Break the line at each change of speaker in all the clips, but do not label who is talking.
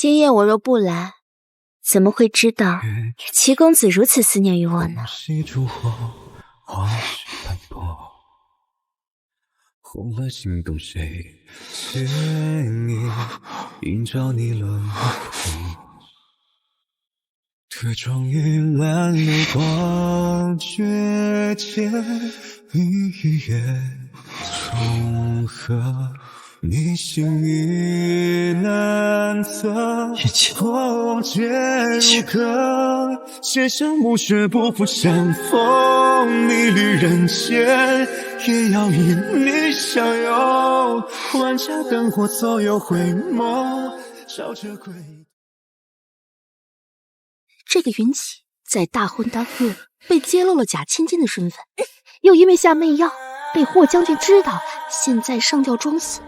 今夜我若不来，怎么会知道齐公子如此思念于我呢？
红了心动谁却你映照你轮廓，这终于满目光觉间一月重合，你心意难测，
一切
我绝如歌，写上暮雪不负山峰，你旅人间也要与你相拥，万家灯火左右回眸，照着归。
这个云起在大婚当日被揭露了假千金的身份，又因为下媚药被霍将军知道，现在上吊装死，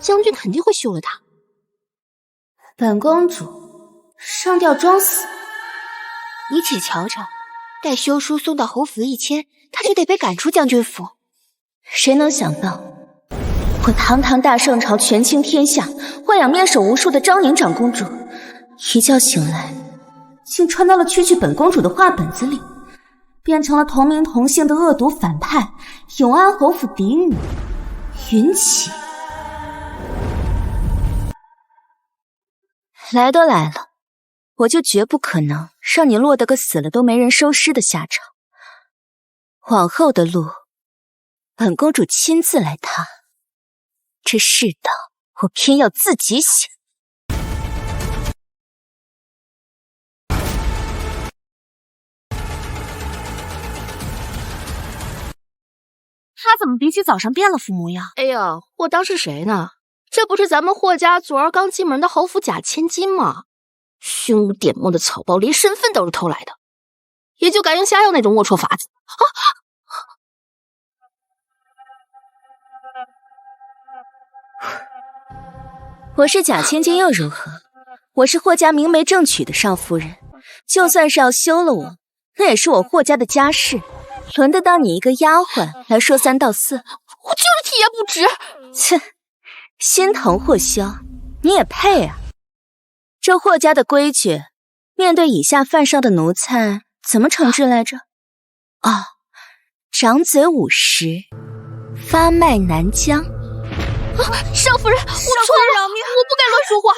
将军肯定会休了他。
本公主上吊装死，你且瞧瞧，待休书送到侯府一签，他就得被赶出将军府。谁能想到，我堂堂大圣朝权倾天下，豢养面首无数的昭宁长公主，一觉醒来，竟穿到了区本公主的画本子里，变成了同名同姓的恶毒反派永安侯府嫡女云起。来都来了，我就绝不可能让你落得个死了都没人收尸的下场。往后的路，本公主亲自来踏，这世道我偏要自己写。
他怎么比起早上变了副模样？哎呀，我当是谁呢？这不是咱们霍家昨儿刚进门的侯府假千金吗？胸无点墨的草包，连身份都是偷来的，也就敢用下药那种龌龊法子啊！
我是假千金又如何？我是霍家明媒正娶的少夫人，就算是要休了我，那也是我霍家的家事，轮得到你一个丫鬟来说三道四？
我就是体也不值！
切，心疼霍休，你也配啊？这霍家的规矩，面对以下犯上的奴才，怎么惩治来着？哦，掌嘴50，发脉南疆。
少夫人，我错了，饶命！我不该乱说话。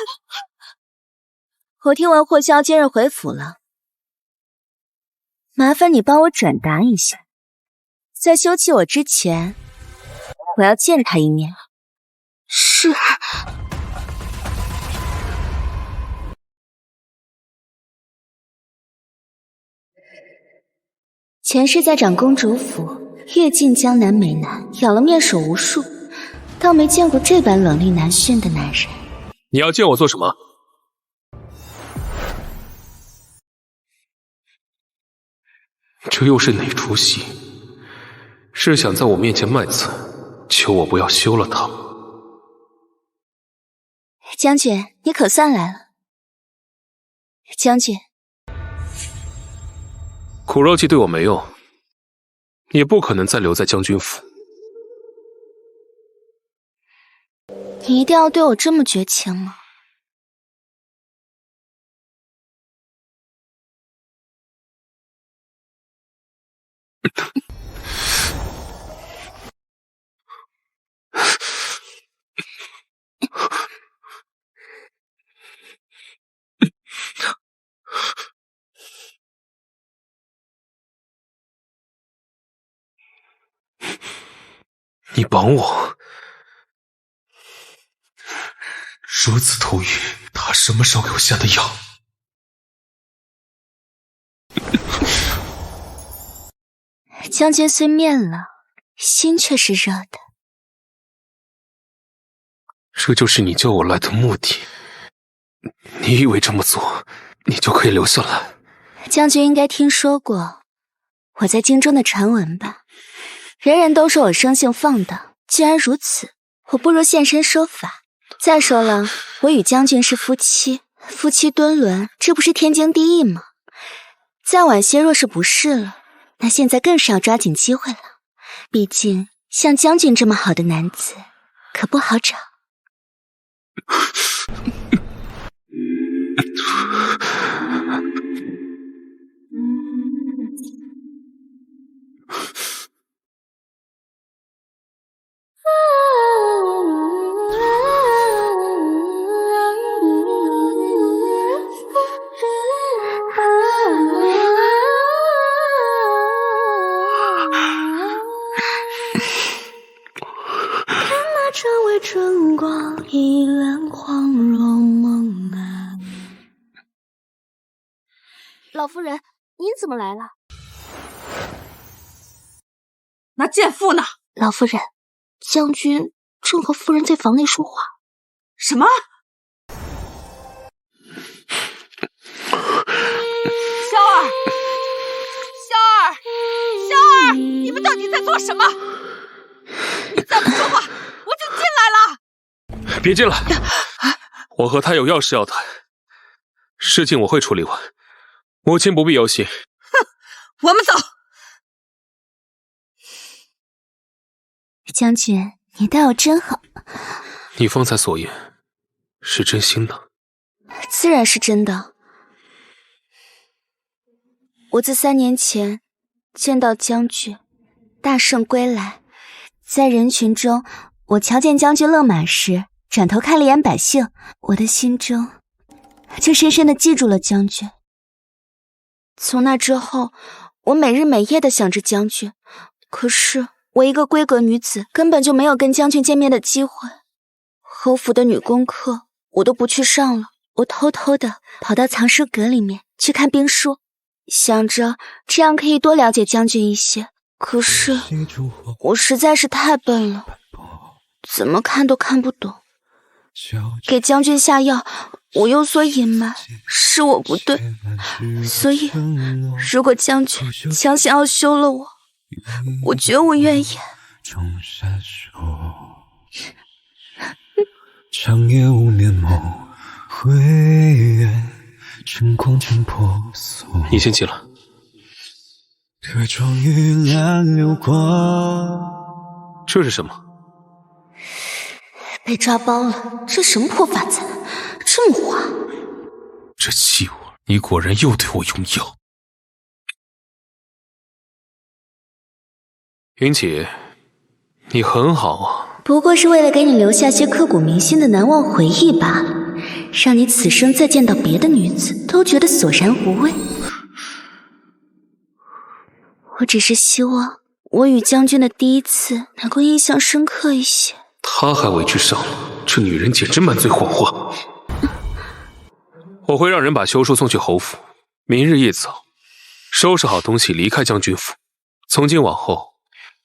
我听闻霍萧今日回府了，麻烦你帮我转达一下，在休弃我之前，我要见他一面。
是。
前世在长公主府，阅尽江南美男，养了面首无数，倒没见过这般冷厉难驯的男人。
你要见我做什么？这又是哪出戏？是想在我面前卖惨，求我不要休了他吗？
将军，你可算来了。将军，
苦肉计对我没用，也不可能再留在将军府。
你一定要对我这么绝情吗？
你绑我？如此投狱，他什么时候给我下的药？
将军虽面了，心却是热的。
这就是你叫我来的目的？你以为这么做，你就可以留下来？
将军应该听说过我在京中的传闻吧？人人都说我生性放荡，既然如此，我不如现身说法。再说了，我与将军是夫妻，夫妻敦伦，这不是天经地义吗？再晚些若是不是了，那现在更是要抓紧机会了。毕竟像将军这么好的男子，可不好找。
老夫人，您怎么来了？
那贱妇呢？
老夫人，将军正和夫人在房内说话。
什么？萧儿，你们到底在做什么？你再不说话，我就进来了。
别进来，我和他有要事要谈，事情我会处理完，母亲不必忧心。
哼，我们走。
将军，你待我真好。
你方才所言是真心的？
自然是真的。我自3年前见到将军大胜归来，在人群中，我瞧见将军勒马时，转头看了眼百姓，我的心中就深深地记住了将军。从那之后，我每日每夜地想着将军，可是我一个闺阁女子根本就没有跟将军见面的机会。侯府的女功课我都不去上了，我偷偷地跑到藏书阁里面去看兵书，想着这样可以多了解将军一些。可是我实在是太笨了，怎么看都看不懂。给将军下药，我有所隐瞒，是我不对。所以如果将军强行要休了我，我绝无怨言。
长夜无眠梦，回远晨光渐婆娑。
你先进来。
对妆玉兰流光。
这是什么？
被抓包了，这什么破法子，这么滑。
这气味，你果然又对我用药。云起，你很好啊。
不过是为了给你留下些刻骨铭心的难忘回忆罢了，让你此生再见到别的女子都觉得索然无味。我只是希望我与将军的第一次能够印象深刻一些。
他还委屈上了，这女人简直满嘴谎话。我会让人把休书送去侯府，明日一早收拾好东西离开将军府。从今往后，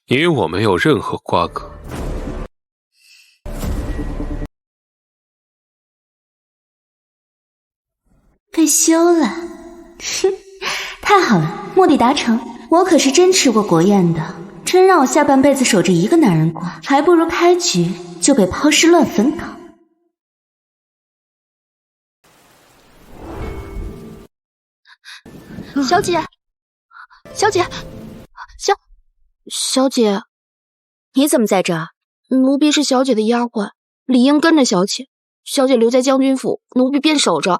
你与我没有任何瓜葛。
被休了，哼，太好了，目的达成。我可是真吃过国宴的，真让我下半辈子守着一个男人过，还不如开局就被抛尸乱坟岗。
小姐，小姐，
你怎么在这儿？
奴婢是小姐的丫鬟，理应跟着小姐。小姐留在将军府，奴婢便守着；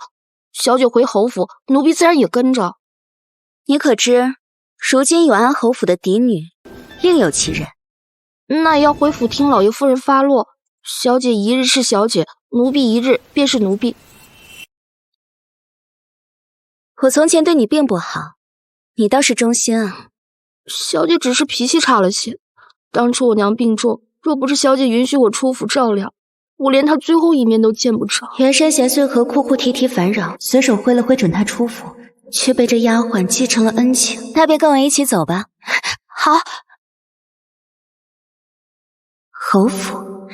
小姐回侯府，奴婢自然也跟着。
你可知，如今永安侯府的嫡女另有其人？
那也要回府听老爷夫人发落。小姐一日是小姐，奴婢一日便是奴婢。
我从前对你并不好，你倒是忠心啊。
小姐只是脾气差了些。当初我娘病重，若不是小姐允许我出府照料，我连她最后一面都见不着。
元山贤虽和哭哭啼啼烦扰，随手挥了挥准她出府，却被这丫鬟继承了恩情。那便跟我一起走吧。
好。
侯府，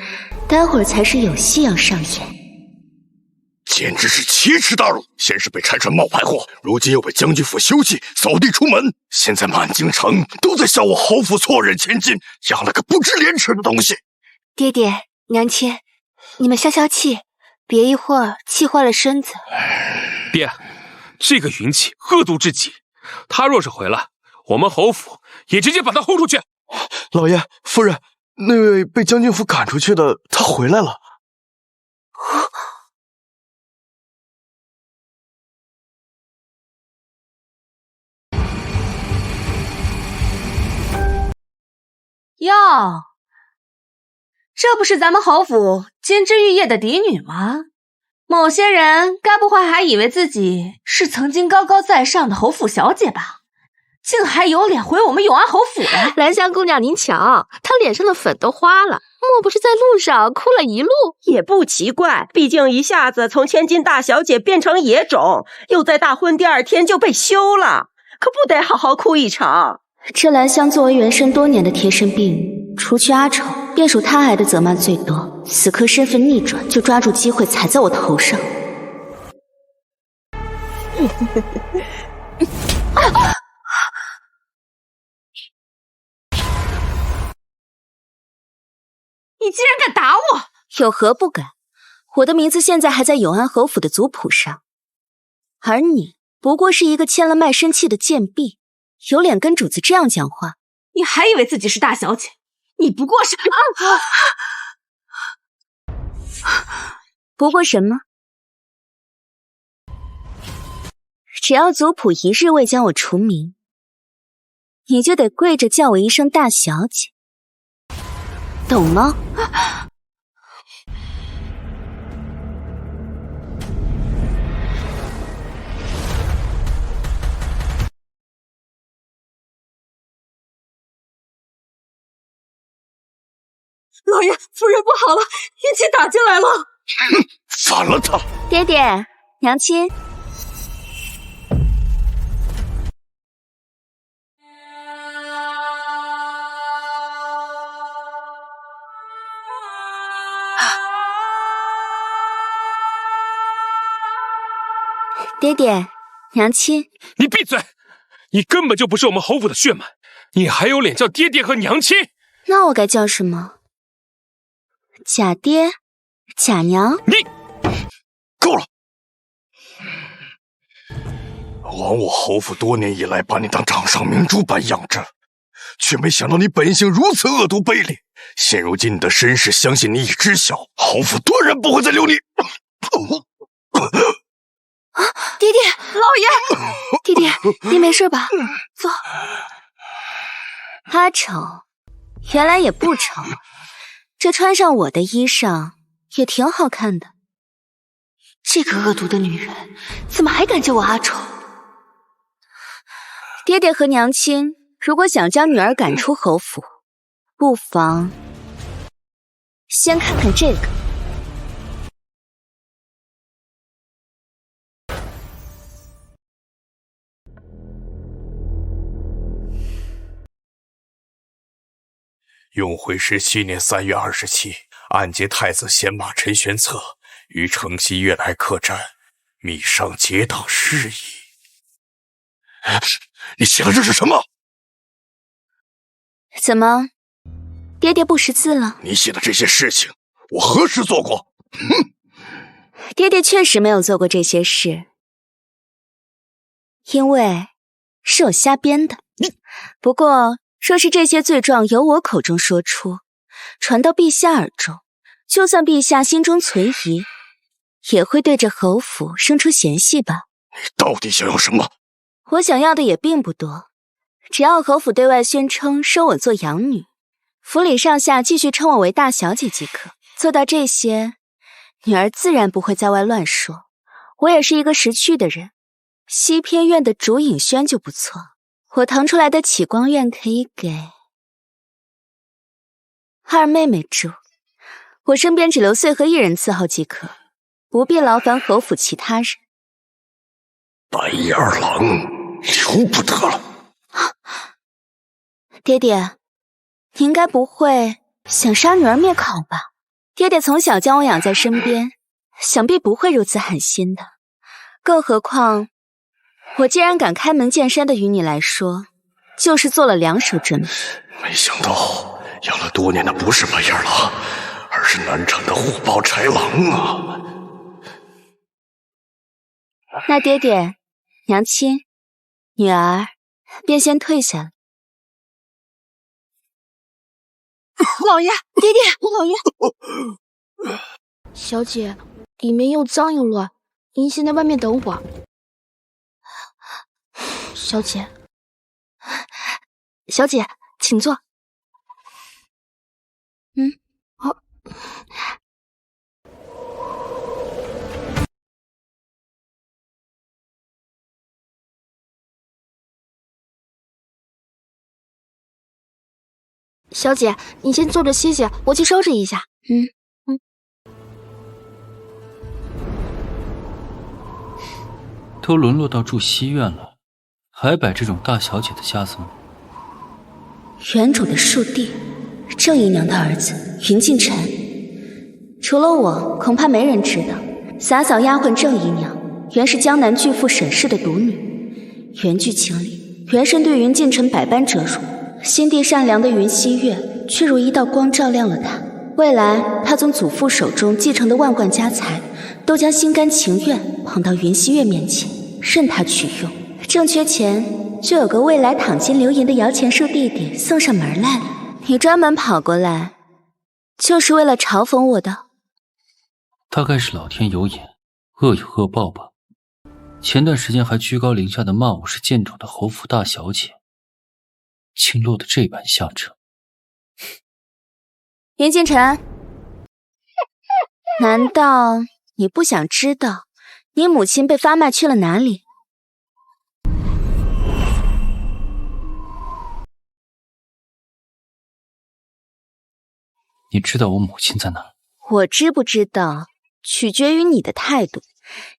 待会儿才是有戏要上演。
简直是奇耻大辱！先是被拆穿冒牌货，如今又被将军府休弃，扫地出门。现在满京城都在笑我侯府错忍千金，养了个不知廉耻的东西。
爹爹娘亲，你们消消气，别一会儿气坏了身子。
爹，这个云起恶毒至极，他若是回来，我们侯府也直接把他轰出去。
老爷夫人，那位被将军府赶出去的，他回来了。
哟，这不是咱们侯府金枝玉叶的嫡女吗？某些人该不会还以为自己是曾经高高在上的侯府小姐吧？竟还有脸回我们永安侯府来！
兰香姑娘您瞧，她脸上的粉都花了，莫不是在路上哭了一路？
也不奇怪，毕竟一下子从千金大小姐变成野种，又在大婚第2天就被休了，可不得好好哭一场。
这兰香作为原生多年的贴身婢女，除去阿丑，便属她挨的责骂最多。此刻身份逆转，就抓住机会踩在我头上。
你竟然敢打我！
有何不敢？我的名字现在还在永安侯府的族谱上，而你不过是一个签了卖身契的贱婢，有脸跟主子这样讲话？
你还以为自己是大小姐？你不过是……
不过什么？只要族谱一日未将我除名，你就得跪着叫我一声大小姐，懂吗？
老爷，夫人不好了，云姐打进来了！
反了他！
爹爹，娘亲。爹爹，娘亲。
你闭嘴！你根本就不是我们侯府的血脉，你还有脸叫爹爹和娘亲？
那我该叫什么？假爹，假娘？
你
够了！枉我侯府多年以来把你当掌上明珠般养着，却没想到你本性如此恶毒卑劣。现如今你的身世，相信你已知晓，侯府断然不会再留你。
爹爹，老爷，爹爹，您没事吧？走。阿丑，原来也不丑，这穿上我的衣裳也挺好看的。这个恶毒的女人，怎么还敢叫我阿丑？爹爹和娘亲，如果想将女儿赶出侯府，不妨先看看这个。
永徽17年3月27，暗劫太子贤马陈玄策于城西悦来客栈，密上结党事宜。你写的这是什么？
怎么，爹爹不识字了？
你写的这些事情，我何时做过？
爹爹确实没有做过这些事，因为是我瞎编的。不过，若是这些罪状由我口中说出，传到陛下耳中，就算陛下心中存疑，也会对这侯府生出嫌隙吧？
你到底想要什么？
我想要的也并不多，只要侯府对外宣称收我做养女，府里上下继续称我为大小姐即可。做到这些，女儿自然不会在外乱说。我也是一个识趣的人，西偏院的竹影轩就不错，我腾出来的启光院可以给二妹妹住，我身边只留穗禾一人伺候即可，不必劳烦侯府其他人。
白眼狼，由不得了！
爹爹，你应该不会想杀女儿灭口吧？爹爹从小将我养在身边，想必不会如此狠心的。更何况，我既然敢开门见山的与你来说，就是做了2手准备。
没想到养了多年的不是白眼狼，而是难产的虎豹豺狼啊！
那爹爹、娘亲，女儿便先退下了。
老爷，爹爹，老爷，小姐，里面又脏又乱，您先在外面等会儿。小姐，小姐，请坐。好。小姐，你先坐着歇歇，我去收拾一下。
都沦落到住西院了，还摆这种大小姐的架子吗？
原主的庶弟，郑姨娘的儿子云敬晨，除了我，恐怕没人知道，洒扫丫鬟郑姨娘原是江南巨富沈氏的独女。原剧情里，原神对云敬晨百般折辱，心地善良的云溪月却如一道光照亮了他。未来他从祖父手中继承的万贯家财，都将心甘情愿捧到云溪月面前，任他取用。正缺钱，就有个未来躺金流银的摇钱树弟弟送上门来了。你专门跑过来，就是为了嘲讽我的？
大概是老天有眼，恶有恶报吧。前段时间还居高临下的骂我是贱种的侯府大小姐，竟落得这般下场。
云敬晨，难道你不想知道你母亲被发卖去了哪里？
你知道我母亲在哪？
我知不知道，取决于你的态度。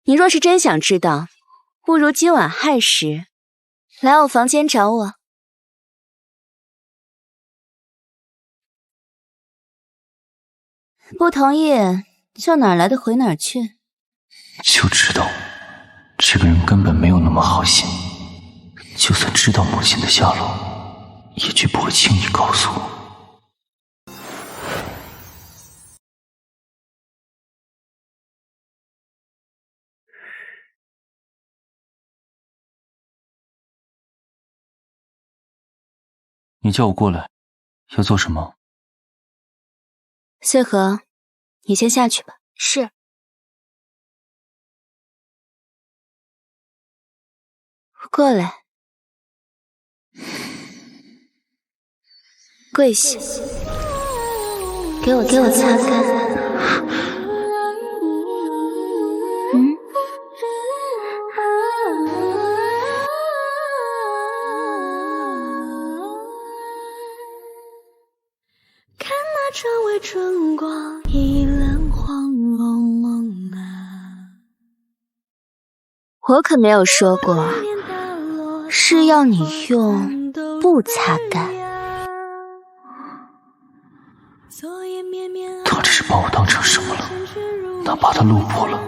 你若是真想知道，不如今晚亥时来我房间找我。不同意就哪儿来的回哪儿去。
就知道这个人根本没有那么好心，就算知道母亲的下落，也绝不会轻易告诉我。你叫我过来，要做什么？
穗禾，你先下去吧。
是。
过来，跪下，给我擦干。
窗外春光一轮黄蒙蒙啊，
我可没有说过是要你用布擦干。
他这是把我当成什么了？哪怕他落魄了，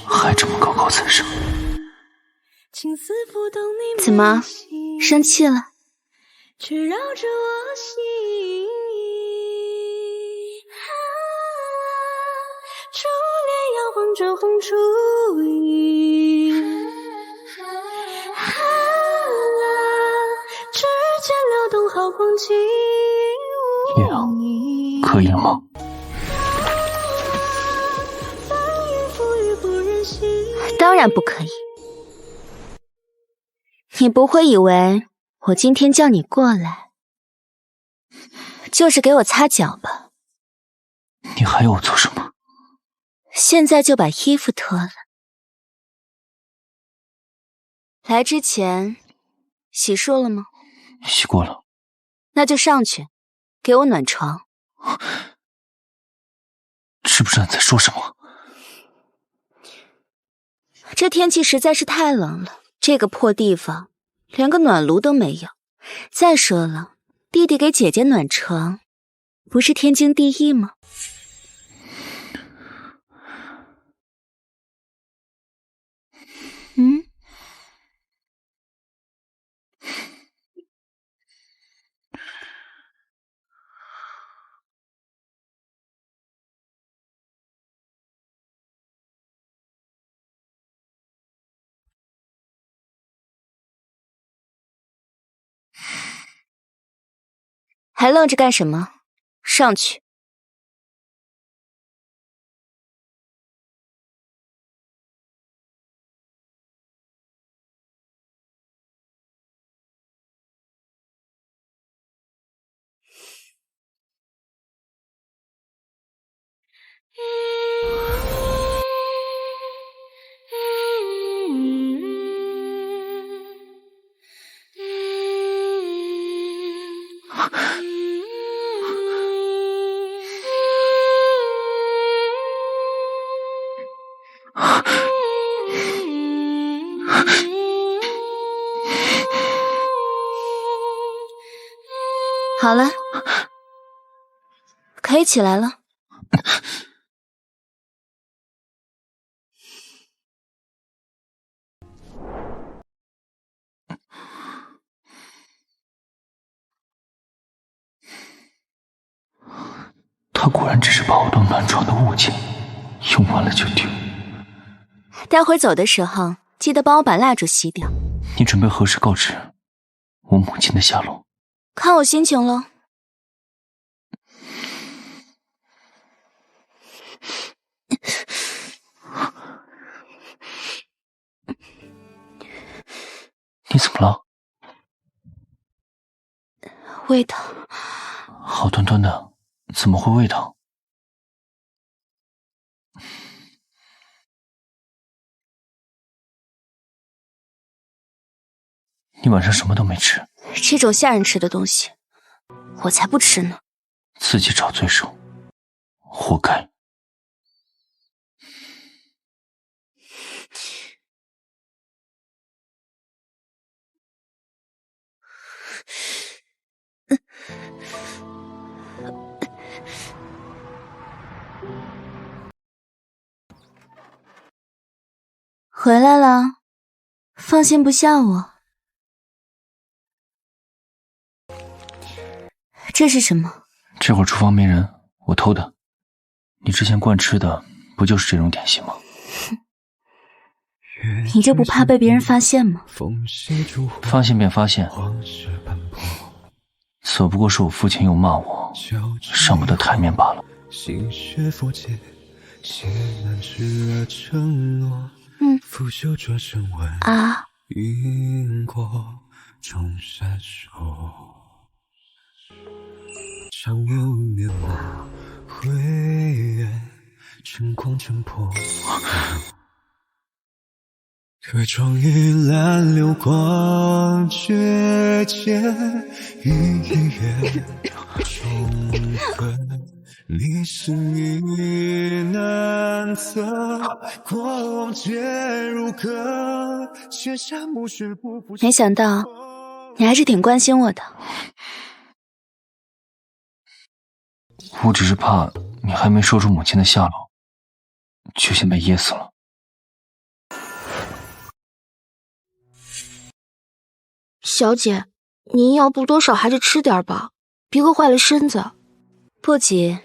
还这么高高在上。
怎么，生气了？
却绕着我心。初恋摇晃着红烛影，指尖撩动好光景。
娘，可以吗？
当然不可以。你不会以为我今天叫你过来，就是给我擦脚吧？
你还要我做什么？
现在就把衣服脱了。来之前洗漱了吗？
洗过了。
那就上去，给我暖床。
知不知道你在说什么？
这天气实在是太冷了，这个破地方连个暖炉都没有。再说了，弟弟给姐姐暖床，不是天经地义吗？还愣着干什么？上去。好了，可以起来了。
他果然只是把我当暖床的物件，用完了就丢。
待会儿走的时候，记得帮我把蜡烛熄掉。
你准备何时告知我母亲的下落？
看我心情了。
你怎么了？
胃疼。
好端端的，怎么会胃疼？你晚上什么都没吃？
这种下人吃的东西，我才不吃呢。
自己找罪受，活该。
回来了，放心不下我。这是什么？
这会儿厨房没人，我偷的。你之前惯吃的不就是这种点心吗？
你就不怕被别人发现吗？
发现便发现，则不过是我父亲又骂我，上不得台面罢了。啊！
常有年华回眼，晨光震破，可窗一蓝流光绝间，一月重痕，历史已难测，过往皆如歌，千山暮雪不负。
没想到你还是挺关心我的。
我只是怕你还没说出母亲的下落，就先被噎死了。
小姐，你营养不多少，还是吃点吧，别饿坏了身子。
不急，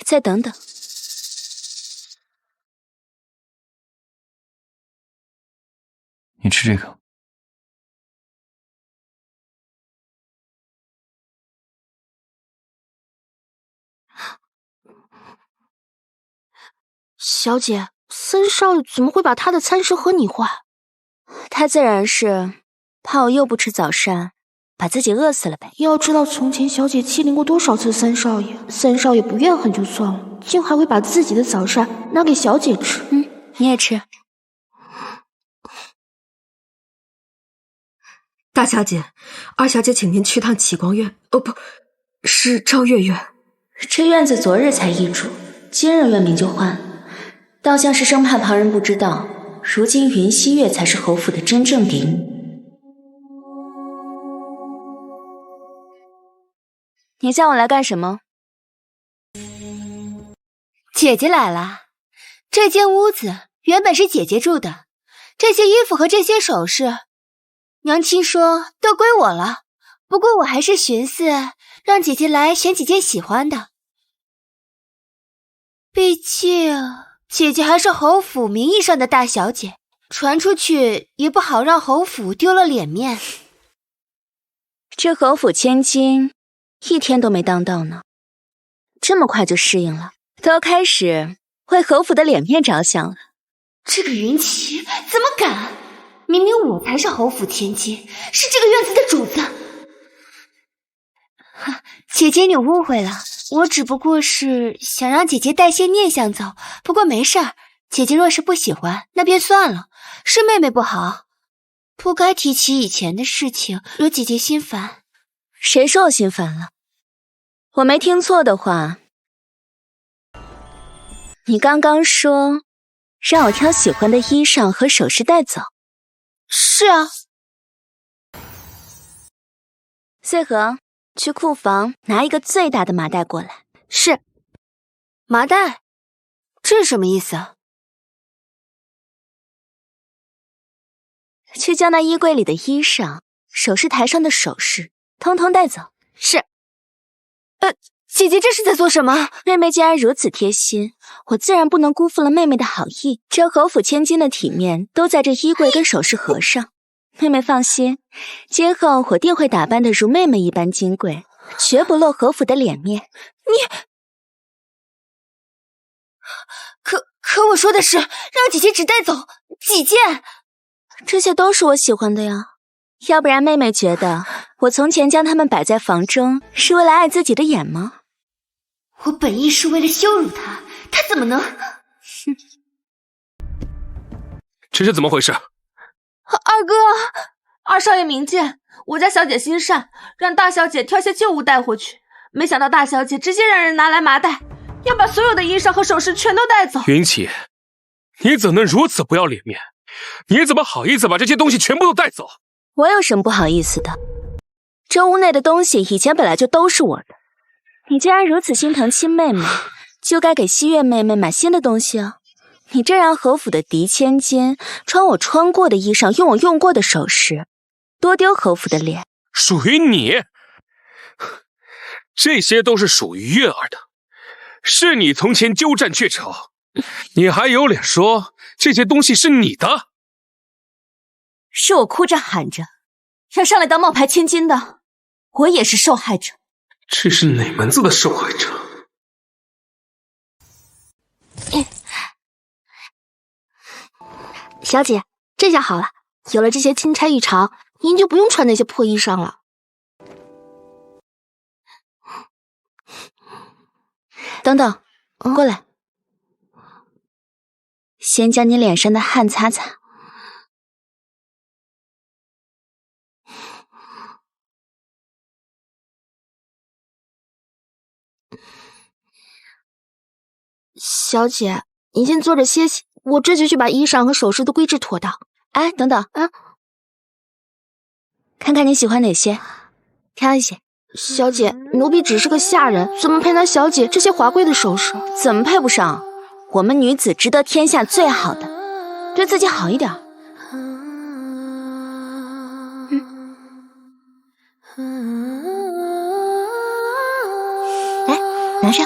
再等等。
你吃这个。
小姐，森少爷怎么会把他的餐食和你换？
他自然是怕我又不吃早膳，把自己饿死了呗。
要知道从前小姐欺凌过多少次三少爷，三少爷不怨恨就算了，竟还会把自己的早膳拿给小姐吃。
你也吃。
大小姐，二小姐请您去趟启光院，哦，不是昭月院。
这院子昨日才易主，今日院名就换，倒像是生怕旁人不知道，如今云溪月才是侯府的真正嫡女。你叫我来干什么？
姐姐来了。这间屋子原本是姐姐住的，这些衣服和这些首饰，娘亲说都归我了。不过我还是寻思让姐姐来选几件喜欢的，毕竟姐姐还是侯府名义上的大小姐，传出去也不好让侯府丢了脸面。
这侯府千金一天都没当到呢，这么快就适应了，都开始为侯府的脸面着想了。
这个云奇怎么敢？明明我才是侯府千金，是这个院子的主子。姐姐你误会了，我只不过是想让姐姐带些念想走，不过没事儿，姐姐若是不喜欢，那便算了，是妹妹不好，不该提起以前的事情，惹姐姐心烦。
谁说我心烦了？我没听错的话，你刚刚说让我挑喜欢的衣裳和首饰带走。
是啊。
穗禾，
去库房拿一个最大的麻袋过来。
是。麻袋？这是什么意思啊？
去将那衣柜里的衣裳、首饰台上的首饰，通通带走。
是。姐姐这是在做什么？
妹妹既然如此贴心，我自然不能辜负了妹妹的好意。这侯府千金的体面都在这衣柜跟首饰盒上。妹妹放心，今后我定会打扮得如妹妹一般金贵，绝不落侯府的脸面。
可我说的是让姐姐只带走几件，
这些都是我喜欢的呀。要不然妹妹觉得我从前将它们摆在房中是为了碍自己的眼吗？
我本意是为了羞辱她，她怎么能……
这是怎么回事？
二哥，二少爷明鉴，我家小姐心善，让大小姐挑些旧物带回去，没想到大小姐直接让人拿来麻袋，要把所有的衣裳和首饰全都带走。
云起，你怎能如此不要脸面？你怎么好意思把这些东西全部都带走？
我有什么不好意思的？这屋内的东西以前本来就都是我的，你既然如此心疼亲妹妹，就该给西月妹妹买新的东西啊。你这让侯府的嫡千金穿我穿过的衣裳，用我用过的首饰，多丢侯府的脸。
属于你，这些都是属于月儿的，是你从前鸠占鹊巢，你还有脸说这些东西是你的？
是我哭着喊着要上来当冒牌千金的，我也是受害者。
这是哪门子的受害者？
小姐，这下好了，有了这些钦差御朝，您就不用穿那些破衣裳了。
等等，过来，先将你脸上的汗擦擦。
小姐，您先坐着歇息，我这就去把衣裳和首饰都归置妥当。
哎，等等啊，看看你喜欢哪些，挑一些。
小姐，奴婢只是个下人，怎么配拿小姐这些华贵的首饰？
怎么配不上？我们女子值得天下最好的，对自己好一点。来，拿上。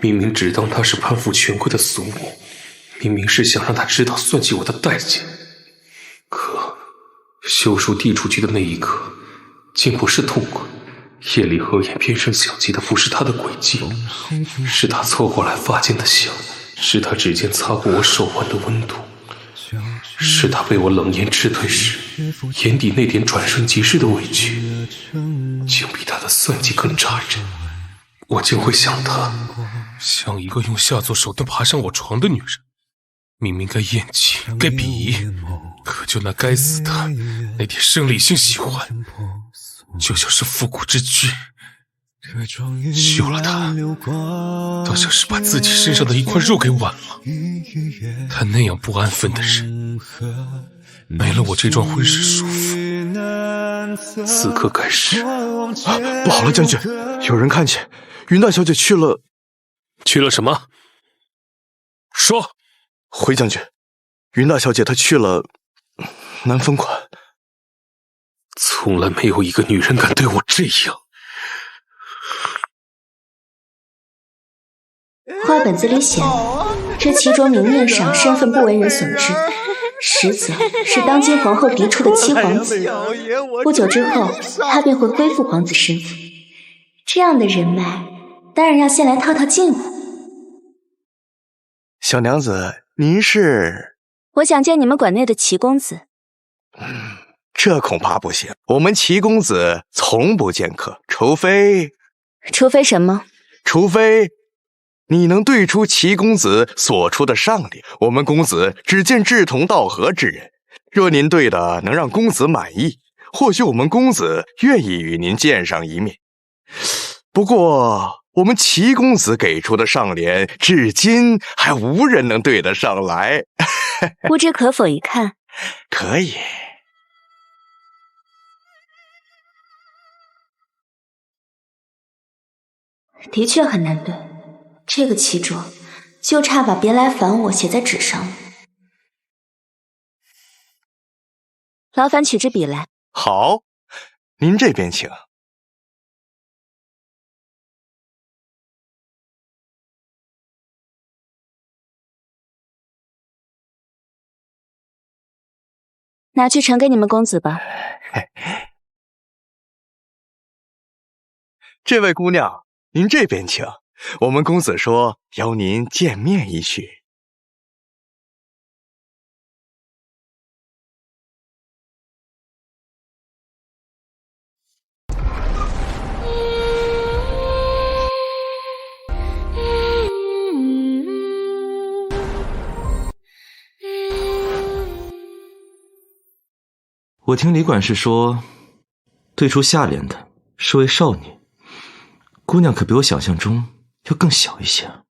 明明只当她是攀附权贵的俗物，明明是想让她知道算计我的代价，可休书递出去的那一刻，竟不是痛快。夜里合眼偏生想起的不是她的诡计，是她凑过来发间的香，是她指尖擦过我手腕的温度，是她被我冷言斥退时眼底那点转瞬即逝的委屈，竟比她的算计更扎人。我竟会想她像一个用下作手段爬上我床的女人，明明该厌弃该鄙夷，可就那该死的那点生理性喜欢，就像是复古之躯。休了她，倒像是把自己身上的一块肉给剜了。她那样不安分的人，没了我这桩婚事束缚，此刻开始
不好了，将军，有人看见云大小姐去了。
去了什么？说。
回将军，云大小姐她去了南风馆。
从来没有一个女人敢对我这样。
话本子里写了，这其中明面上身份不为人所知，实则是当今皇后嫡出的七皇子。不久之后，他便会恢复皇子身份。这样的人脉，当然要先来套套近乎。
小娘子，您是？
我想见你们馆内的齐公子。
这恐怕不行，我们齐公子从不见客，除非
什么？
除非你能对出齐公子所出的上联，我们公子只见志同道合之人。若您对的能让公子满意，或许我们公子愿意与您见上一面。不过我们齐公子给出的上联，至今还无人能对得上来。
不知可否一看？
可以。
的确很难对，这个奇拙，就差把别来烦我写在纸上了。劳烦取支笔来。
好，您这边请。
拿去呈给你们公子吧。
这位姑娘，您这边请。我们公子说邀您见面一叙。
我听李管事说，对出下联的是位少女，姑娘可比我想象中要更小一些。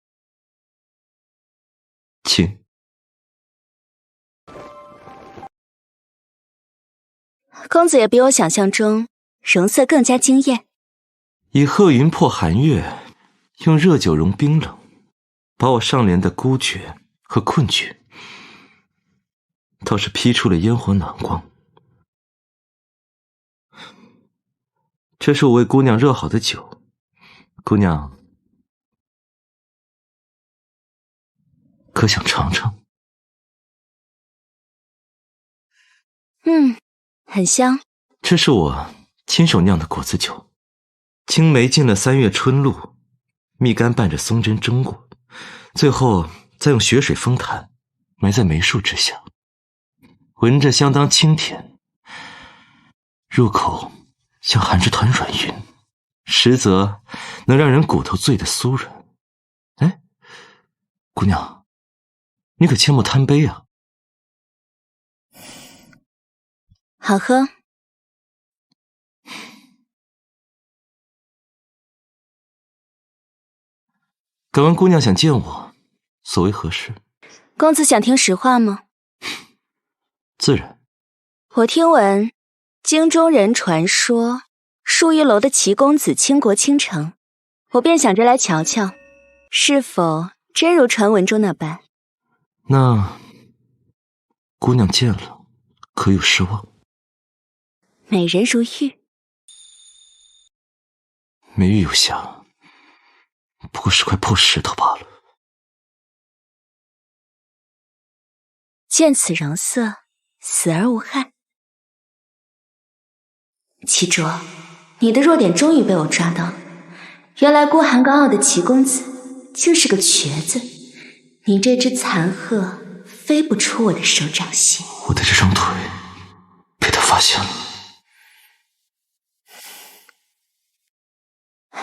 请。
公子也比我想象中容色更加惊艳。
以鹤云破寒月，用热酒融冰冷，把我上联的孤绝和困局，倒是批出了烟火暖光。这是我为姑娘热好的酒，姑娘可想尝尝？
很香。
这是我亲手酿的果子酒，青梅浸了3月春露，蜜柑伴着松针蒸过，最后再用雪水封坛，埋在梅树之下，闻着相当清甜，入口像含着团软云，实则能让人骨头醉得酥软。哎，姑娘，你可切莫贪杯啊！
好喝。
敢问姑娘想见我，所为何事？
公子想听实话吗？
自然。
我听闻京中人传说树一楼的齐公子倾国倾城，我便想着来瞧瞧，是否真如传闻中那般。
那姑娘见了，可有失望？
美人如玉。
美玉有瑕，不过是块破石头罢了。
见此容色，死而无憾。齐卓，你的弱点终于被我抓到了。原来孤寒高傲的齐公子就是个瘸子，你这只残鹤飞不出我的手掌心。
我的这双腿被他发现了。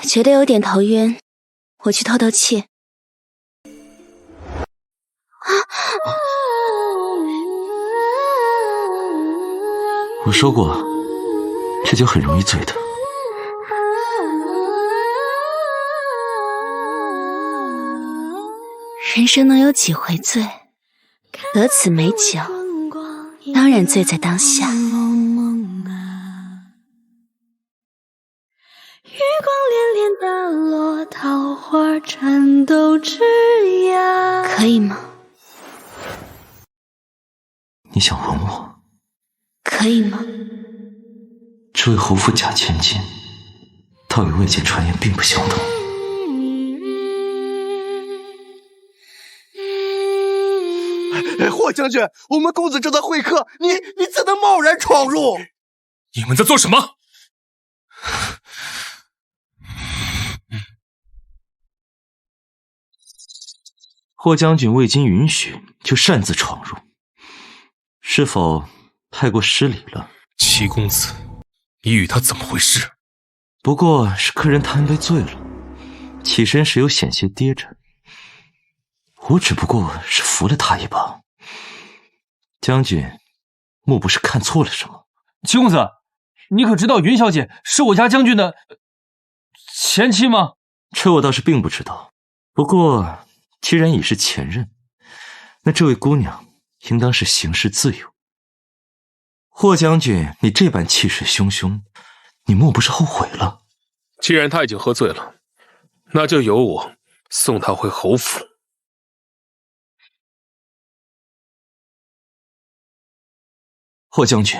觉得有点头晕，我去透透气。
我说过，这酒很容易醉的。
人生能有几回醉？得此美酒，当然醉在当下。
月光恋恋打落，桃花颤抖枝桠。
可以吗？
你想吻我？
可以吗？
这位侯府假千金，倒与外界传言并不相同。
霍将军，我们公子正在会客，你怎能贸然闯入？
你们在做什么？
霍将军未经允许就擅自闯入，是否太过失礼了？
齐公子，你与他怎么回事？
不过是客人贪杯醉了，起身时有险些跌着，我只不过是扶了他一把。将军，莫不是看错了什么？
齐公子，你可知道云小姐是我家将军的前妻吗？
这我倒是并不知道。不过既然已是前任，那这位姑娘应当是行事自由。霍将军，你这般气势汹汹，你莫不是后悔了？
既然他已经喝醉了，那就由我送他回侯府。
霍将军，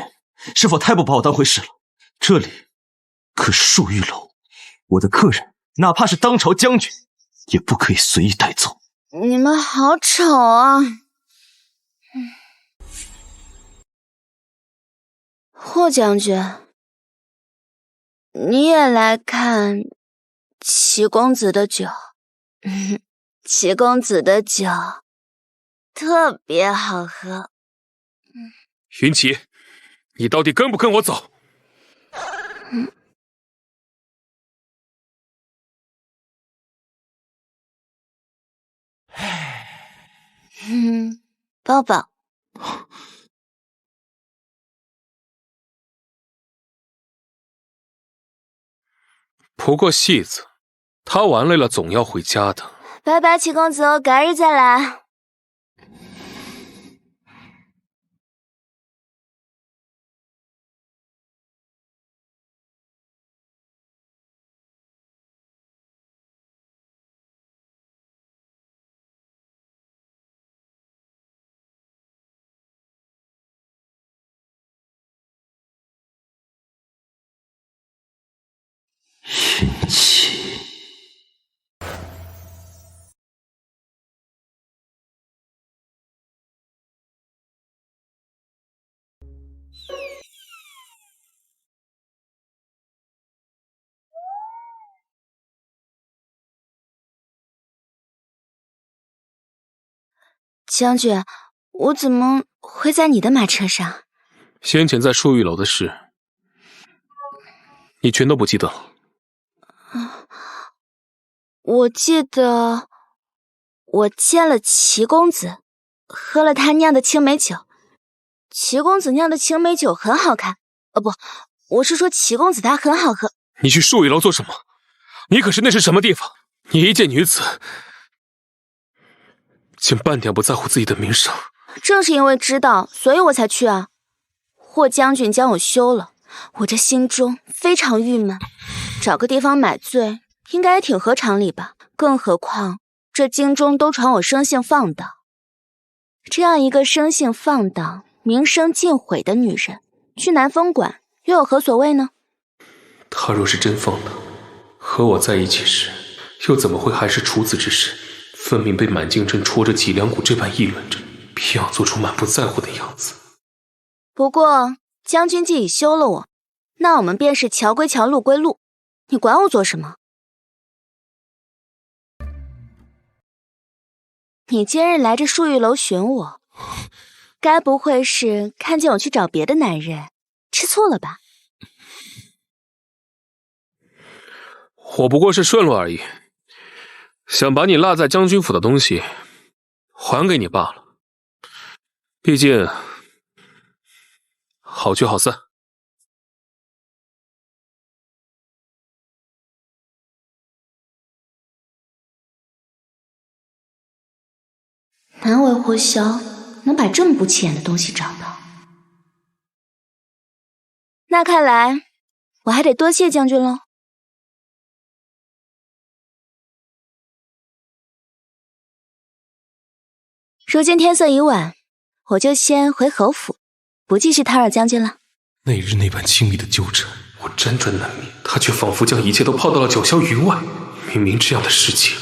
是否太不把我当回事了？这里可是漱玉楼，我的客人哪怕是当朝将军，也不可以随意带走。
你们好吵啊！霍将军，你也来看齐公子的酒。齐公子的酒特别好喝。
云奇，你到底跟不跟我走？
抱抱。
不过戏子，他玩累了总要回家的。
拜拜，齐公子，我改日再来。
云奇，
将军，我怎么会在你的马车上？
先前在漱玉楼的事，你全都不记得了？
我记得我见了齐公子，喝了他酿的青梅酒。齐公子酿的青梅酒很好看，不，我是说齐公子他很好喝。
你去漱玉楼做什么？你可是那是什么地方？你一介女子，竟半点不在乎自己的名声。
正是因为知道，所以我才去啊。霍将军将我休了，我这心中非常郁闷，找个地方买醉应该也挺合常理吧。更何况这京中都传我生性放荡，这样一个生性放荡、名声尽毁的女人，去南风馆又有何所谓呢？
她若是真放荡，和我在一起时，又怎么会还是处子之身？分明被满京城戳着脊梁骨这般议论着，偏要做出满不在乎的样子。
不过将军既已休了我，那我们便是桥归桥，路归路，你管我做什么？你今日来这漱玉楼寻我，该不会是看见我去找别的男人，吃醋了吧？
我不过是顺路而已，想把你落在将军府的东西还给你罢了。毕竟好聚好散。
难为霍萧能把这么不起眼的东西找到，那看来我还得多谢将军喽。如今天色已晚，我就先回侯府，不继续叨扰将军了。
那日那般亲密的纠缠，我辗转难眠，他却仿佛将一切都抛到了九霄云外。明明这样的事情，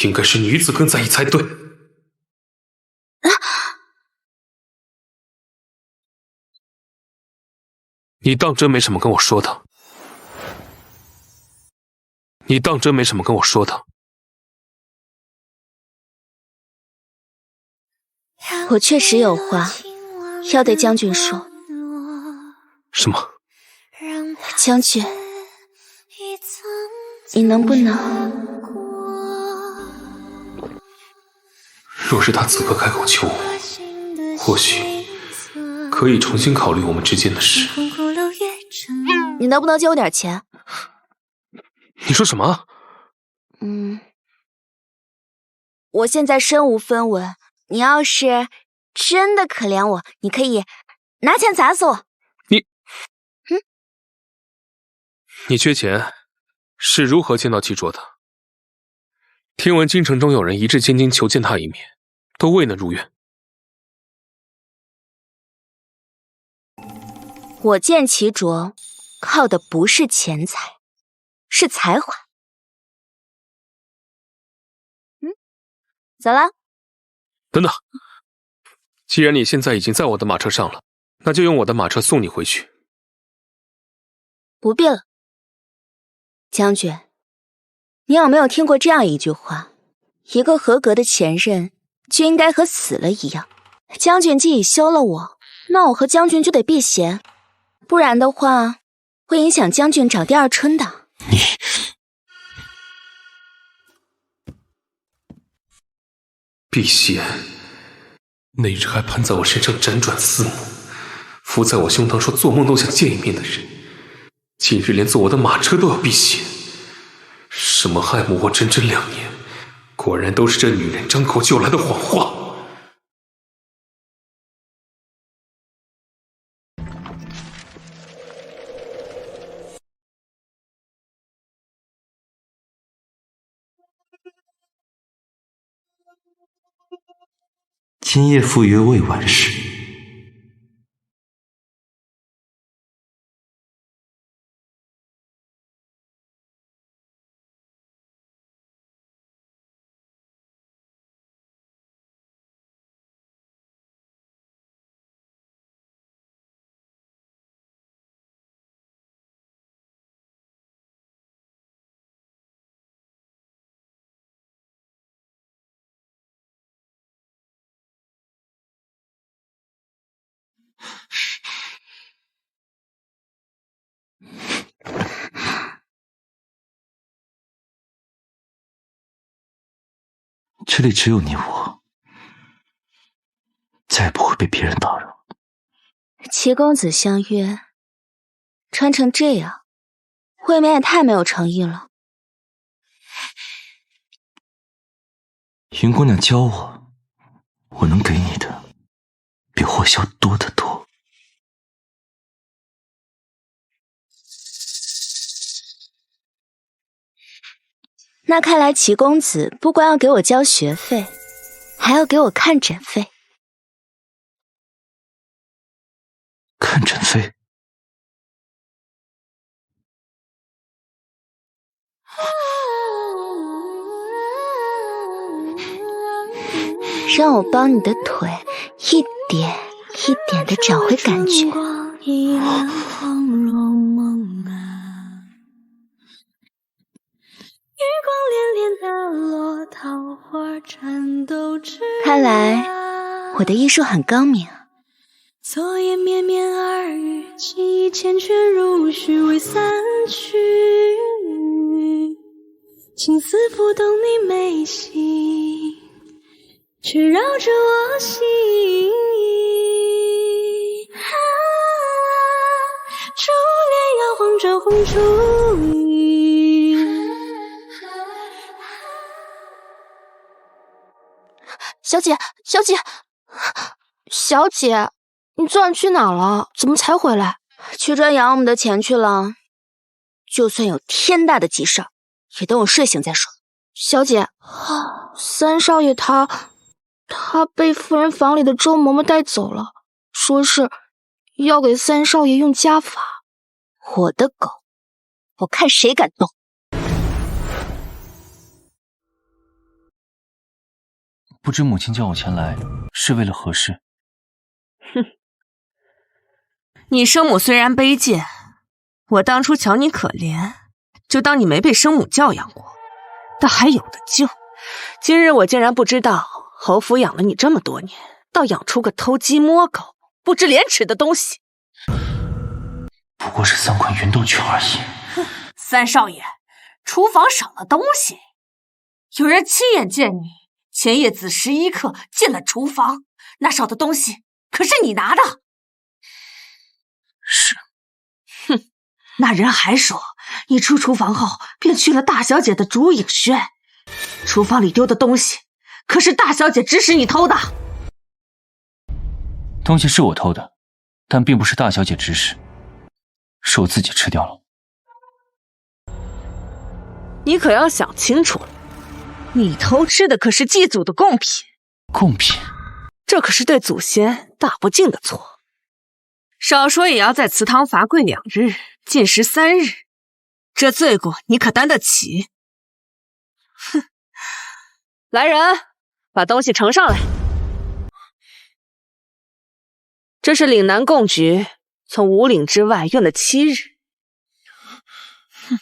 应该是女子更在意才对。你当真没什么跟我说的？你当真没什么跟我说的？
我确实有话要对将军说。
什么？
将军，你能不能……
若是他此刻开口求我，或许可以重新考虑我们之间的事。
你能不能借我点钱？
你说什么？
我现在身无分文，你要是真的可怜我，你可以拿钱砸死我。
你缺钱，是如何见到齐卓的？听闻京城中有人一掷千金求见他一面，都未能如愿。
我见齐卓，靠的不是钱财，是才华。走了。
等等，既然你现在已经在我的马车上了，那就用我的马车送你回去。
不必了。将军，你有没有听过这样一句话？一个合格的前任就应该和死了一样。将军既已休了我，那我和将军就得避嫌，不然的话会影响将军找第二春的。
避嫌？那日还攀在我身上辗转思慕，伏在我胸膛说做梦都想见一面的人，今日连坐我的马车都要避嫌。什么爱慕我整整2年，果然都是这女人张口就来的谎话。
今夜赴约未晚时。这里只有你我，再也不会被别人打扰。
齐公子相约，穿成这样，未免也太没有诚意了。
云姑娘教我，我能给你的比火萧多得多。
那看来齐公子不光要给我交学费，还要给我看诊费。
看诊费？
让我帮你的腿一点一点地找回感觉。看来我的医术很高明。
昨夜绵绵耳语，情意缱绻如许未散去，情丝拂动你眉心，却绕着我心。珠帘摇晃着红烛影。
小姐，小姐，小姐，你昨晚去哪了？怎么才回来？
去赚养我们的钱去了。就算有天大的急事，也等我睡醒再说。
小姐，三少爷他被夫人房里的周嬷嬷带走了，说是要给三少爷用家法。
我的狗，我看谁敢动！
不知母亲叫我前来是为了何事？
哼，你生母虽然卑贱，我当初瞧你可怜，就当你没被生母教养过，倒还有的救。今日我竟然不知道侯府养了你这么多年，倒养出个偷鸡摸狗、不知廉耻的东西。
不过是3块芸豆圈而已。
哼，三少爷，厨房少了东西，有人亲眼见你前夜子时一刻进了厨房，那少的东西可是你拿的。
是。
哼，那人还说你出厨房后便去了大小姐的竹影轩，厨房里丢的东西，可是大小姐指使你偷的。
东西是我偷的，但并不是大小姐指使，是我自己吃掉了。
你可要想清楚了，你偷吃的可是祭祖的贡品。
贡品？
这可是对祖先大不敬的错。少说也要在祠堂罚跪2日，禁食3日，这罪过你可担得起？哼！来人，把东西呈上来。这是岭南贡菊，从5岭之外运了7日。哼！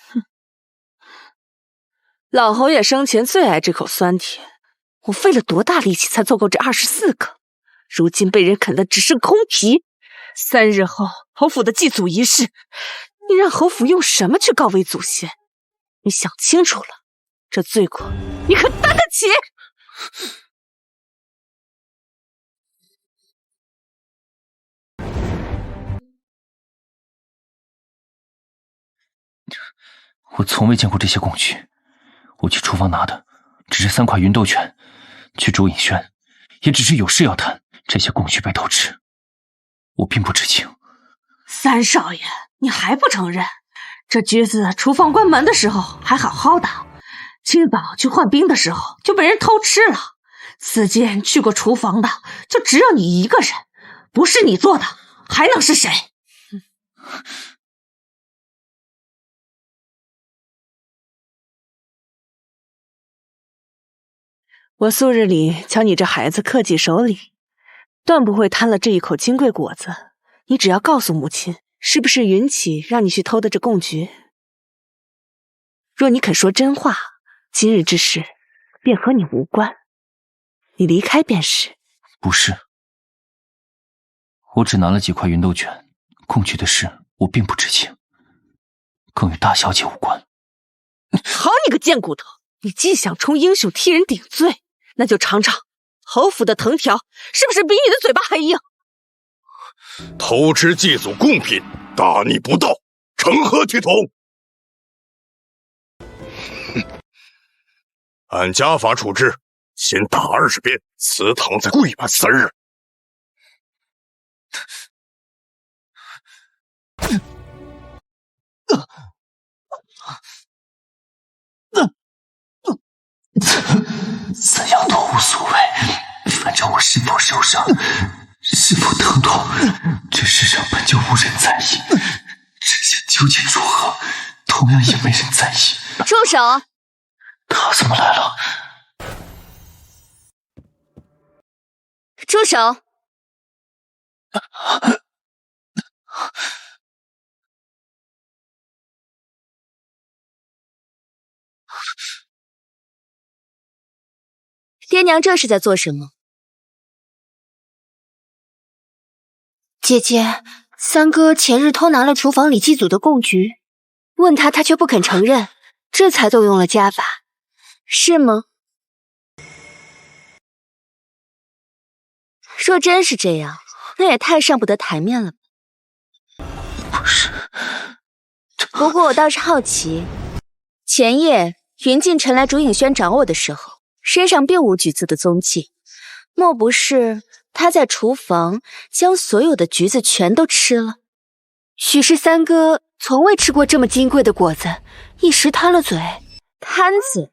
哼！老侯爷生前最爱这口酸甜，我费了多大力气才做够这24个，如今被人啃得只剩空皮。3日后，侯府的祭祖仪式，你让侯府用什么去告慰祖先？你想清楚了，这罪过你可担得起？
我从未见过这些贡菊，我去厨房拿的只是3块芸豆卷，去竹影轩也只是有事要谈，这些贡菊被偷吃，我并不知情。
3少爷，你还不承认？这橘子厨房关门的时候还好好的，清早去换冰的时候就被人偷吃了。此间去过厨房的就只有你一个人，不是你做的还能是谁？我素日里瞧你这孩子克己守礼，断不会贪了这一口金贵果子。你只要告诉母亲，是不是云起让你去偷的这贡菊？若你肯说真话，今日之事便和你无关，你离开便是。
不是，我只拿了几块芸豆卷，贡菊的事我并不知情，更与大小姐无关。
好你个贱骨头，你既想充英雄替人顶罪，那就尝尝侯府的藤条是不是比你的嘴巴还硬。
偷吃祭祖贡品，大逆不道，成何体统？按家法处置，先打20鞭，祠堂再跪拜3日。
怎样都无所谓，反正我是否受伤，是否疼痛，这世上本就无人在意。这些究竟如何，同样也没人在意。
住手！
他怎么来了？
住手！爹娘这是在做什么？姐姐，三哥前日偷拿了厨房里祭祖的贡菊，问他却不肯承认，这才动用了家法，是吗？若真是这样，那也太上不得台面了吧。
不是。
不过我倒是好奇，前夜云静晨来竹影轩找我的时候，身上并无橘子的踪迹，莫不是他在厨房将所有的橘子全都吃了？许是三哥从未吃过这么金贵的果子，一时贪了嘴。贪嘴？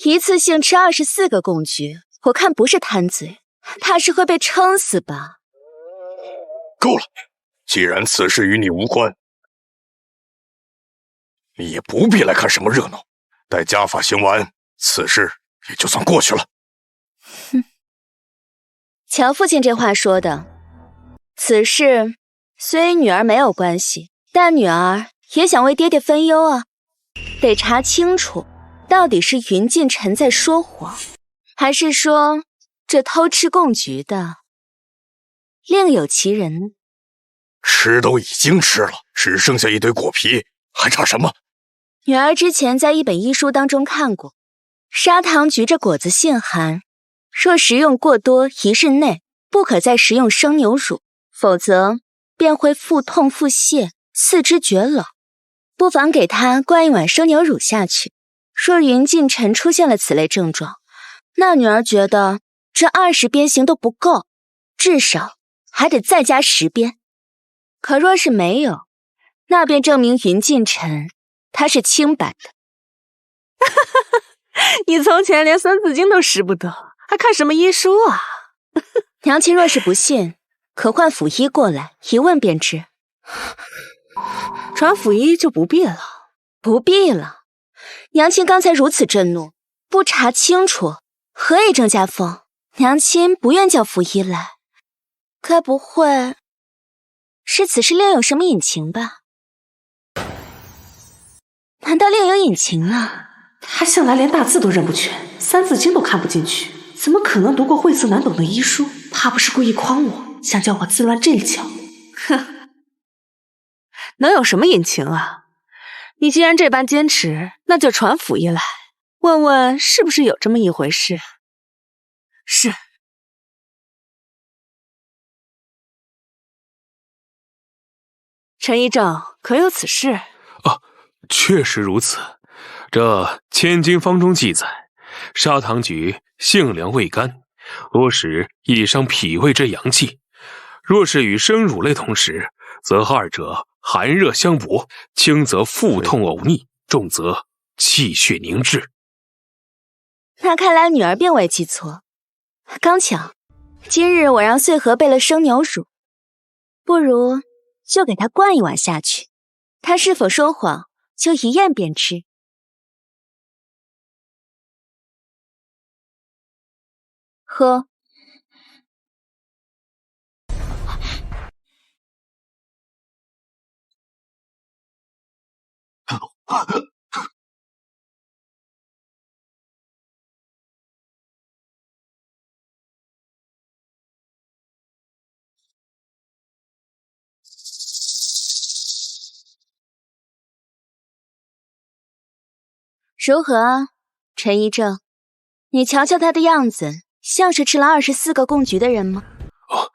一次性吃24个贡菊，我看不是贪嘴，他是会被撑死吧？
够了，既然此事与你无关，你也不必来看什么热闹。待家法行完，此事也就算过去了。
哼，乔父亲这话说的，此事虽女儿没有关系，但女儿也想为爹爹分忧啊。得查清楚，到底是云静晨在说谎，还是说这偷吃贡菊的另有其人？
吃都已经吃了，只剩下一堆果皮，还差什么？
女儿之前在一本医书当中看过，砂糖菊这果子性寒，若食用过多，1日内不可再食用生牛乳，否则便会腹痛腹泻、四肢厥冷。
不妨给他灌一碗生牛乳下去。若云近尘出现了此类症状，那女儿觉得这20鞭刑都不够，至少还得再加10鞭。可若是没有，那便证明云近尘他是清白的。
你从前连《三字经》都识不得，还看什么医书啊？
娘亲若是不信，可唤府医过来，一问便知。
传府医就不必了。
不必了。娘亲刚才如此震怒，不查清楚，何以正家风？娘亲不愿叫府医来，该不会是此事另有什么隐情吧？难道另有隐情呢？
他向来连大字都认不全，《三字经》都看不进去，怎么可能读过晦涩难懂的医书？怕不是故意诓我，想叫我自乱阵脚？哼，能有什么隐情啊？你既然这般坚持，那就传府医来，问问是不是有这么一回事。是。陈一正，可有此事？
啊，确实如此。这《千金方》中记载，砂糖菊性凉味甘，多使益伤脾胃之阳气。若是与生乳类同食，则二者寒热相搏，轻则腹痛呕逆，重则气血凝滞。
那看来女儿并未记错。刚巧，今日我让穗禾备了生牛乳，不如就给她灌一碗下去，她是否说谎，就一验便知。喝。如何啊，陈一正？你瞧瞧他的样子，像是吃了24个贡菊的人吗？
哦。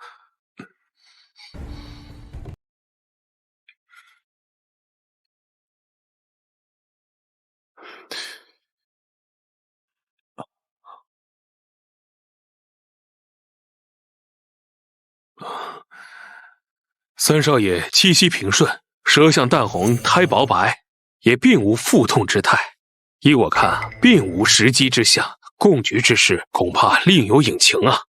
三少爷气息平顺，舌象淡红，苔薄白，也并无腹痛之态。依我看，并无食积之象，贡菊之事恐怕另有隐情啊。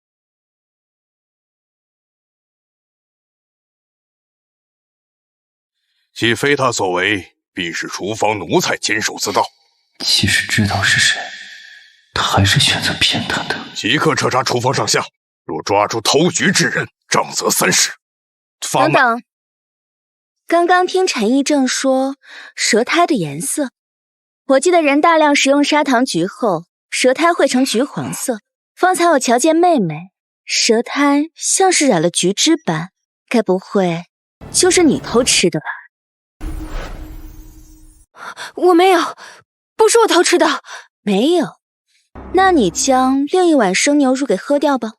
既非他所为，必是厨房奴才监守自盗。
即使知道是谁，他还是选择骗他的。
即刻彻查厨房上下，若抓住偷菊之人，杖责30。
等等，刚刚听陈一正说舌苔的颜色，我记得人大量食用砂糖菊后，舌苔会成橘黄色。方才我瞧见妹妹舌苔像是染了菊汁般，该不会就是你偷吃的吧？
我没有，不是我偷吃的。
没有，那你将另一碗生牛乳给喝掉吧。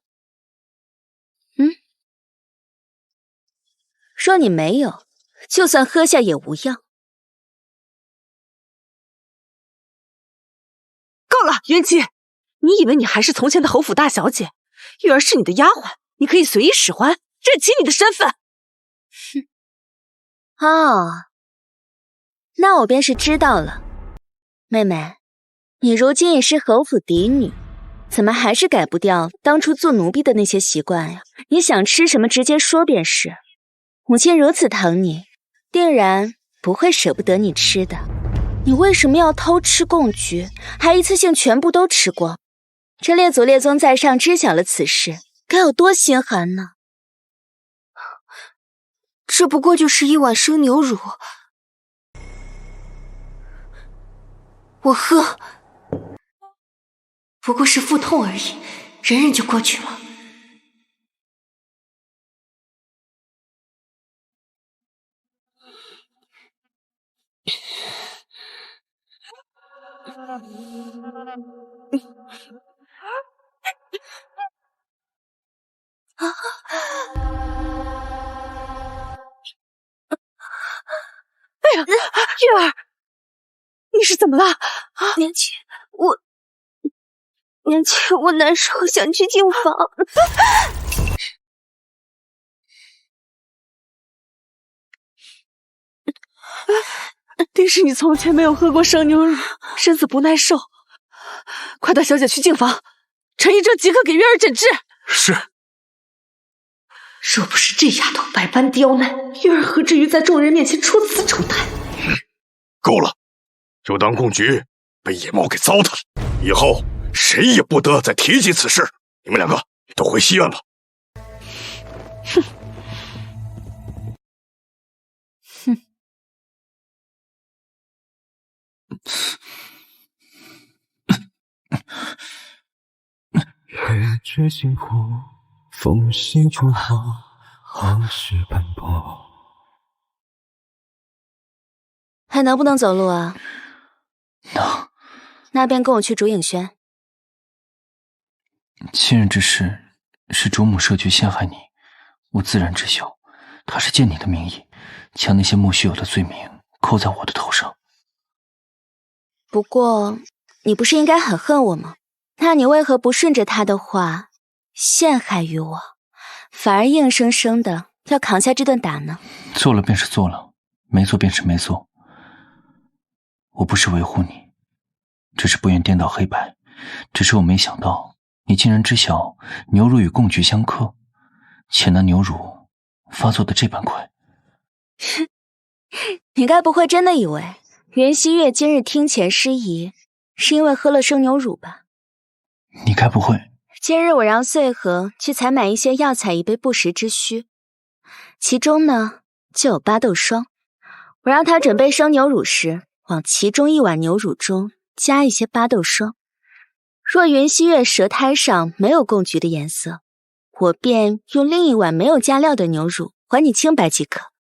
若你没有，就算喝下也无恙。
够了，云姬，你以为你还是从前的侯府大小姐？玉儿是你的丫鬟，你可以随意使唤，认清你的身份。
哼，哦，那我便是知道了。妹妹，你如今已是侯府嫡女，怎么还是改不掉当初做奴婢的那些习惯呀？你想吃什么，直接说便是。母亲如此疼你，定然不会舍不得你吃的。你为什么要偷吃贡菊，还一次性全部都吃光？这列祖列宗在上知晓了此事，该有多心寒呢？
这不过就是一碗生牛乳，我喝，不过是腹痛而已，忍忍就过去了。
月儿，你是怎么了？
娘亲，我难受，想去净房。
定是你从前没有喝过生牛乳，身子不耐受。快带小姐去净房，陈医正即刻给月儿诊治。
是。
若不是这丫头百般刁难，月儿何至于在众人面前出此丑态？
够了，就当贡菊被野猫给糟蹋了，以后谁也不得再提及此事。你们两个都回西院吧。
哼。
月之星湖，风息烛火，往事斑驳。
还能不能走路啊？
能。
那便跟我去竹影轩。
亲人之事是主母设局陷害你，我自然知晓。他是借你的名义，将那些莫须有的罪名扣在我的头上。
不过，你不是应该很恨我吗？那你为何不顺着他的话，陷害于我，反而硬生生的要扛下这顿打呢？
做了便是做了，没做便是没做。我不是维护你，只是不愿颠倒黑白。只是我没想到，你竟然知晓牛乳与贡菊相克，且拿牛乳发作的这般快。
你该不会真的以为袁希月今日厅前失仪，是因为喝了生牛乳吧？
你该不会……
今日我让穗禾去采买一些药材以备不时之需，其中呢就有巴豆霜。我让他准备生牛乳时，往其中一碗牛乳中加一些巴豆霜。若袁希月舌苔上没有贡菊的颜色，我便用另一碗没有加料的牛乳还你清白即可。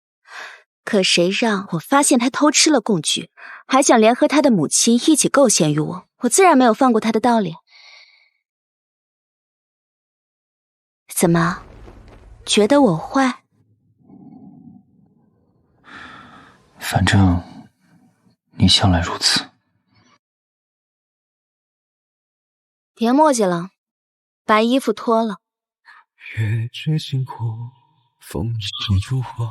可谁让我发现他偷吃了贡菊，还想联合他的母亲一起构陷于我，我自然没有放过他的道理。怎么，觉得我坏？
反正你向来如此。
别墨迹了，把衣服脱了。
月之星湖，风息烛火，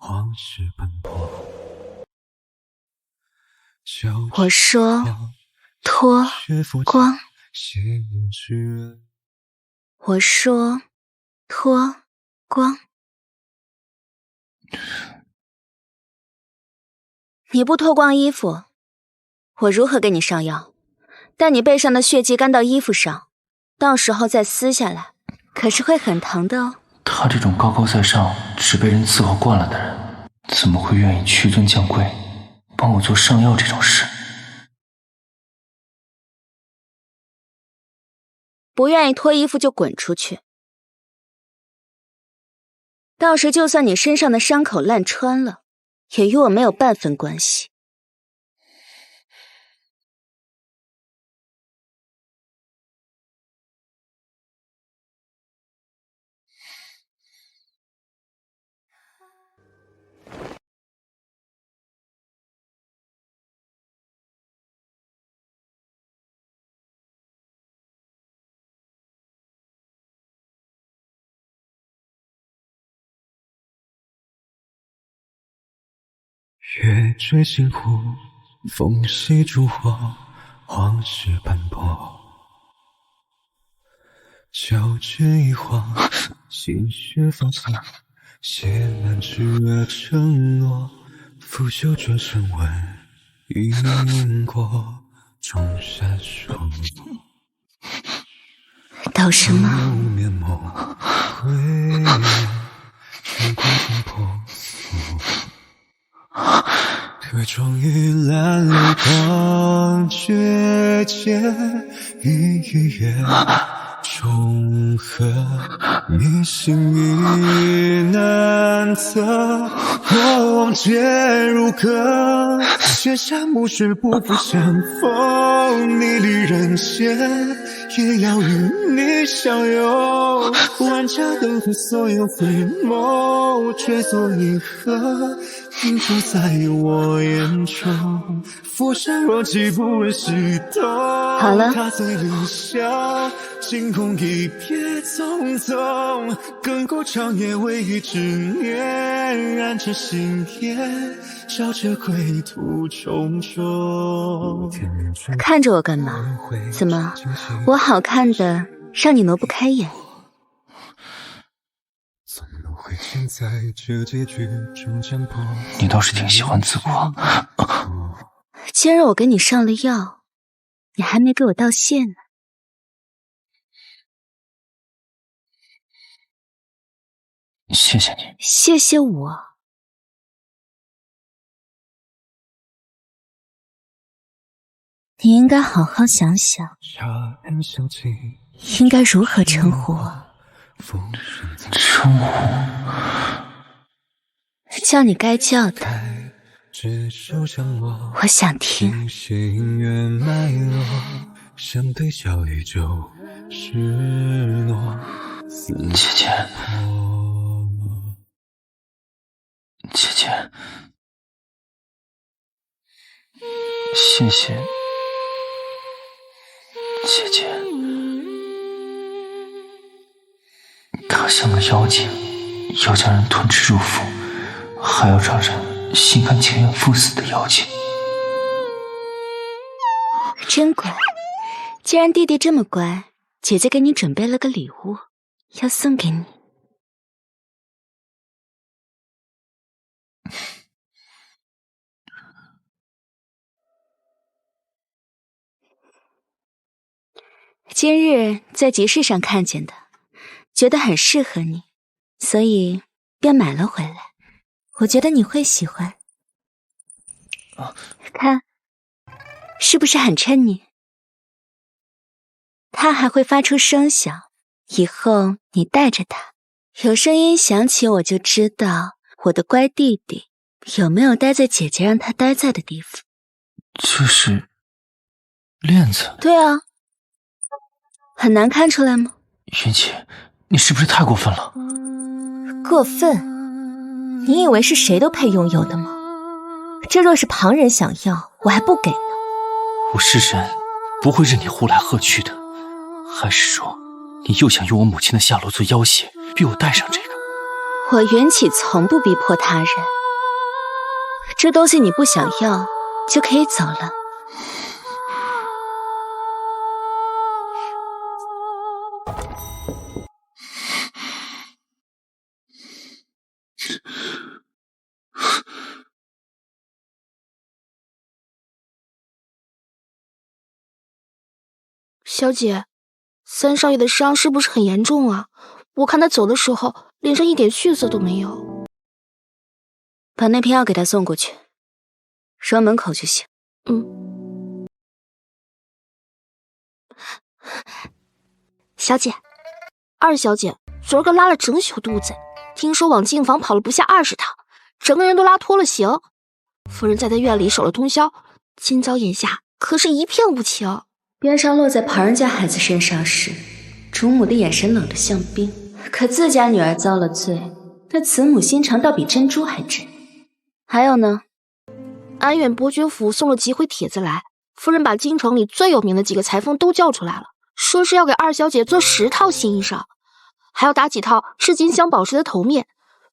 往事斑驳。
我说脱光，我说脱光。你不脱光衣服，我如何给你上药？但你背上的血迹干到衣服上，到时候再撕下来，可是会很疼的哦。
他这种高高在上、只被人伺候惯了的人，怎么会愿意屈尊降贵，帮我做上药这种事？
不愿意脱衣服就滚出去。到时就算你身上的伤口烂穿了，也与我没有半分关系。
月之星湖，风息烛火，往事斑驳。交织一晃，心血放肆，写满炽热承诺，拂袖转身问因果，终闪烁。
道什么？
面目回忆，春光冲破可终于蓝泪光绝间，一月重合，你心意难测，过往皆如歌，千山暮雪不负相逢，你离人间，也要与你相拥。万家灯火，所有回眸，追索银河，映照在我眼中。浮生若寄，不忍心动。
好了，
他醉流笑，惊鸿一瞥匆匆。亘古长夜，唯一执念，燃着心烟，照着归途重重。
看着我干嘛？怎么，我好看的让你挪不开眼？
你倒是挺喜欢自夸。
今儿我给你上了药，你还没给我道谢呢。
谢谢你。
谢谢我。你应该好好想想，应该如何称呼我？
称呼？
叫你该叫的，我想听。
姐姐，姐姐，谢谢姐姐。她像个妖精，要将人吞吃入腹，还要让人心甘情愿赴死的妖精。
真乖，既然弟弟这么乖，姐姐给你准备了个礼物，要送给你。今日在集市上看见的，觉得很适合你，所以便买了回来。我觉得你会喜欢。看，是不是很衬你？它还会发出声响，以后你带着它，有声音响起，我就知道我的乖弟弟有没有待在姐姐让他待在的地方。
这是链子？
对啊，很难看出来吗？
云姐，你是不是太过分了？
过分？你以为是谁都配拥有的吗？这若是旁人想要，我还不给呢。
我是人，不会任你呼来喝去的。还是说，你又想用我母亲的下落做要挟，逼我戴上这个？
我云起从不逼迫他人，这东西你不想要，就可以走了。
小姐，三少爷的伤是不是很严重啊？我看他走的时候脸上一点血色都没有。
把那瓶药给他送过去，扔门口就行。
小姐，二小姐昨儿个拉了整宿肚子，听说往净房跑了不下20趟，整个人都拉脱了形。夫人在她院里守了通宵，今早眼下可是一片无情。
边上落在旁人家孩子身上时，主母的眼神冷得像冰，可自家女儿遭了罪，那慈母心肠倒比珍珠还真。还有呢，
安远伯爵府送了几回帖子来，夫人把京城里最有名的几个裁缝都叫出来了，说是要给二小姐做10套新衣裳，还要打几套赤金镶宝石的头面，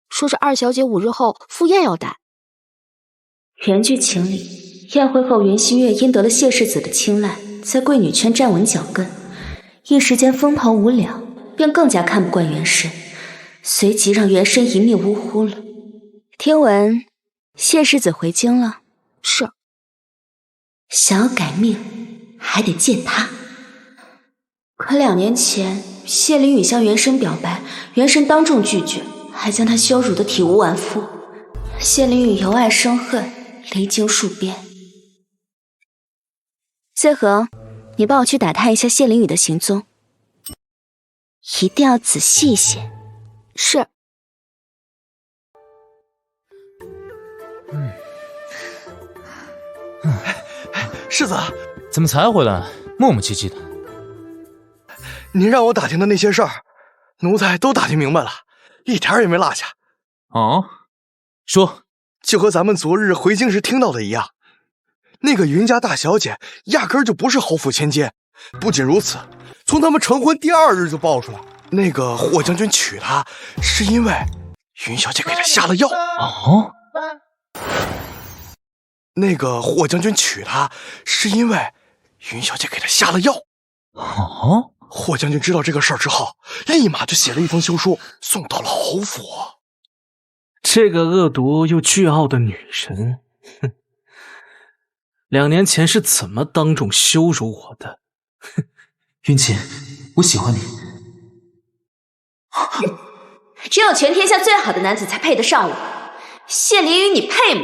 说是二小姐5日后赴宴要戴。
原剧情里，宴会后袁心月因得了谢世子的青睐，在贵女圈站稳脚跟，一时间风头无两，便更加看不惯袁深，随即让袁深一灭呜呼了。听闻谢世子回京了？
是。
想要改命，还得见他。可2年前，谢灵雨向袁深表白，袁深当众拒绝，还将他羞辱得体无完肤。谢灵雨由爱生恨，离京数遍。穗禾，你帮我去打探一下谢灵雨的行踪，一定要仔细一些。
是。
世子，怎么才回来？磨磨唧唧的。
您让我打听的那些事儿，奴才都打听明白了，一点也没落下。
哦，说，
就和咱们昨日回京时听到的一样，那个云家大小姐压根儿就不是侯府千金。不仅如此，从他们成婚第2日就爆出来，那个霍将军娶她是因为云小姐给他下了药。
哦，
那个霍将军娶她是因为云小姐给他下了药。
哦，
霍将军知道这个事儿之后，立马就写了一封休书送到了侯府。
这个恶毒又倨傲的女人，哼，2年前是怎么当众羞辱我的？
云锦，我喜欢你。
只有全天下最好的男子才配得上我，谢灵与你配吗？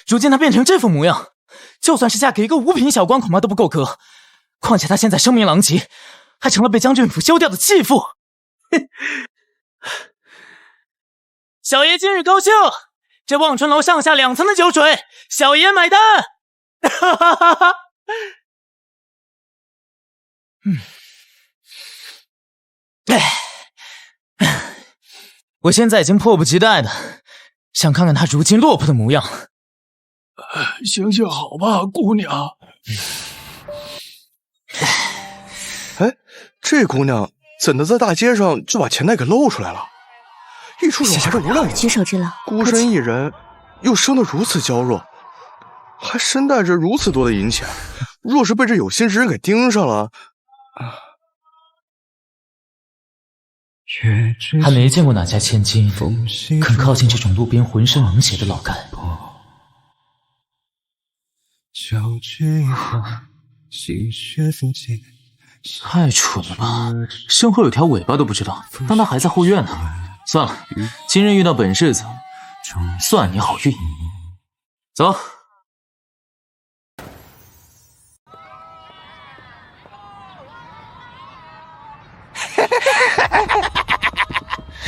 如今她变成这副模样，就算是嫁给一个5品小官，恐怕都不够格。况且她现在声名狼藉，还成了被将军府休掉的弃妇。小爷今日高兴，这望春楼上下2层的酒水，小爷买单。哈哈哈哈。我现在已经迫不及待的想看看她如今落魄的模样。
行行好吧，姑娘。
哎，这姑娘怎的在大街上就把钱袋给露出来了？一出手还是无量银子，
举手之劳，
孤身一人，又生得如此娇弱，还身带着如此多的银钱，若是被这有心之人给盯上了，
还没见过哪家千金肯靠近这种路边浑身冷血的老干。太蠢了吧，身后有条尾巴都不知道，当他还在后院呢。算了，今日遇到本世子，算你好运。走。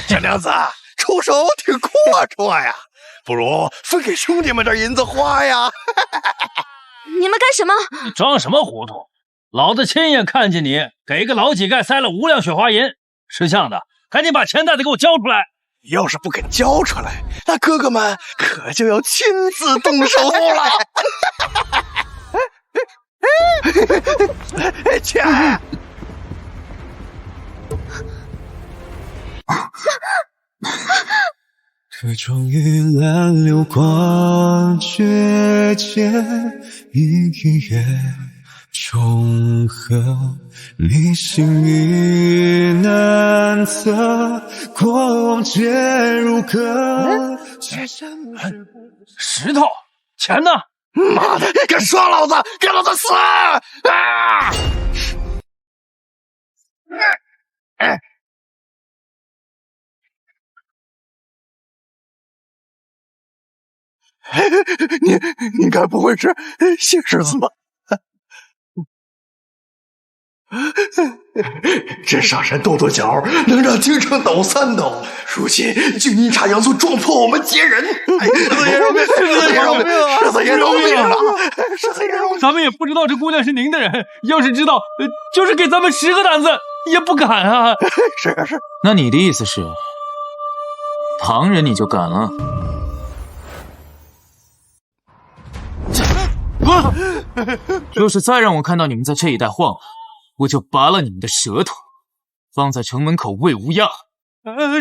小娘子出手挺阔绰呀，不如分给兄弟们点银子花呀。
你们干什么？
你装什么糊涂？老子亲眼看见你给一个老乞丐塞了5两雪花银，识相的赶紧把钱袋子给我交出来！
要是不肯交出来，那哥哥们可就要亲自动手了。钱！
这终于蓝流光绝间，一月重合，你心意难测，过往皆如歌。
石头，钱呢？
妈的，敢杀老子，给老子死！啊！你该不会是谢世子吧？这上山跺跺脚，能让京城倒3倒。如今就阴差阳错撞破我们劫人，世子爷饶命！世子爷饶命！世子爷饶命啊！世子爷饶命！
咱们也不知道这姑娘是您的人，要是知道，就是给咱们10个胆子也不敢啊！
是啊是。
那你的意思是，旁人你就敢了？若是再让我看到你们在这一带晃了，我就拔了你们的舌头，放在城门口喂乌鸦。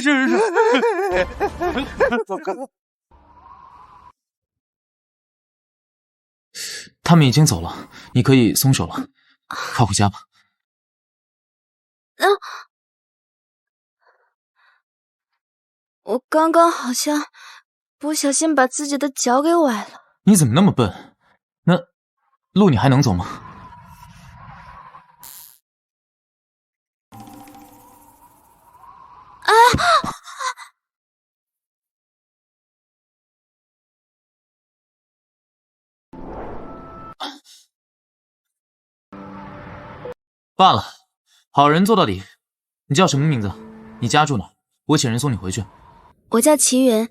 是。
他们已经走了，你可以松手了，快回家吧。
我刚刚好像不小心把自己的脚给崴了。
你怎么那么笨？那路你还能走吗？
啊！
罢了，好人做到底。你叫什么名字？你家住哪？我请人送你回去。
我叫齐云，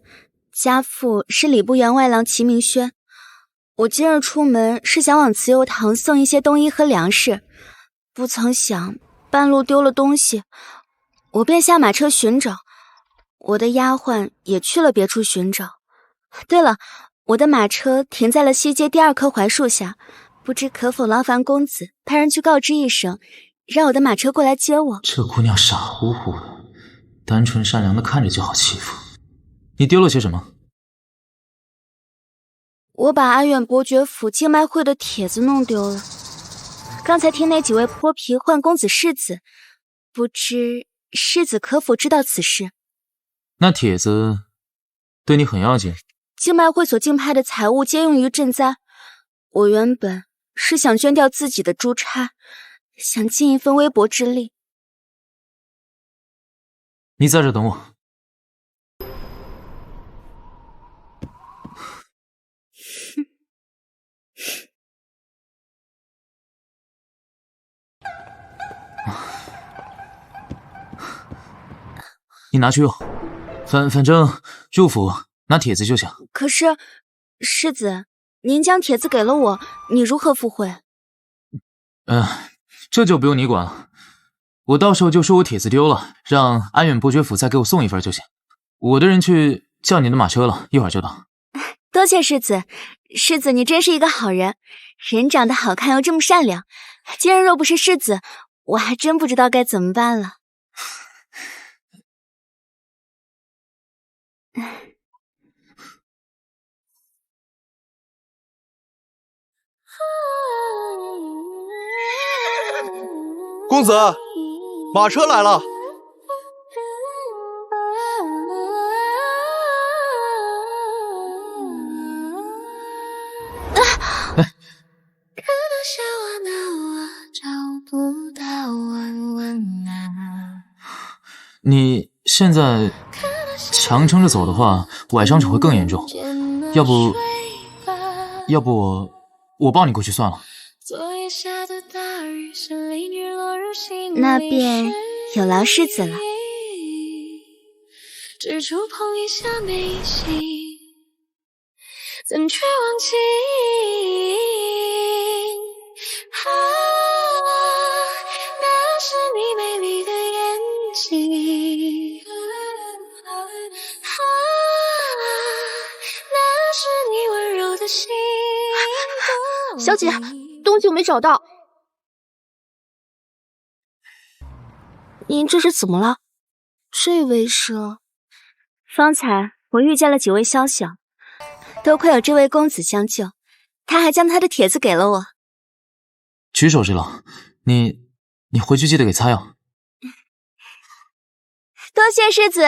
家父是礼部员外郎齐明轩。我今日出门是想往慈幼堂送一些冬衣和粮食，不曾想半路丢了东西，我便下马车寻找。我的丫鬟也去了别处寻找。对了，我的马车停在了西街第2棵槐树下，不知可否劳烦公子派人去告知一声，让我的马车过来接我。
这姑娘傻乎乎的，单纯善良的看着就好欺负。你丢了些什么？
我把安远伯爵府静脉会的帖子弄丢了。刚才听那几位泼皮唤公子世子，不知世子可否知道此事？
那帖子对你很要紧。
静脉会所竞拍的财物皆用于赈灾，我原本是想捐掉自己的珠钗，想尽一份微薄之力。
你在这等我。你拿去用，反正入府拿帖子就行。
可是，世子，您将帖子给了我，你如何复会？
这就不用你管了。我到时候就说我帖子丢了，让安远伯爵府再给我送一份就行。我的人去叫你的马车了，一会儿就到。
多谢世子，世子你真是一个好人，人长得好看又这么善良。今日若不是世子，我还真不知道该怎么办了。
公子，马车来了。
你现在强撑着走的话，崴伤只会更严重。要不我抱你过去算了。
那便有劳世子了。
只触碰一下眉心，怎却忘记？那是你美丽的眼睛，那是你温柔的心。
小姐，东西我没找到。您这是怎么了？这位是……
方才我遇见了几位宵小，多亏有这位公子相救，他还将他的帖子给了我。
举手之劳，你回去记得给擦药。
多谢世子。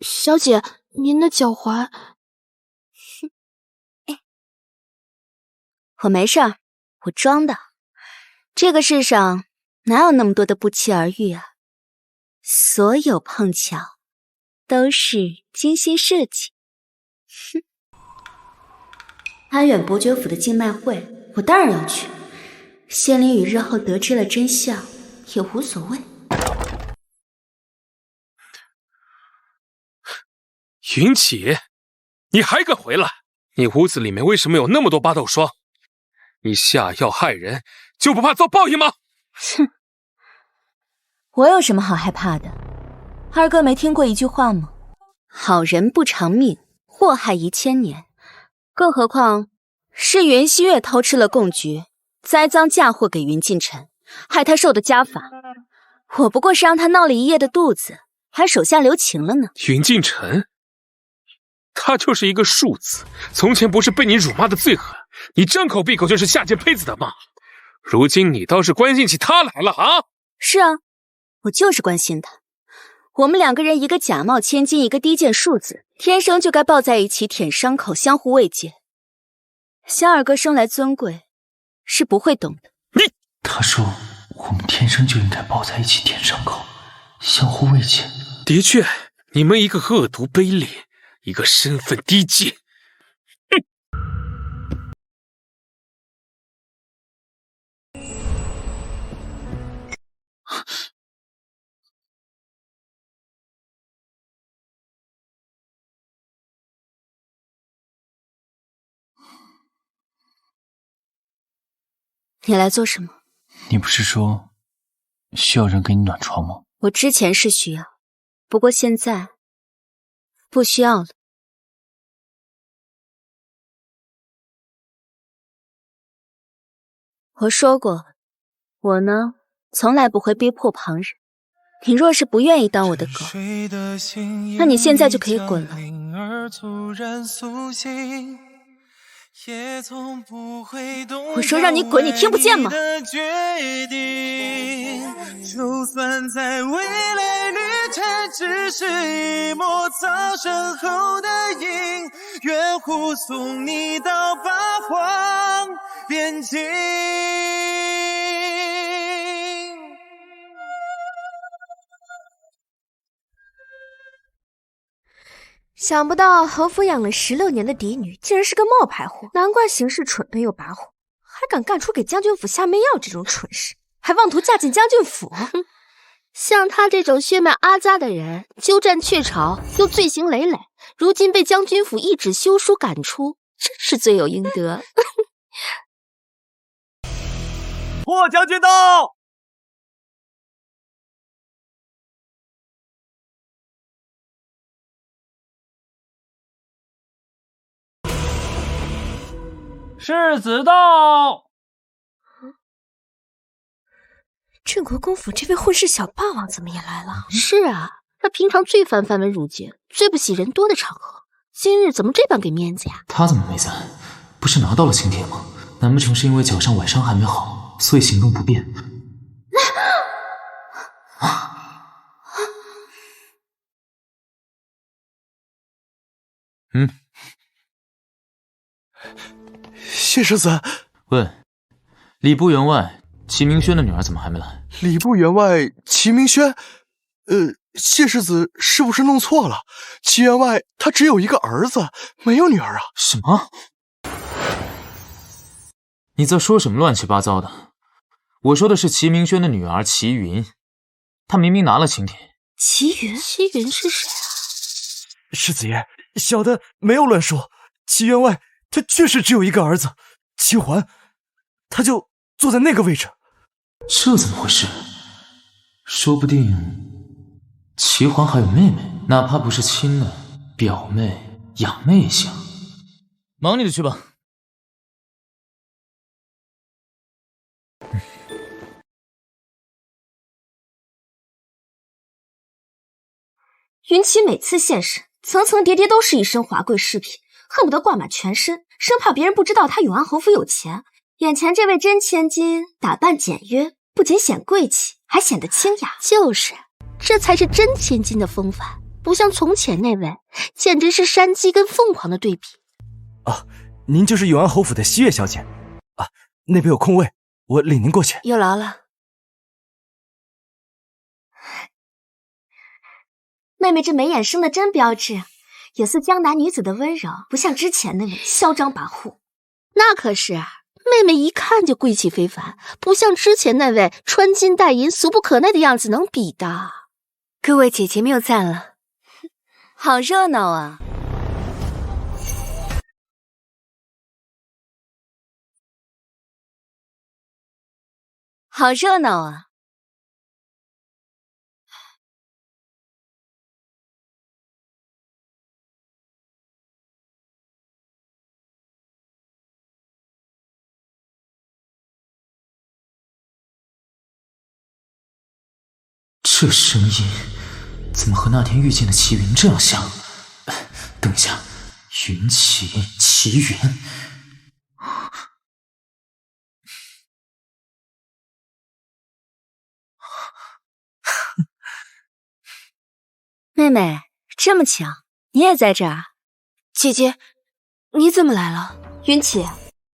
小姐，您的脚踝……
我没事儿，我装的。这个世上哪有那么多的不期而遇啊？所有碰巧都是精心设计。哼！安远伯爵府的竞卖会，我当然要去。仙灵雨日后得知了真相，也无所谓。
云起，你还敢回来？你屋子里面为什么有那么多巴豆霜？你下药害人，就不怕遭报应吗？
哼！我有什么好害怕的？二哥没听过一句话吗？
好人不长命，祸害1000年。更何况是云溪月偷吃了贡菊，栽赃嫁祸给云近尘，害他受的家法。我不过是让他闹了一夜的肚子，还手下留情了呢。
云近尘，他就是一个庶子，从前不是被你辱骂的最狠，你张口闭口就是下贱胚子的骂。如今你倒是关心起他来了啊！
是啊，我就是关心他。我们2个人，一个假冒千金，一个低贱庶子，天生就该抱在一起舔伤口，相互慰藉。小二哥生来尊贵，是不会懂的。
他说我们天生就应该抱在一起舔伤口，相互慰藉。
的确，你们一个恶毒卑劣，一个身份低贱。
你来做什么？
你不是说
需要人给你暖床吗？
我之前是需要，不过现在不需要了。我说过，我呢，从来不会逼迫旁人。你若是不愿意当我的狗，那你现在就可以滚了。我说让你滚，你听不见吗？
就算在未来旅程只是一抹早身后的影，愿护送你到八荒边境。
想不到侯府养了16年的嫡女，竟然是个冒牌货，难怪行事蠢笨又跋扈，还敢干出给将军府下媚药这种蠢事，还妄图嫁进将军府。
像他这种血脉阿扎的人，鸠占鹊巢又罪行累累，如今被将军府一纸休书赶出，真是罪有应得。
霍将军到！
世子到！
镇国公府这位混世小霸王怎么也来了？
是啊，他平常最烦繁文缛节，最不喜人多的场合，今日怎么这般给面子呀？
他怎么没在？不是拿到了请帖吗？难不成是因为脚上崴伤还没好，所以行动不便？
谢世子，
问，礼部员外齐明轩的女儿怎么还没来？
礼部员外齐明轩，谢世子是不是弄错了？齐员外他只有一个儿子，没有女儿啊。
什么？你在说什么乱七八糟的？我说的是齐明轩的女儿齐云，她明明拿了请帖。
齐云
是谁啊？
世子爷，小的没有乱说，齐员外他确实只有一个儿子，齐桓，他就坐在那个位置。
这怎么回事？说不定齐桓还有妹妹，哪怕不是亲的，表妹、养妹也行。忙你的去吧。
云奇每次现身，层层叠叠都是一身华贵饰品，恨不得挂满全身，生怕别人不知道他永安侯府有钱。眼前这位真千金，打扮简约，不仅显贵气，还显得清雅。
就是，这才是真千金的风范，不像从前那位，简直是山鸡跟凤凰的对比。
啊，您就是永安侯府的西月小姐啊？那边有空位，我领您过去。
有劳了。
妹妹这眉眼生的真标致，有似江南女子的温柔，不像之前那位嚣张跋扈。
那可是，妹妹一看就贵气非凡，不像之前那位穿金戴银、俗不可耐的样子能比的。
各位姐姐谬赞了，好热闹啊！好热闹啊！
这声音怎么和那天遇见的齐云这样像？等一下，云齐云。
妹妹，这么巧，你也在这儿？姐姐，你怎么来了？
云奇，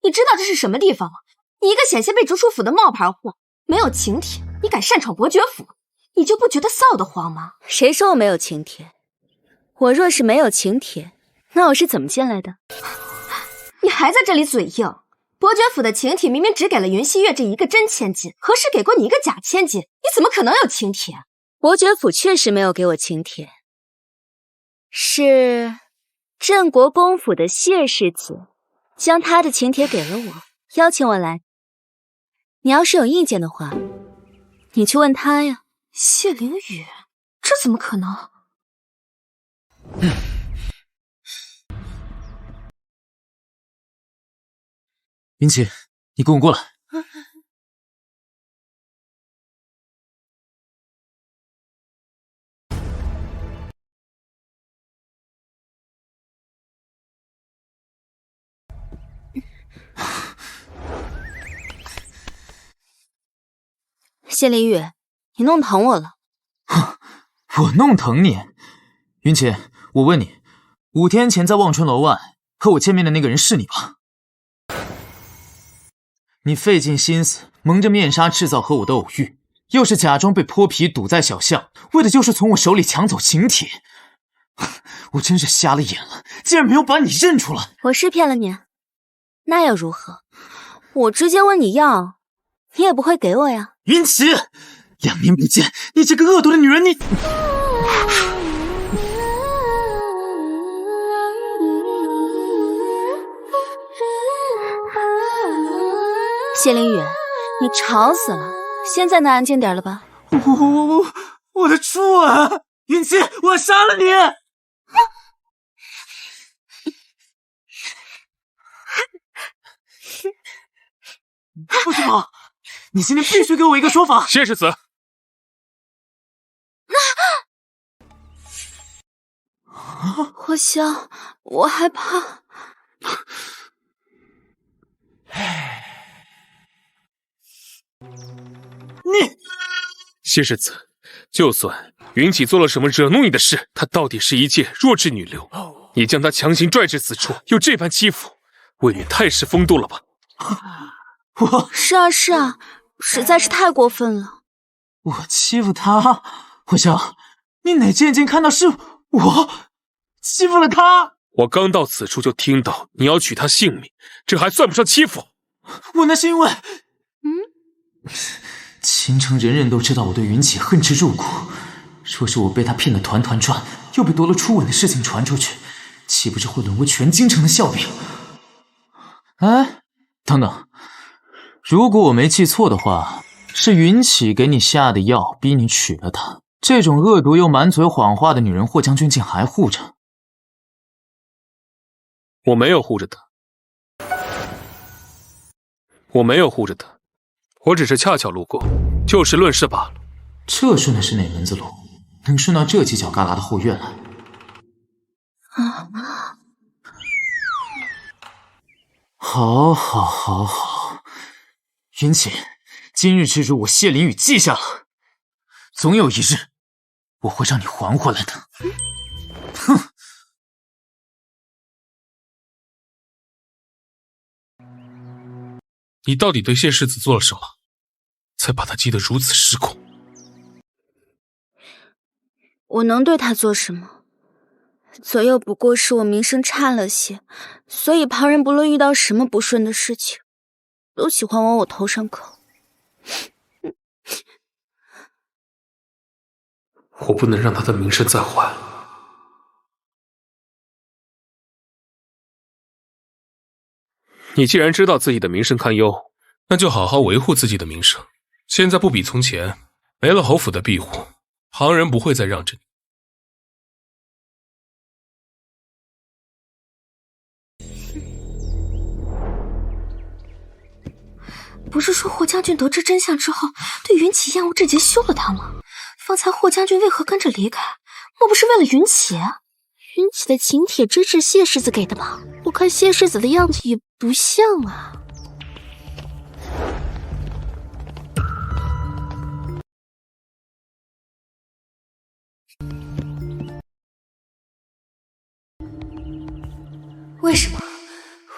你知道这是什么地方吗？你一个险些被逐出府的冒牌货，没有请帖，你敢擅闯伯爵府，你就不觉得臊得慌吗？
谁说我没有请帖？我若是没有请帖，那我是怎么进来的？
你还在这里嘴硬？伯爵府的请帖明明只给了云溪月这一个真千金，何时给过你一个假千金？你怎么可能有请帖？
伯爵府确实没有给我请帖，是镇国公府的谢世子将他的请帖给了我，邀请我来。你要是有意见的话，
你去问他呀。
谢灵雨，这怎么可能？
云奇，你跟我过来。
谢灵雨，你弄疼我了。
我弄疼你？云奇，我问你，5天前在望春楼外和我见面的那个人是你吧？你费尽心思蒙着面纱制造和我的偶遇，又是假装被泼皮堵在小巷，为的就是从我手里抢走请帖。我真是瞎了眼了，竟然没有把你认出来。
我是骗了你，那又如何？我直接问你要，你也不会给我呀。
云奇，2年不见，你这个恶毒的女人，你……
谢灵雨，你吵死了，现在能安静点了吧？
我的初吻，云奇，我杀了你！不许跑！你今天必须给我一个说法。
谢世子，
我想，我害怕。
你，
谢世子，就算云起做了什么惹怒你的事，她到底是一介弱智女流，你将她强行拽至此处，又这般欺负，未免太失风度了吧？
是啊，实在是太过分了。
我欺负她？我想，你哪只眼睛看到是我欺负了她？
我刚到此处就听到你要取她性命，这还算不上欺负。
我那是因为……秦城人人都知道我对云起恨之入骨，若是我被他骗得团团转，又被夺了初吻的事情传出去，岂不是会沦为全京城的笑柄？哎，等等，如果我没记错的话，是云起给你下的药，逼你娶了她。这种恶毒又满嘴谎话的女人，霍将军竟还护着。
我没有护着她，我只是恰巧路过，就事论事罢了。
这顺的是哪门子路？能顺到这犄角旮旯的后院来？好，云起，今日之辱我谢灵雨记下了，总有一日我会让你还回来的。哼！
你到底对谢世子做了什么，才把他激得如此失控？
我能对他做什么？左右不过是我名声差了些，所以旁人不论遇到什么不顺的事情，都喜欢往我头上扣。
我不能让他的名声再坏。你既然知道自己的名声堪忧，那就好好维护自己的名声。现在不比从前，没了侯府的庇护，旁人不会再让着你。
不是说霍将军得知真相之后，对云起厌恶至极，休了他吗？方才霍将军为何跟着离开？莫不是为了云起？云起的请帖真是谢世子给的吧？我看谢世子的样子也不像啊。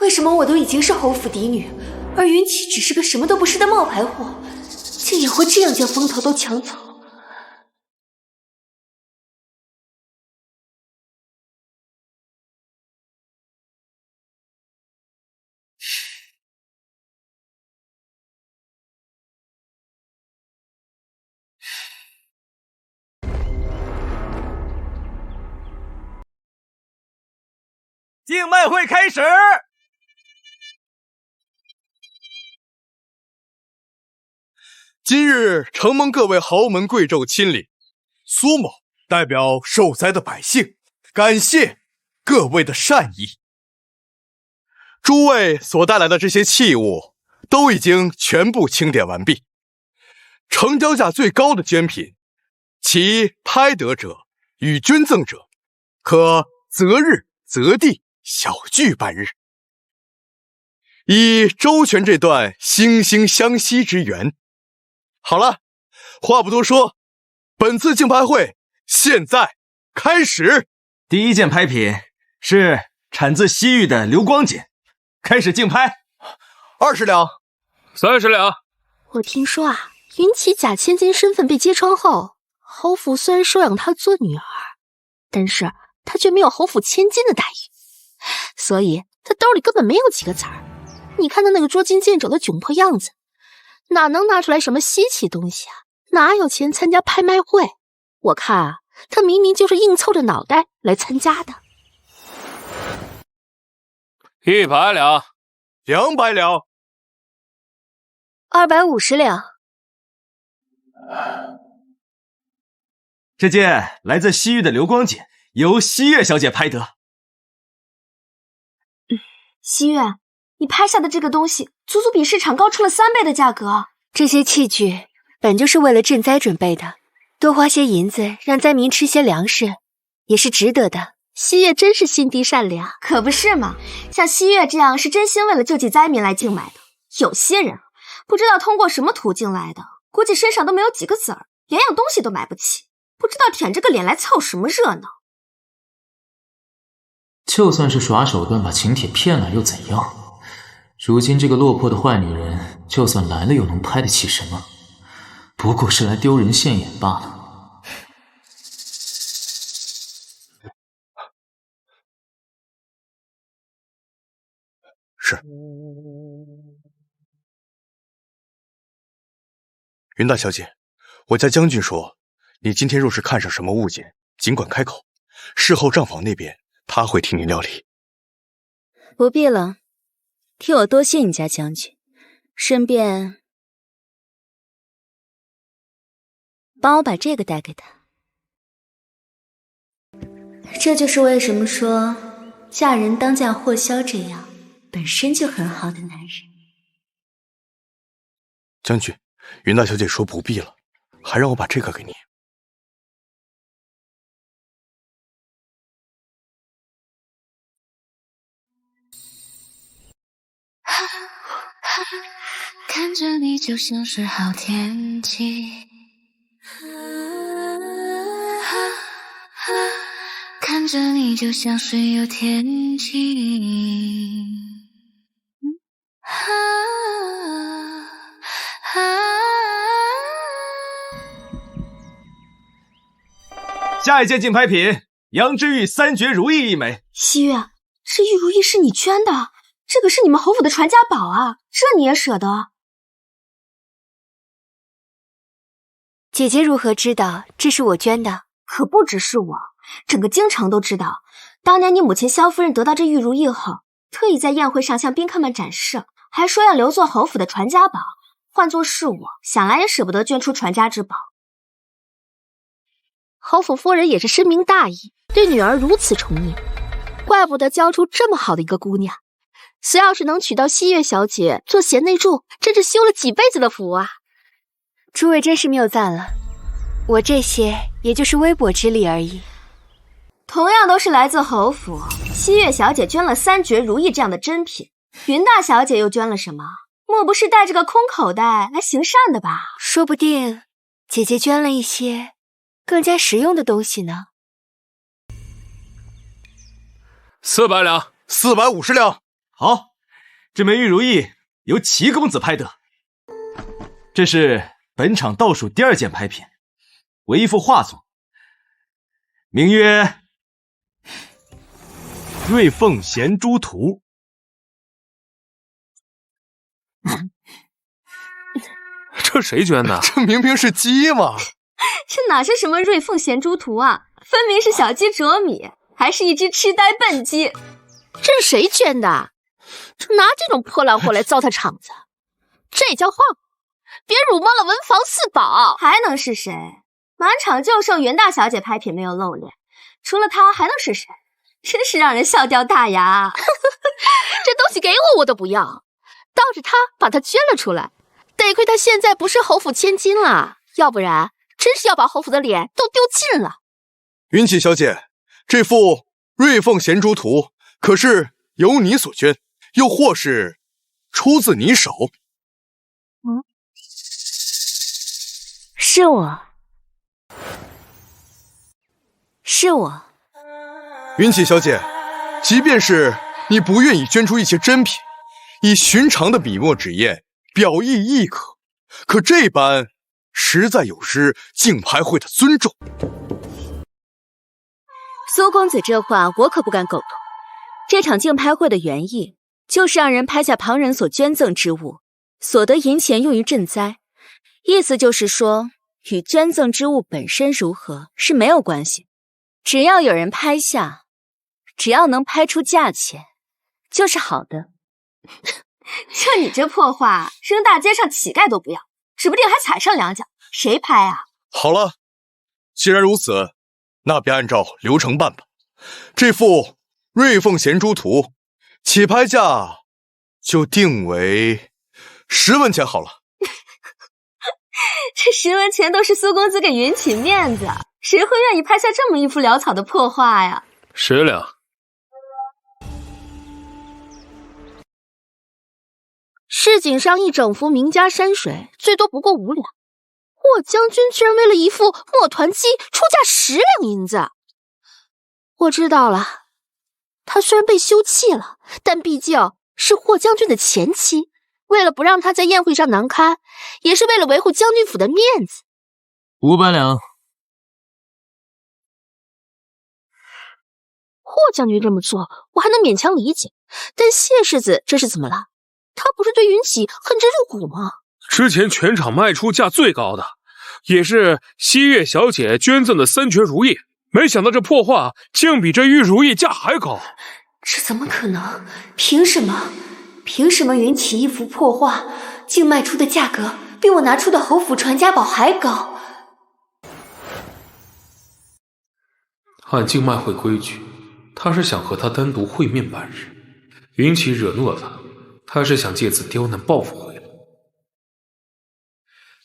为什么我都已经是侯府嫡女，而云起只是个什么都不是的冒牌货，竟也会这样将风头都抢走？
竞卖会开始。
今日承蒙各位豪门贵胄亲临，苏某代表受灾的百姓，感谢各位的善意。诸位所带来的这些器物，都已经全部清点完毕。成交价最高的捐品，其拍得者与捐赠者，可择日择地小聚半日，以周全这段惺惺相惜之缘。好了，话不多说，本次竞拍会现在开始。
第一件拍品是产自西域的流光锦，开始竞拍。
20两
，30两。
我听说啊，云起假千金身份被揭穿后，侯府虽然收养她做女儿，但是她却没有侯府千金的待遇，所以她兜里根本没有几个子儿。你看她那个捉襟见肘的窘迫样子，哪能拿出来什么稀奇东西啊？哪有钱参加拍卖会？我看啊，她明明就是硬凑着脑袋来参加的。
100两
，200两
，250两。
这件来自西域的流光锦，由西月小姐拍得。
西月，你拍下的这个东西，足足比市场高出了3倍的价格。
这些器具本就是为了赈灾准备的，多花些银子让灾民吃些粮食，也是值得的。
西月真是心地善良，
可不是嘛？像西月这样是真心为了救济灾民来竞买的，有些人不知道通过什么途径来的，估计身上都没有几个子儿，连样东西都买不起，不知道舔着个脸来凑什么热闹。
就算是耍手段把秦铁骗来又怎样？如今这个落魄的坏女人，就算来了又能拍得起什么？不过是来丢人现眼罢了。
是。云大小姐，我家将军说，你今天若是看上什么物件，尽管开口，事后账房那边他会替您料理。
不必了，替我多谢你家将军，顺便帮我把这个带给他。这就是为什么说嫁人当嫁货销这样本身就很好的男人。
将军，云大小姐说不必了，还让我把这个给你。
看着你就像是好天气，看着你就像是有天气。
下一件竞拍品，杨之玉3绝如意1枚。
西月，这玉如意是你捐的？这个是你们侯府的传家宝啊，这你也舍得？
姐姐如何知道这是我捐的？
可不只是我，整个京城都知道。当年你母亲萧夫人得到这玉如意后，特意在宴会上向宾客们展示，还说要留作侯府的传家宝。换作是我，想来也舍不得捐出传家之宝。
侯府夫人也是深明大义，对女儿如此宠溺，怪不得教出这么好的一个姑娘。谁要是能娶到西月小姐做贤内助，真是修了几辈子的福啊！
诸位真是谬赞了，我这些也就是微薄之力而已。
同样都是来自侯府，西月小姐捐了3绝如意这样的珍品，云大小姐又捐了什么？莫不是带着个空口袋来行善的吧？
说不定姐姐捐了一些更加实用的东西呢。
400两
，450两。
好，这枚玉如意由齐公子拍得。这是本场倒数第2件拍品，为一幅画作，名曰《瑞凤衔珠图》。
这谁捐的？
这明明是鸡嘛！
这哪是什么瑞凤衔珠图啊，分明是小鸡啄米，还是一只痴呆笨鸡。
这是谁捐的？就拿这种破烂货来糟蹋场子，这叫晃！别辱没了文房四宝。
还能是谁？满场就剩袁大小姐拍品没有露脸，除了她还能是谁？真是让人笑掉大牙。
这东西给我都不要，倒是他把它捐了出来。得亏他现在不是侯府千金了，要不然真是要把侯府的脸都丢尽了。
云起小姐，这幅《瑞凤衔珠图》可是由你所捐，又或是出自你手？
是我。
云起小姐，即便是你不愿意捐出一些珍品，以寻常的笔墨纸砚表意亦可，可这般实在有失竞拍会的尊重。
苏公子这话我可不敢苟同。这场竞拍会的原意就是让人拍下旁人所捐赠之物，所得银钱用于赈灾，意思就是说与捐赠之物本身如何是没有关系，只要有人拍下，只要能拍出价钱就是好的。
就你这破画，扔大街上乞丐都不要，指不定还踩上两脚，谁拍啊？
好了，既然如此，那便按照流程办吧。这幅《瑞凤衔珠图》起拍价就定为10文钱好了。
这10文钱都是苏公子给云起面子，谁会愿意拍下这么一幅潦草的破画呀
？10两。
市井上一整幅名家山水，最多不过5两。霍将军居然为了一副墨团鸡出价10两银子。我知道了，他虽然被休弃了，但毕竟是霍将军的前妻，为了不让他在宴会上难堪，也是为了维护将军府的面子。
500两。
霍将军这么做，我还能勉强理解，但谢世子这是怎么了？他不是对云起恨之入骨吗？
之前全场卖出价最高的，也是西月小姐捐赠的3绝如意，没想到这破画竟比这玉如意价还高。
这怎么可能？凭什么？凭什么云起一幅破画竟卖出的价格比我拿出的侯府传家宝还高？
按竞卖会规矩，他是想和他单独会面半日，云起惹怒了他是想借此刁难报复回来。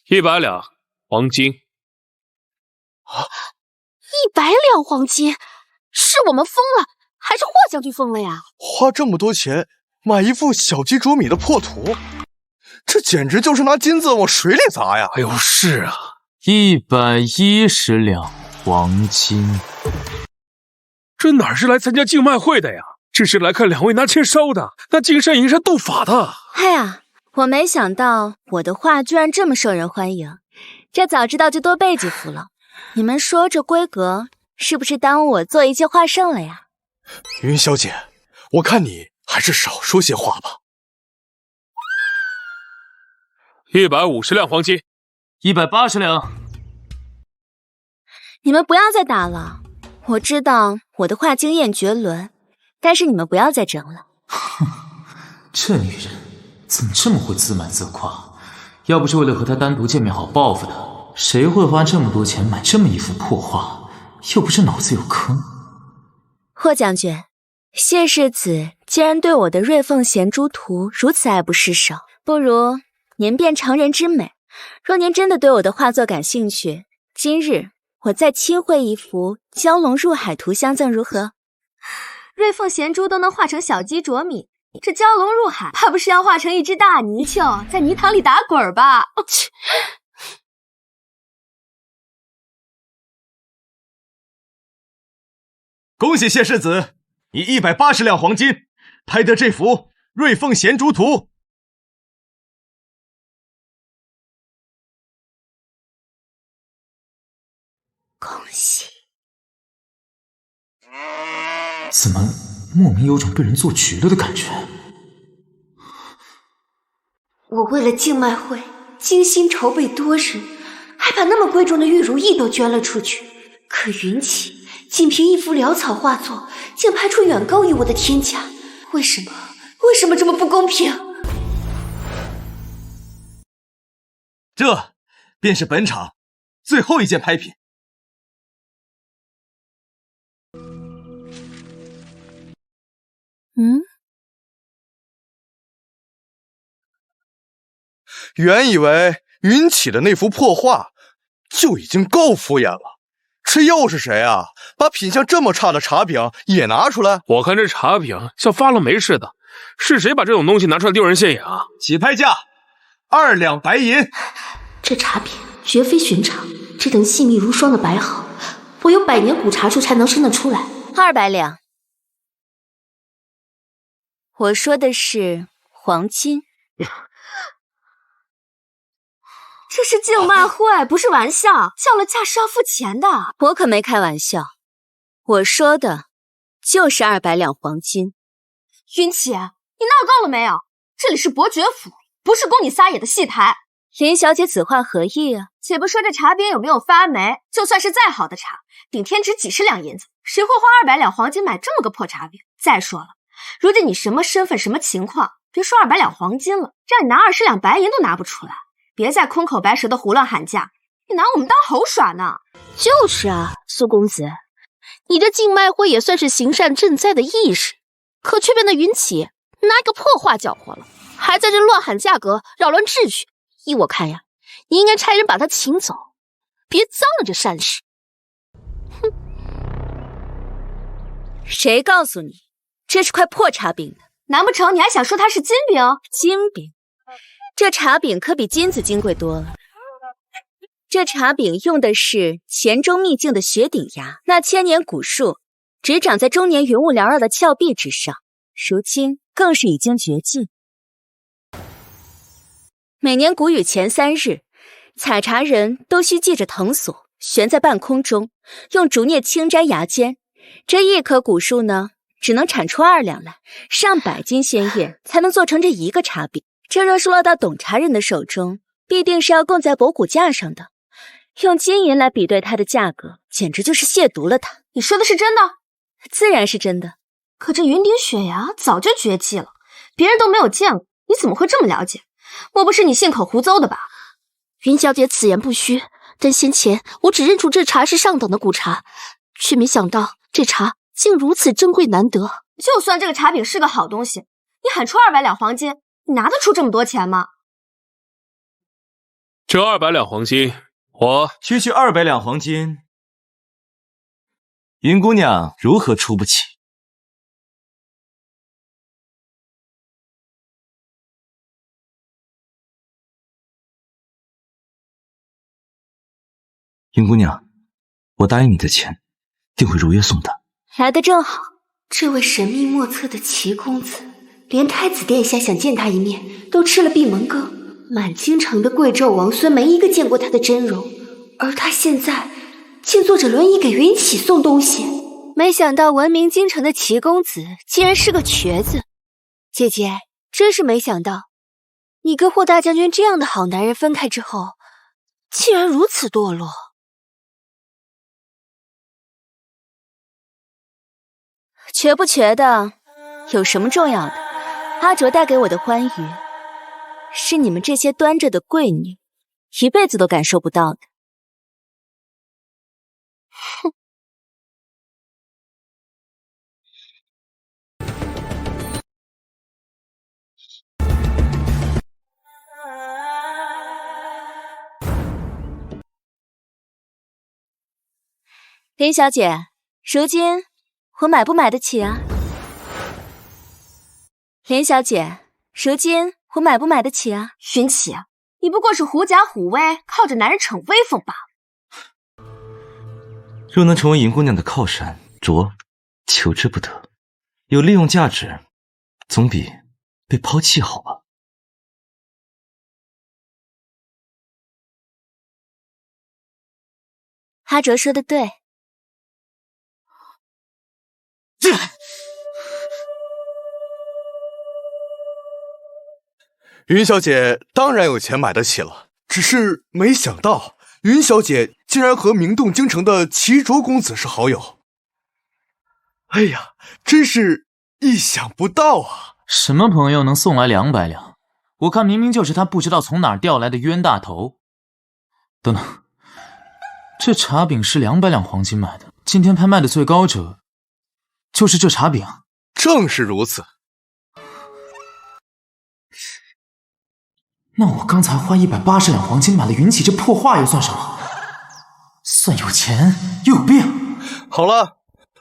100两黄金。
100两黄金？是我们疯了，还是霍将军疯了呀？
花这么多钱买一副小鸡啄米的破图，这简直就是拿金子往水里砸呀！
哎呦，是啊
，110两黄金。
这哪是来参加竞卖会的呀？这是来看2位拿钱烧的，那金山银山斗法的。
哎呀，我没想到我的画居然这么受人欢迎，这早知道就多备几幅了。你们说这规格是不是耽误我做一届画圣了呀？
云小姐，我看你还是少说些话吧。
150两黄金。
180两。
你们不要再打了，我知道我的画经验绝伦，但是你们不要再争了。
哼，这女人怎么这么会自满自夸？要不是为了和她单独见面好报复她，谁会花这么多钱买这么一幅破画？又不是脑子有坑。
霍将军，谢世子既然对我的《瑞凤衔珠图》如此爱不释手，不如您便成人之美。若您真的对我的画作感兴趣，今日我再亲绘一幅蛟龙入海图相赠，如何？
瑞凤衔珠都能画成小鸡啄米，这蛟龙入海，怕不是要画成一只大泥鳅，在泥塘里打滚吧？
恭喜谢世子，以180两黄金拍得这幅《瑞凤衔珠图》。
恭喜！
怎么莫名有种被人做局了的感觉？
我为了竞卖会精心筹备多日，还把那么贵重的玉如意都捐了出去，可云起仅凭一幅潦草画作，竟拍出远高于我的天价，为什么这么不公平？
这便是本场最后一件拍品。
原以为云起的那幅破画就已经够敷衍了，这又是谁啊？把品相这么差的茶饼也拿出来？
我看这茶饼像发了霉似的，是谁把这种东西拿出来丢人现眼啊？
起拍价2两白银。
这茶品绝非寻常，这等细密如霜的白毫，唯有100年古茶树才能生得出来。
200两。我说的是黄金。
这是竞卖会，不是玩笑，叫了价是要付钱的。
我可没开玩笑，我说的就是200两黄金。
云起，你闹够了没有？这里是伯爵府，不是供你撒野的戏台。
林小姐此话何意啊？
且不说这茶饼有没有发霉，就算是再好的茶，顶天值几十两银子，谁会花200两黄金买这么个破茶饼？再说了，如今你什么身份，什么情况？别说200两黄金了，让你拿20两白银都拿不出来。别再空口白舌的胡乱喊价，你拿我们当猴耍呢？
就是啊，苏公子，你这竞卖会也算是行善赈灾的义士，可却被那云起拿一个破画搅和了，还在这乱喊价格，扰乱秩序。依我看呀，你应该差人把他请走，别脏了这善事。
哼！谁告诉你这是块破茶饼的？
难不成你还想说它是金饼？
金饼？这茶饼可比金子金贵多了。这茶饼用的是黔中秘境的雪顶崖，那千年古树只长在终年云雾缭绕的峭壁之上，如今更是已经绝迹。每年谷雨前3日，采茶人都需系着藤索，悬在半空中，用竹篾轻摘芽尖。这一棵古树呢，只能产出2两来，上百斤鲜叶才能做成这一个茶饼。这若是落到懂茶人的手中，必定是要供在博古架上的。用金银来比对它的价格，简直就是亵渎了它。
你说的是真的？
自然是真的。
可这云顶雪崖早就绝迹了，别人都没有见过，你怎么会这么了解？莫不是你信口胡诌的吧？
云小姐此言不虚，但先前我只认出这茶是上等的古茶，却没想到这茶竟如此珍贵难得。
就算这个茶饼是个好东西，你喊出200两黄金，你拿得出这么多钱吗？
这200两黄金，我
区区200两黄金，云姑娘如何出不起？云姑娘，我答应你的钱，定会如约送达。
来得正好。
这位神秘莫测的齐公子，连太子殿下想见他一面都吃了闭门羹。满京城的贵胄王孙没一个见过他的真容，而他现在竟坐着轮椅给云起送东西。
没想到闻名京城的齐公子竟然是个瘸子。姐姐，真是没想到，你跟霍大将军这样的好男人分开之后，竟然如此堕落。
瘸不瘸的有什么重要的？阿卓带给我的欢愉，是你们这些端着的贵女一辈子都感受不到的。
哼！
林小姐，如今我买不买得起啊？林小姐，如今我买不买得起啊？
云起，你不过是狐假虎威，靠着男人逞威风罢了。
若能成为云姑娘的靠山，着求之不得。有利用价值，总比被抛弃好吧？
阿卓说的对。
云小姐当然有钱买得起了，只是没想到云小姐竟然和名动京城的齐卓公子是好友。哎呀，真是意想不到啊！
什么朋友能送来200两？我看明明就是他不知道从哪儿调来的冤大头，等等，这茶饼是200两黄金买的，今天拍卖的最高者就是这茶饼。
正是如此。
那我刚才花180两黄金买了云起这破画又算什么？算有钱又有病。
好了，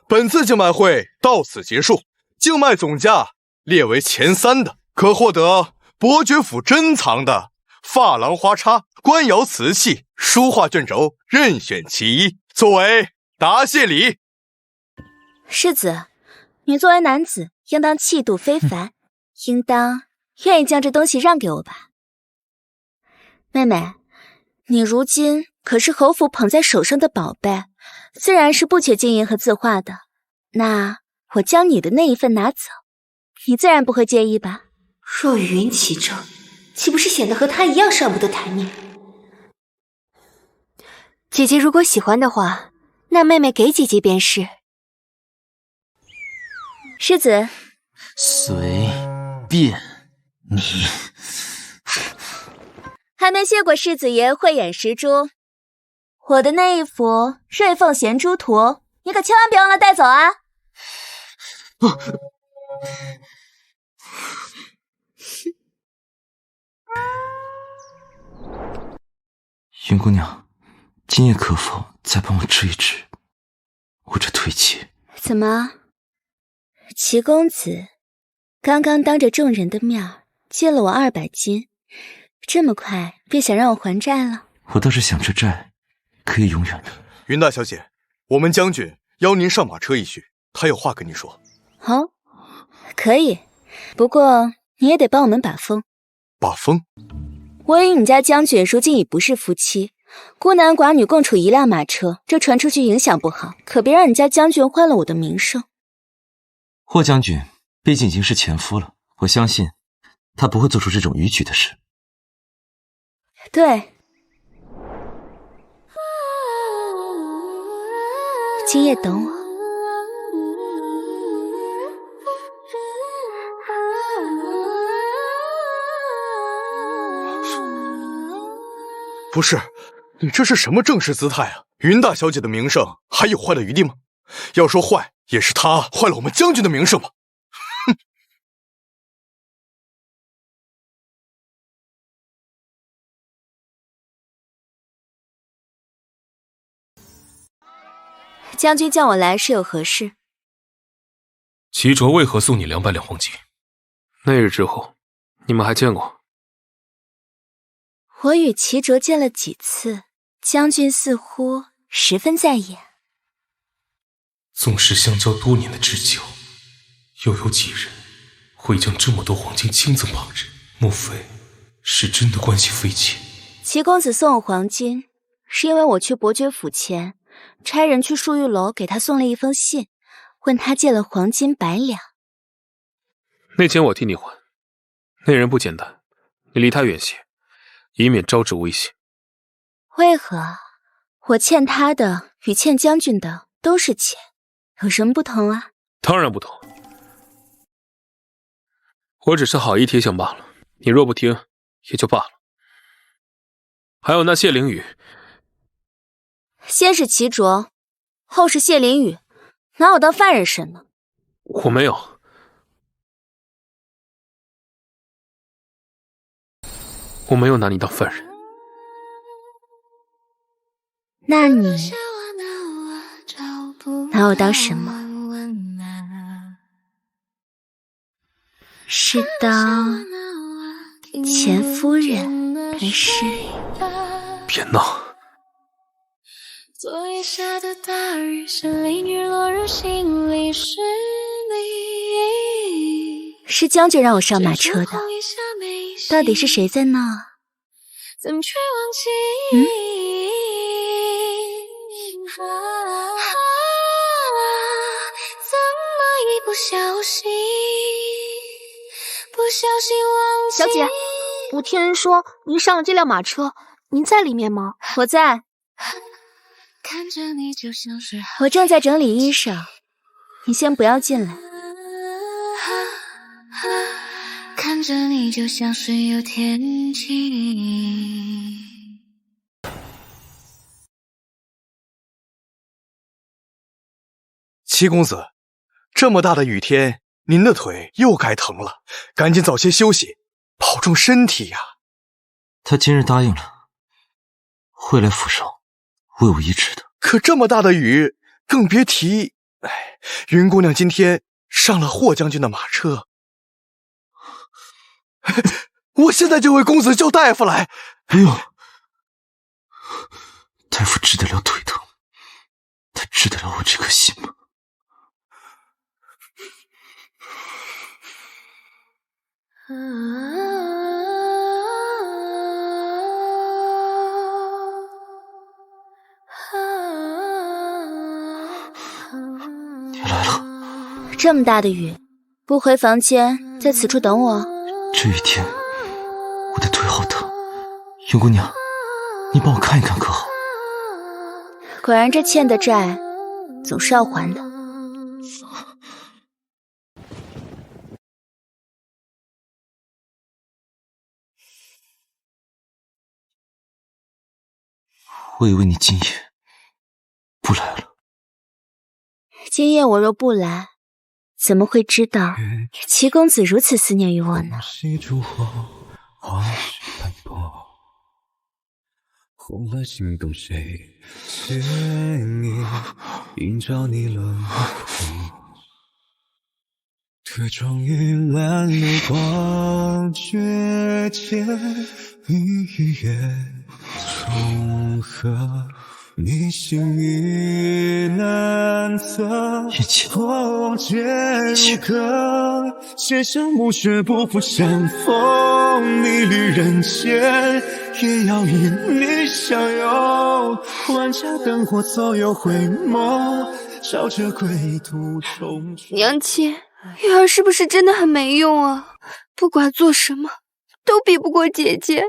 本次竞卖会到此结束。竞卖总价列为前3的，可获得伯爵府珍藏的珐琅花叉、官窑瓷器、书画卷轴，任选其一，作为答谢礼。
世子，你作为男子，应当气度非凡，应当愿意将这东西让给我吧。妹妹，你如今可是侯府捧在手上的宝贝，自然是不缺金银和字画的。那我将你的那一份拿走，你自然不会介意吧？
若与云起争，岂不是显得和他一样上不得台面？
姐姐如果喜欢的话，那妹妹给姐姐便是。
世子，
随便你。
还没谢过世子爷慧眼识珠，我的那一幅《瑞凤衔珠图》，你可千万别忘了带走啊！
云姑娘，今夜可否再帮我治一治我这腿疾？
怎么，齐公子刚刚当着众人的面借了我200金，这么快便想让我还债了？
我倒是想这债可以永远的。
云大小姐，我们将军邀您上马车一叙，他有话跟你说。
好，可以，不过你也得帮我们把风。
把风？
我与你家将军如今已不是夫妻，孤男寡女共处一辆马车，这传出去影响不好，可别让你家将军坏了我的名声。
霍将军毕竟已经是前夫了，我相信他不会做出这种逾矩的事。
对，今夜等我。
不是，你这是什么正式姿态啊？云大小姐的名声还有坏的余地吗？要说坏，也是她坏了我们将军的名声吧。哼！
将军叫我来是有何事？
齐卓为何送你200两黄金？那日之后，你们还见过？
我与齐卓见了几次，将军似乎十分在意。
纵使相交多年的至交，又有几人会将这么多黄金轻赠旁人？莫非是真的关系匪浅？
齐公子送我黄金，是因为我去伯爵府前，差人去漱玉楼给他送了一封信，问他借了黄金100两。
那钱我替你还，那人不简单，你离他远些，以免招致威胁。
为何我欠他的与欠将军的都是钱，有什么不同啊？
当然不同，我只是好意提醒罢了，你若不听也就罢了。还有那谢灵雨，
先是齐卓，后是谢灵雨，拿我当犯人审呢？
我没有。我没有拿你当犯人。
那你拿我当什么？是当前夫人还是？
别闹！
昨夜下的大雨是淋雨落入心里，是你。
是将军让我上马车的，到底是谁在闹？
怎么却忘记？怎么一不小心忘记？
小姐，我听人说您上了这辆马车，您在里面吗？
我在。
看着你就像是
我正在整理衣裳，你先不要进来。
看着你就像是有天晴。
七公子，这么大的雨天，您的腿又该疼了，赶紧早些休息，保重身体呀。
他今日答应了，会来府上为我医治的。
可这么大的雨，更别提……云姑娘今天上了霍将军的马车。我现在就为公子叫大夫来。
不用，大夫治得了腿疼，他治得了我这颗心吗？
你来了。这么大的雨，不回房间，在此处等我。
这雨天，我的腿好疼。云姑娘，你帮我看一看可好？
果然这欠的债，总是要还的。
我以为你今夜不来了。
今夜我若不来，怎么会知道齐公子如此思念于我呢？
红了心动谁却你映照你轮廓，可终于满目光觉间与月重合，你心意难测。
我这个写生暮雪不负相逢，你旅人间也要与你相拥。万家灯火左右回眸，照着归途重重。
娘亲，玉儿是不是真的很没用啊？不管做什么都比不过姐姐。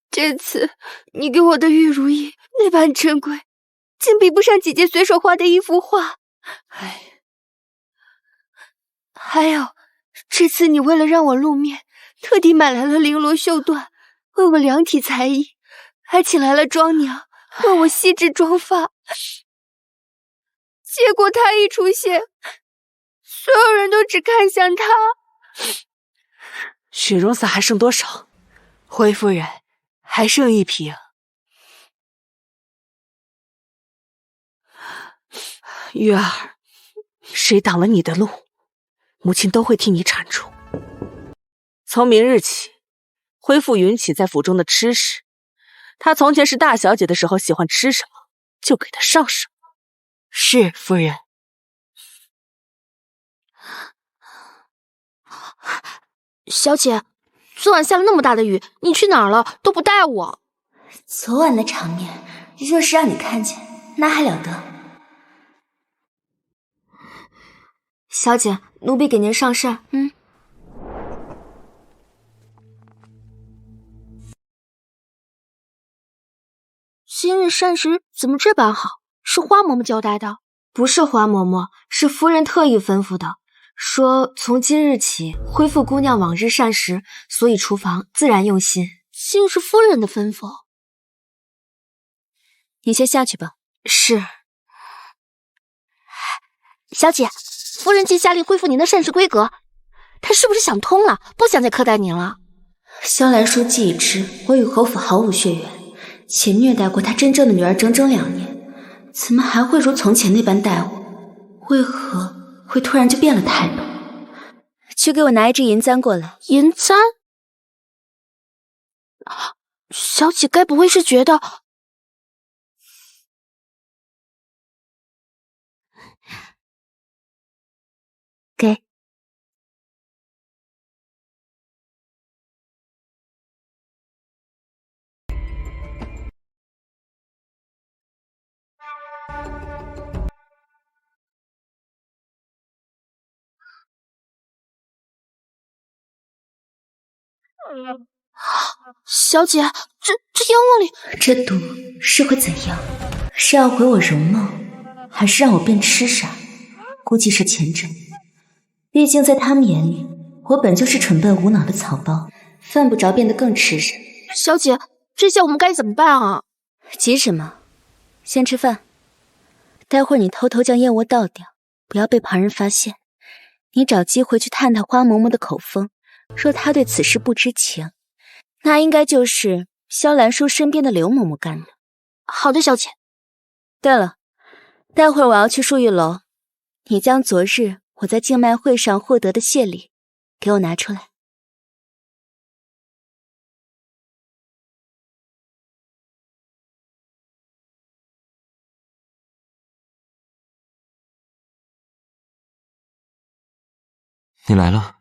这次你给我的玉如意那般珍贵，竟比不上姐姐随手画的一幅画。还有，这次你为了让我露面，特地买来了绫罗绣缎，为我量体裁衣，还请来了妆娘为我细致妆发。结果她一出现，所有人都只看向她。
雪绒伞还剩多少？灰夫人还剩一瓶。玉儿，谁挡了你的路，母亲都会替你铲除。从明日起，恢复云起在府中的吃食。她从前是大小姐的时候，喜欢吃什么就给她上什么。是，夫人。
小姐，昨晚下了那么大的雨，你去哪儿了？都不带我。
昨晚的场面，若是让你看见，那还了得？
小姐，奴婢给您上膳。
今日膳食怎么这般好？是花嬷嬷交代的？
不是花嬷嬷，是夫人特意吩咐的，说从今日起恢复姑娘往日膳食，所以厨房自然用心。
竟是夫人的吩咐。
你先下去吧。
是。
小姐，夫人竟下令恢复您的膳食规格，她是不是想通了，不想再苛待您了？
萧兰书既已知我与侯府毫无血缘，且虐待过他真正的女儿整整2年，怎么还会如从前那般待我？为何会突然就变了态度？
去给我拿一只银簪过来。
银簪？小姐该不会是觉得……
给。
小姐，这烟雾里，
这毒是会怎样？是要毁我容貌，还是让我变痴傻？估计是前者。毕竟在他们眼里，我本就是蠢笨无脑的草包，犯不着变得更痴傻。
小姐，这下我们该怎么办啊？
急什么？先吃饭，待会儿你偷偷将燕窝倒掉，不要被旁人发现。你找机会去探探花嬷嬷的口风，若她对此事不知情，那应该就是萧兰叔身边的刘嬷嬷干的。
好的，小姐。
对了，待会儿我要去漱玉楼，你将昨日我在静脉会上获得的谢礼给我拿出来。
你来了。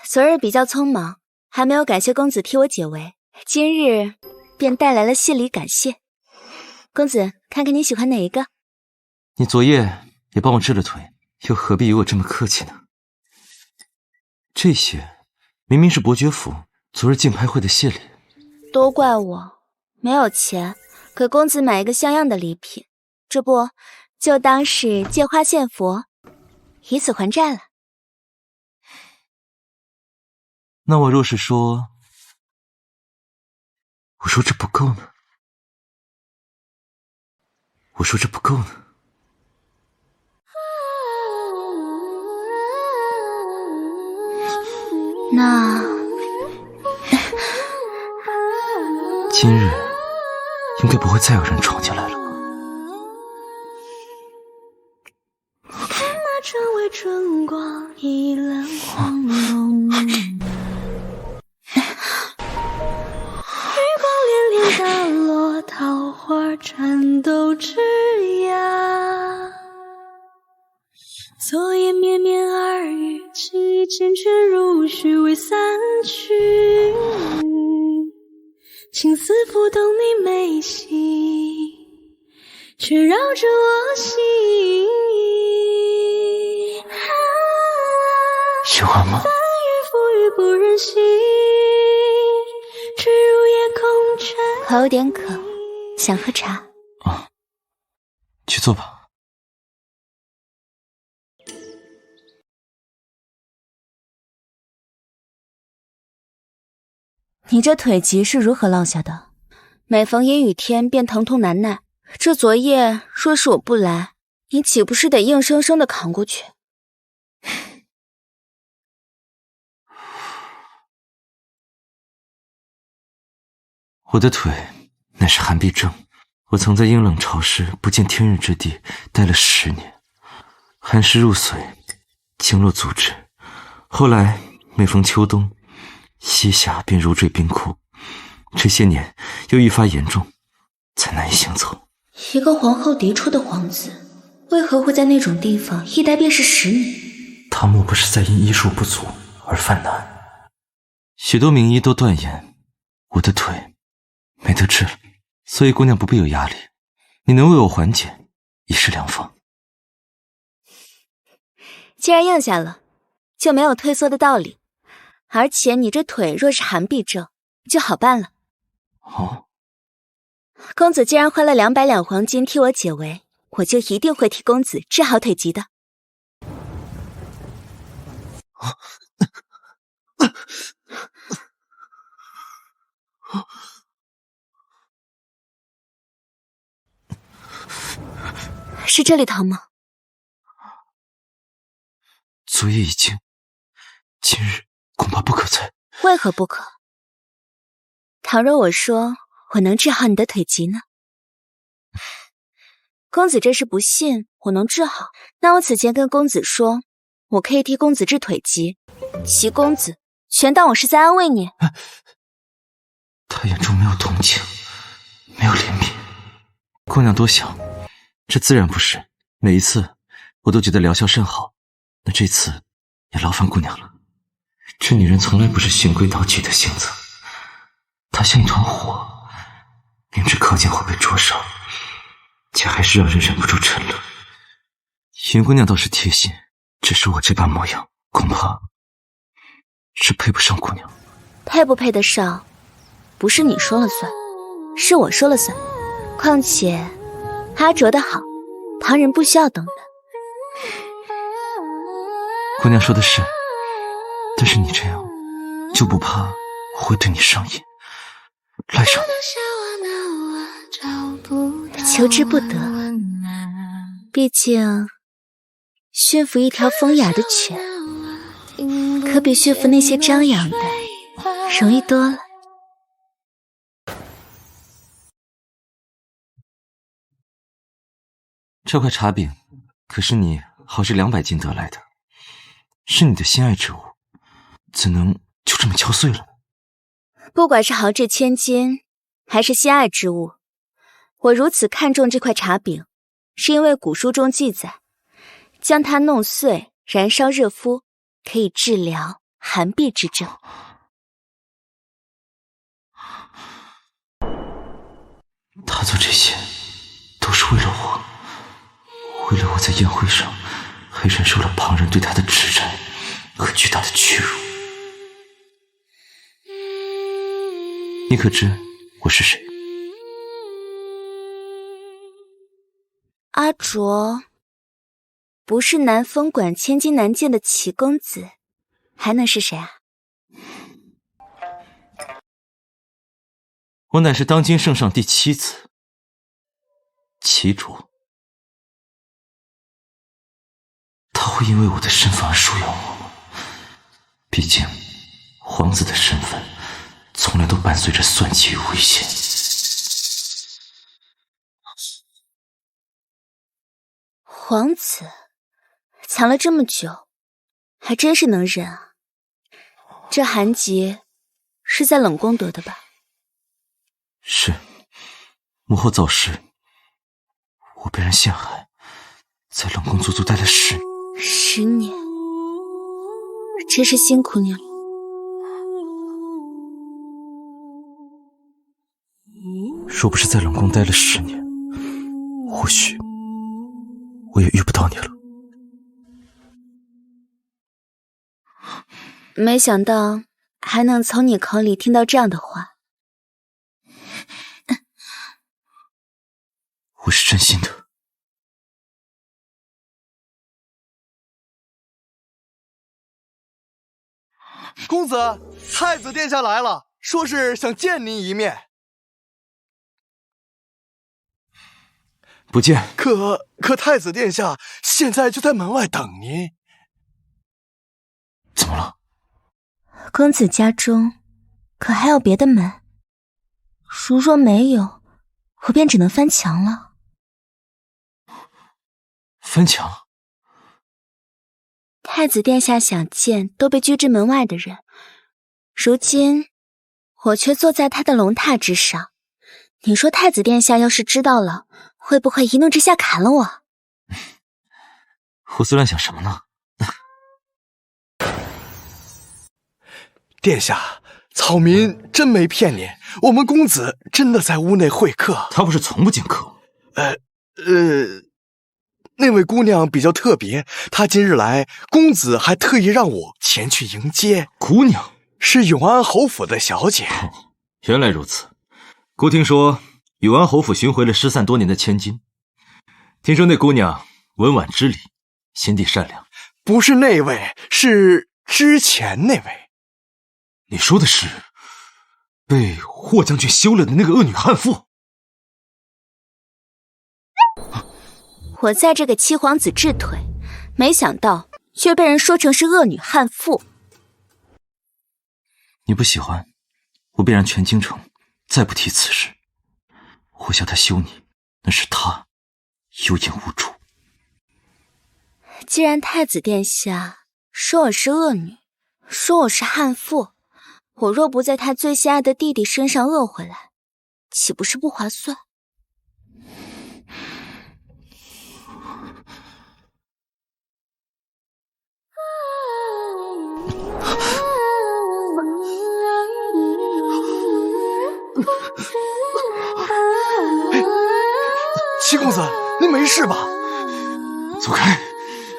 昨日比较匆忙，还没有感谢公子替我解围，今日便带来了谢礼感谢。公子，看看你喜欢哪一个？
你昨夜也帮我治了腿，又何必与我这么客气呢？这些明明是伯爵府昨日竞拍会的谢礼。
都怪我没有钱给公子买一个像样的礼品，这不就当是借花献佛，以此还债了。
那我若是说，我说这不够呢？我说这不够呢？
那
今日应该不会再有人闯进来了。
马成为春光，一轮黄龙。月光连连打落，桃花颤抖枝桠。昨夜绵绵耳语，情意缱绻如许未散去。情丝拂动你眉心，却绕着我心。
喜欢吗？
翻云覆雨不忍心，坠入夜空沉。
口有点渴，想喝茶。
去做吧。
你这腿疾是如何落下的？每逢阴雨天便疼痛难耐，这昨夜若是我不来，你岂不是得硬生生的扛过去？
我的腿乃是寒痹症，我曾在阴冷潮湿、不见天日之地待了10年，寒湿入髓，经络阻滞。后来每逢秋冬，膝下便如坠冰窟，这些年又愈发严重，才难以行走。
一个皇后嫡出的皇子，为何会在那种地方一待便是10年？
他莫不是在因医术不足而犯难？许多名医都断言我的腿没得治了，所以姑娘不必有压力，你能为我缓解，已是良方。
既然应下了，就没有退缩的道理。而且你这腿若是寒痹症，就好办了。
哦，
公子既然花了200两黄金替我解围，我就一定会替公子治好腿疾的。是这里疼吗？
昨夜已经，今日恐怕不可再。
为何不可？倘若我说我能治好你的腿疾呢？公子这是不信我能治好，那我此前跟公子说，我可以替公子治腿疾，其公子全当我是在安慰你。
他眼中没有同情，没有怜悯。姑娘多想，这自然不是。每一次我都觉得疗效甚好，那这次也劳烦姑娘了。这女人从来不是循规蹈矩的性子，她像一团火，明知靠近会被灼烧，却还是让人忍不住沉沦。云姑娘倒是贴心，只是我这般模样，恐怕是配不上姑娘。
配不配得上，不是你说了算，是我说了算。况且阿卓的好，旁人不需要懂的。
姑娘说的是，但是你这样就不怕我会对你上瘾，赖上你？
求之不得。毕竟驯服一条风雅的犬，可比驯服那些张扬的容易多了。
这块茶饼可是你豪掷200金得来的，是你的心爱之物，怎能就这么敲碎了呢？
不管是豪掷千金，还是心爱之物，我如此看重这块茶饼，是因为古书中记载，将它弄碎，燃烧热敷，可以治疗寒痹之症。
他做这些都是为了我，为了我在宴会上还忍受了旁人对他的指摘和巨大的屈辱。你可知我是谁？
阿卓，不是南风馆千金难见的齐公子，还能是谁啊？
我乃是当今圣上第7子齐卓，他会因为我的身份而疏远我吗？毕竟皇子的身份从来都伴随着算计与危险。
皇子藏了这么久，还真是能忍啊。这寒疾是在冷宫得的吧？
是，母后早逝，我被人陷害，在冷宫足足待了10年。
10年，真是辛苦你了。
若不是在冷宫待了10年，或许我也遇不到你了。
没想到还能从你口里听到这样的话。
我是真心的。
公子，太子殿下来了，说是想见您一面。
不见。
可太子殿下现在就在门外等您。
怎么了？
公子家中可还有别的门？如若没有，我便只能翻墙了。
翻墙？
太子殿下想见都被拒之门外的人，如今我却坐在他的龙榻之上。你说太子殿下要是知道了，会不会一怒之下砍了我？
胡思乱想什么呢？
殿下，草民真没骗您，我们公子真的在屋内会客。
他不是从不见客吗？
那位姑娘比较特别，她今日来，公子还特意让我前去迎接。
姑娘
是永安侯府的小姐。
原来如此。姑听说永安侯府寻回了失散多年的千金，听说那姑娘温婉知礼，心地善良。
不是那位，是之前那位。
你说的是被霍将军休了的那个恶女悍妇？
我在这个七皇子治腿，没想到却被人说成是恶女悍妇。
你不喜欢，我便让全京城再不提此事。我叫他休你，那是他有眼无珠。
既然太子殿下说我是恶女，说我是悍妇，我若不在他最心爱的弟弟身上恶回来，岂不是不划算？
七公子，您没事吧？
走开！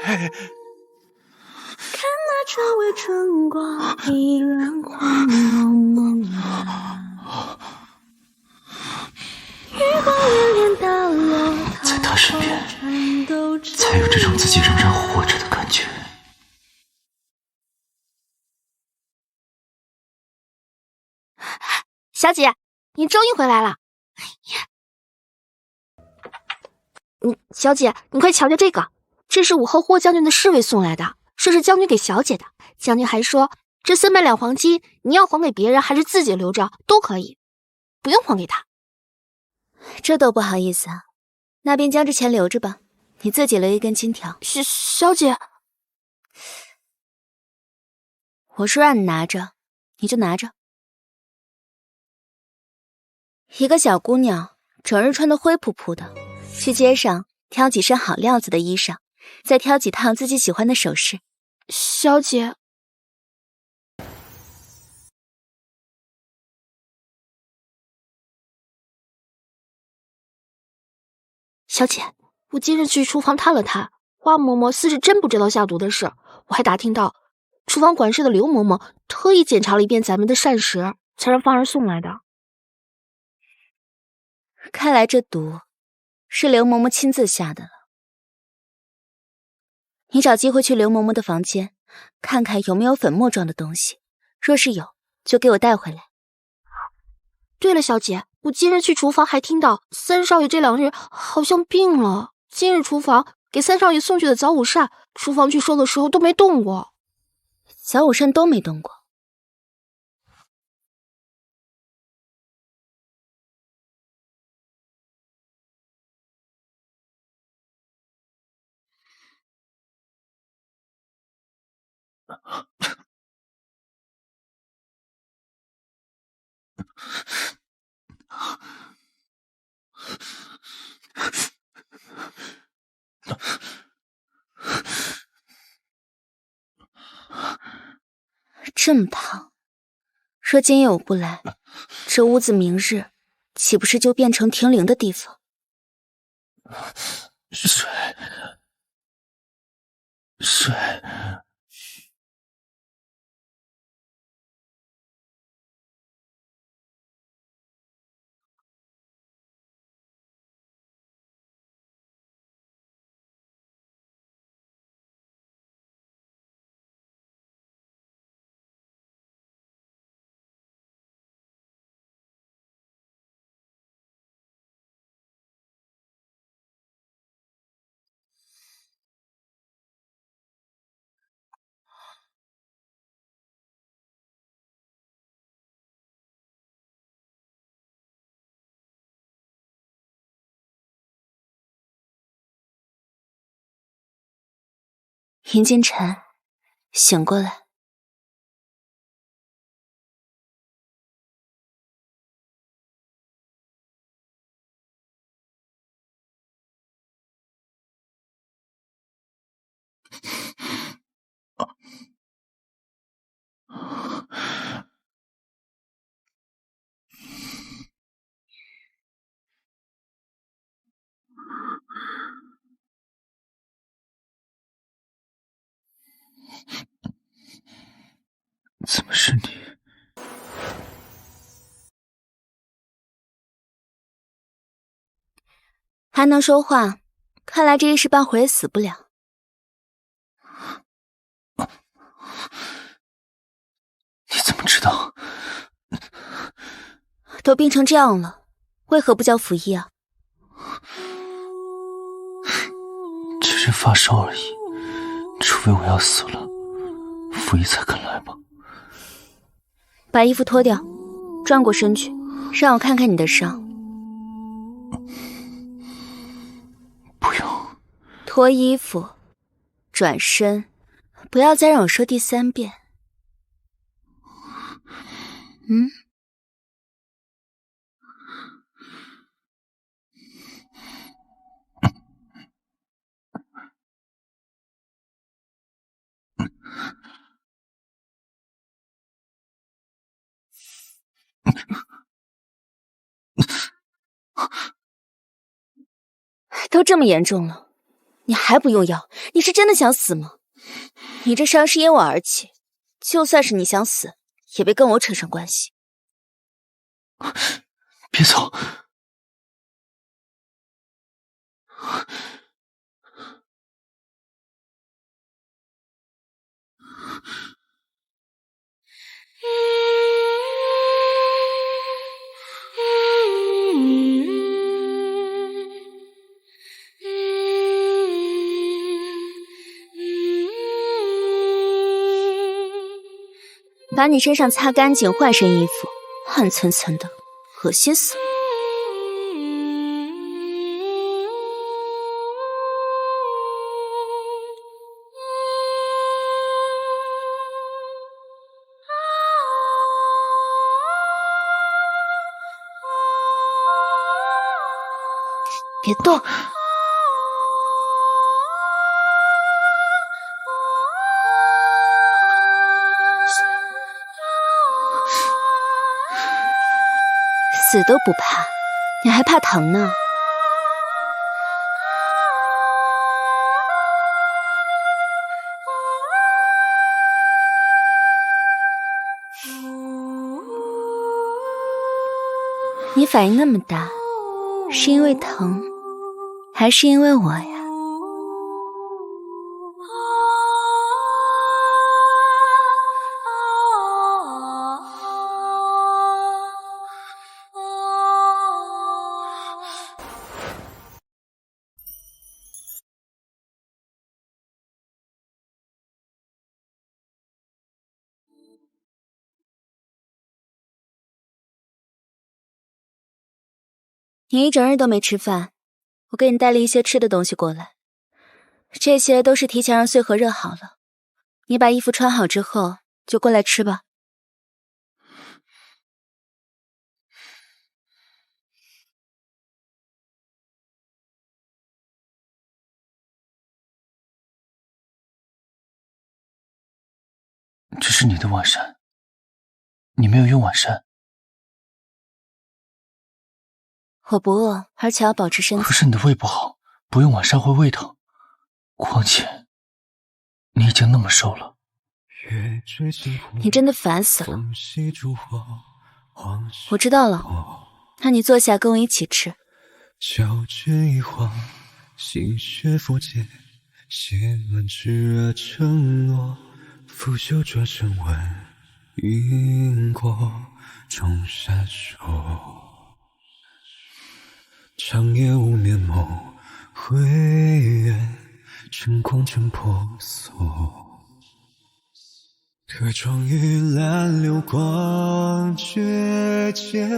看那窗外春光依然晃动梦啊，月光连连打落，
在他身边才有这种自己仍然活着的感觉。
小姐，你终于回来了。小姐，你快瞧瞧这个，这是武后霍将军的侍卫送来的，说是将军给小姐的。将军还说，这300两黄金，你要还给别人还是自己留着都可以，不用还给他。
这都不好意思啊，那便将这钱留着吧，你自己留一根金条。
小姐，
我说让你拿着，你就拿着。一个小姑娘，整日穿得灰扑扑的，去街上挑几身好料子的衣裳，再挑几套自己喜欢的首饰。
小姐，小姐，我今日去厨房探了探，花嬷嬷似是真不知道下毒的事。我还打听到，厨房管事的刘嬷嬷特意检查了一遍咱们的膳食，才让芳儿送来的。
看来这毒是刘嬷嬷亲自下的了。你找机会去刘嬷嬷的房间，看看有没有粉末状的东西，若是有，就给我带回来。
对了，小姐，我今日去厨房还听到三少爷这2日好像病了。今日厨房给三少爷送去的早午膳，厨房去收的时候都没动过。
早午膳都没动过？这么烫，若今夜我不来，这屋子明日岂不是就变成停灵的地方？
水。
尹金晨，醒过来。
怎么是你？
还能说话，看来这一时半会儿也死不了。
你怎么知道？
都病成这样了，为何不叫服医啊？
只是发烧而已，除非我要死了，服医才肯来吧。
把衣服脱掉，转过身去，让我看看你的伤。
不用。
脱衣服，转身，不要再让我说第3遍。都这么严重了，你还不用药？你是真的想死吗？你这伤是因我而起，就算是你想死，也别跟我扯上关系。
别走！
把你身上擦干净，换身衣服，暗涔涔的，恶心死了。
别动！
死都不怕，你还怕疼呢？你反应那么大，是因为疼，还是因为我呀？你一整日都没吃饭，我给你带了一些吃的东西过来，这些都是提前让穗禾热好了。你把衣服穿好之后就过来吃吧。
这是你的晚膳，你没有用晚膳。
我不饿，而且要保持身材。
可是你的胃不好，不用晚膳会胃疼。况且，你已经那么瘦了。
你真的烦死了。我知道了，那你坐下跟我一起吃。
皎洁一晃，心血佛界，写满炽热承诺，腐朽转身问因果，终杀手。长夜无眠梦，回远，晨光正婆娑。可窗玉兰流光绝间，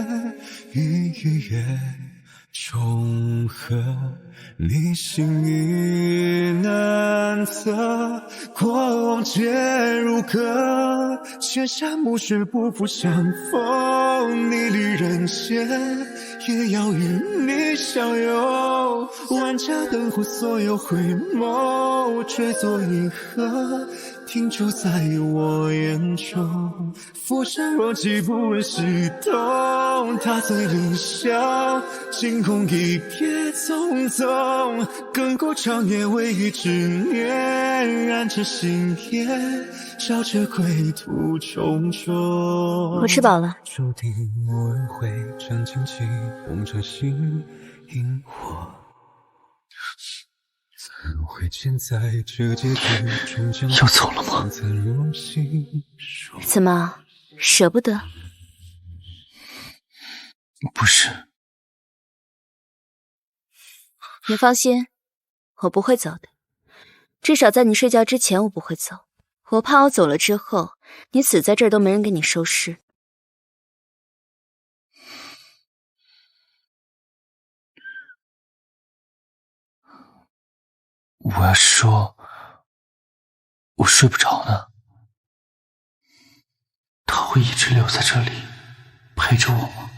一月重合，你心意难测。过往皆如歌，千山暮雪不负相逢。你旅人间，也要与你相拥。万家灯火，所有回眸，追作银河，停驻在我眼中。浮生若寄，不问西东。踏醉凌霄，惊鸿一瞥匆匆。亘古长夜，唯一执念，燃着心烟，照着归途重重。
我吃饱了。
注定无人会将荆棘梦着心萤火。怎会见在这结局终将
要走了吗？
怎么舍不得？
不是。
你放心，我不会走的。至少在你睡觉之前我不会走。我怕我走了之后，你死在这儿都没人给你收尸。
我要说，我睡不着呢。他会一直留在这里陪着我吗？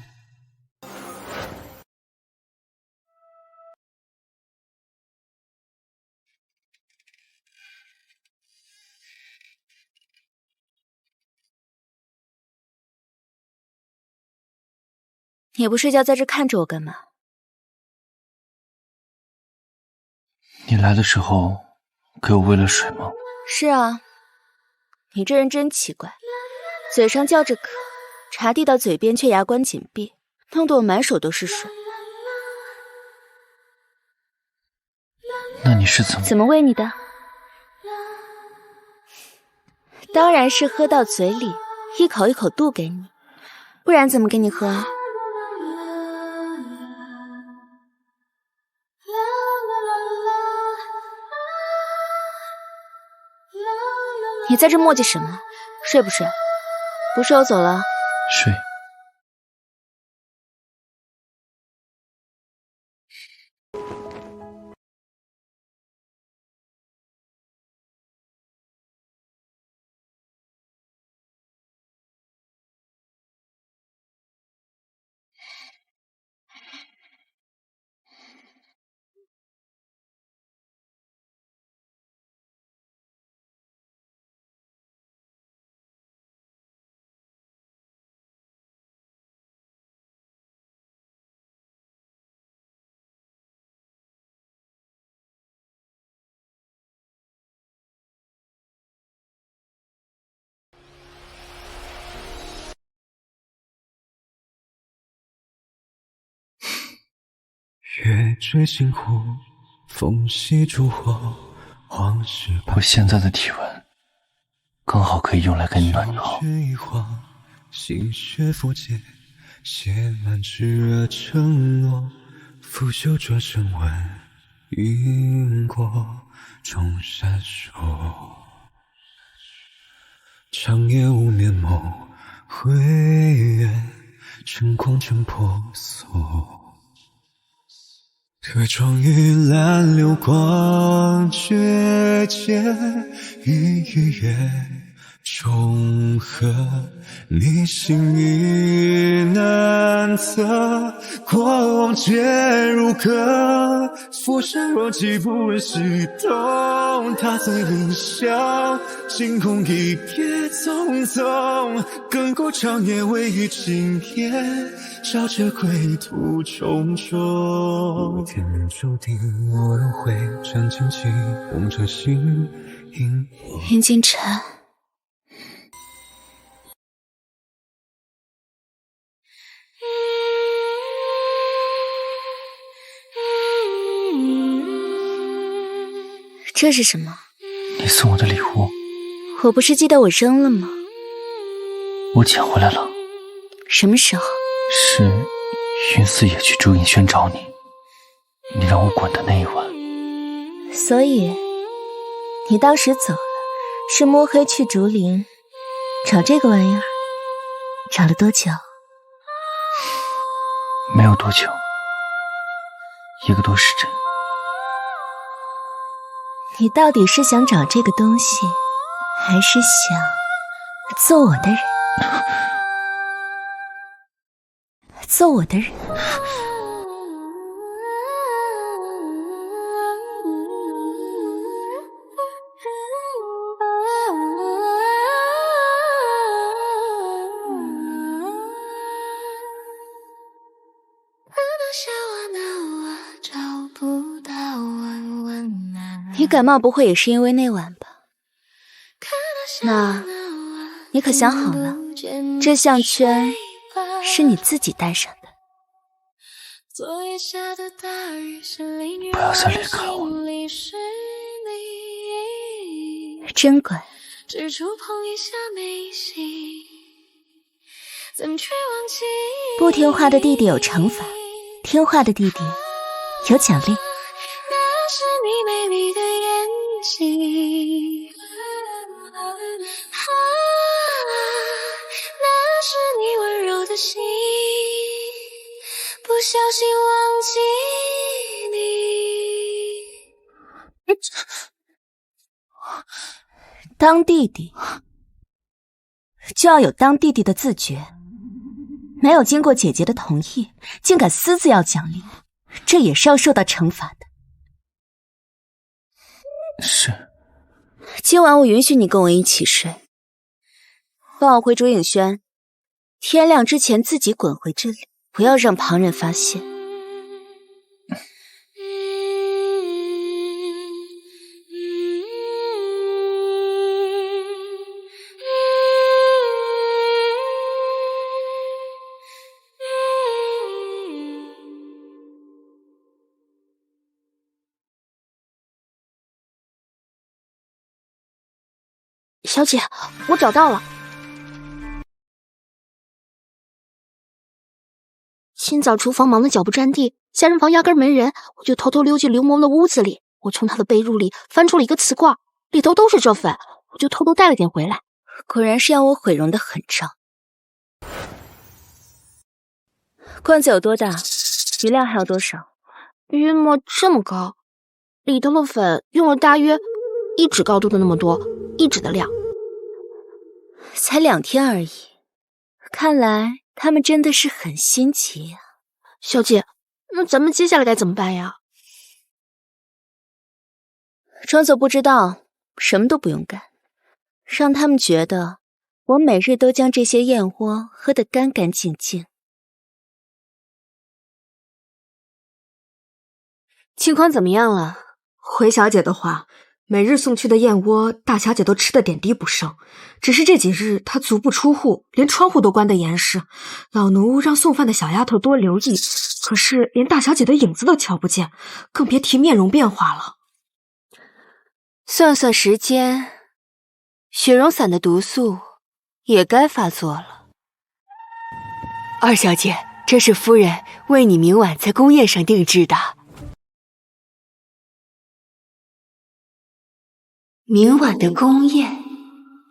你不睡觉在这看着我干嘛？
你来的时候给我喂了水吗？
是啊，你这人真奇怪，嘴上叫着渴，茶递到嘴边却牙关紧闭，弄得我满手都是水。
那你是
怎么喂你的？当然是喝到嘴里，一口一口渡给你，不然怎么给你喝啊？你在这磨叽什么？睡不睡？不是我走了。
睡。
月坠星湖，风息烛火，往事
我现在的体温刚好可以用来给你暖床。
一晃，心血浮溅，写满炽热承诺，拂袖转身问，因果终闪烁。长夜无眠梦，回远，晨光正婆娑。推窗玉兰流光绝间，一月重合，你心意难测，过往皆如歌，浮生若寄不问西东，他曾云霄，惊空一瞥匆匆，亘古长夜唯余轻烟，照着归途重重。天命注定我轮回，斩荆棘，用这心引我。
云锦晨，
这是什么？
你送我的礼物。
我不是记得我扔了吗？
我捡回来了。
什么时候？
是云四野去竹影轩找你，你让我滚的那一晚。
所以你当时走了，是摸黑去竹林找这个玩意儿？找了多久？
没有多久，1个多时辰。
你到底是想找这个东西，还是想做我的人？做我的人。你感冒不会也是因为那晚吧？那你可想好了，这项圈是你自己戴上的。
不要再离开我。
真乖。不听话的弟弟有惩罚，听话的弟弟有奖励。
不小心忘记你。
当弟弟就要有当弟弟的自觉，没有经过姐姐的同意，竟敢私自要奖励，这也是要受到惩罚的。
是。
今晚我允许你跟我一起睡，帮我回竹影轩，天亮之前自己滚回这里，不要让旁人发现。
小姐，我找到了。清早厨房忙得脚不沾地，下人房压根没人，我就偷偷溜进刘嬷的屋子里。我从她的被褥里翻出了一个瓷罐，里头都是这粉，我就偷偷带了点回来。
果然是要我毁容的狠招。罐子有多大？余量还有多少？
约莫这么高，里头的粉用了大约1指高度的那么多，1指的量。
才2天而已，看来他们真的是很新奇呀。
小姐，那咱们接下来该怎么办呀？
装作不知道，什么都不用干，让他们觉得我每日都将这些燕窝喝得干干净净。
情况怎么样了？回小姐的话，每日送去的燕窝，大小姐都吃得点滴不剩。只是这几日她足不出户，连窗户都关得严实。老奴让送饭的小丫头多留意，可是连大小姐的影子都瞧不见，更别提面容变化了。
算算时间，雪绒伞的毒素也该发作了。二小姐，这是夫人为你明晚在宫宴上定制的。明晚的宫宴，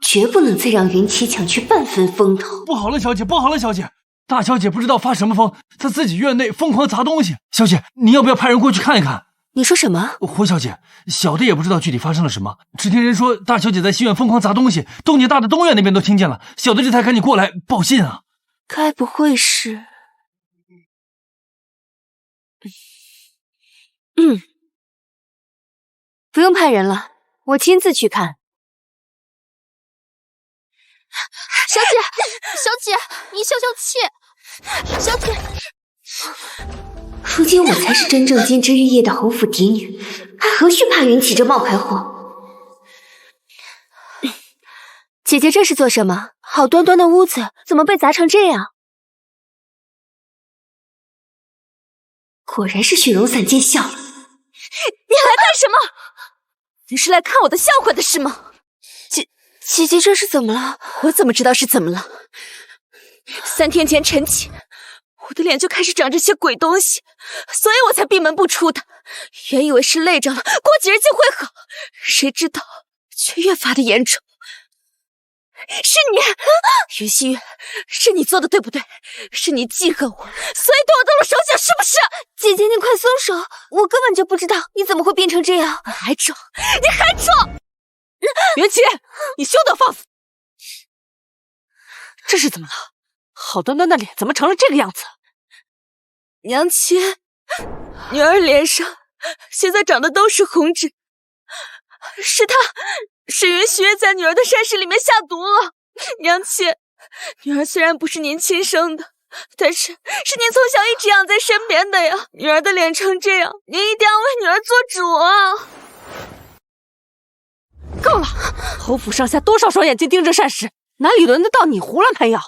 绝不能再让云奇抢去半分风头。
不好了，小姐，不好了，小姐！大小姐不知道发什么疯，在自己院内疯狂砸东西。小姐，你要不要派人过去看一看？
你说什么？
胡小姐，小的也不知道具体发生了什么，只听人说大小姐在西院疯狂砸东西，动静大的东院那边都听见了，小的这才赶紧过来报信啊。
该不会是……不用派人了，我亲自去看。
小姐，你消消气。小姐，
如今我才是真正金枝玉叶的侯府嫡女，还何须怕云起这冒牌货？
姐姐这是做什么？好端端的屋子怎么被砸成这样？
果然是雪绒伞见笑了。你
来干什么？你是来看我的笑话的是吗？
姐姐这是怎么了？
我怎么知道是怎么了？3天前晨起，我的脸就开始长这些鬼东西，所以我才闭门不出的。原以为是累着了，过几日就会好，谁知道却越发的严重。是你，云溪月，是你做的对不对？是你记恨我，所以对我动了手脚，是不是？
姐姐，你快松手！我根本就不知道你怎么会变成这样。
你还装！云奇，你休得放肆！这是怎么了？好端端的脸怎么成了这个样子？娘亲，女儿脸上现在长的都是红痣，是云溪月在女儿的膳食里面下毒了。娘亲，女儿虽然不是您亲生的，但是您从小一直养在身边的呀。女儿的脸成这样，您一定要为女儿做主啊！够了！侯府上下多少双眼睛盯着膳食，哪里轮得到你胡乱喷药？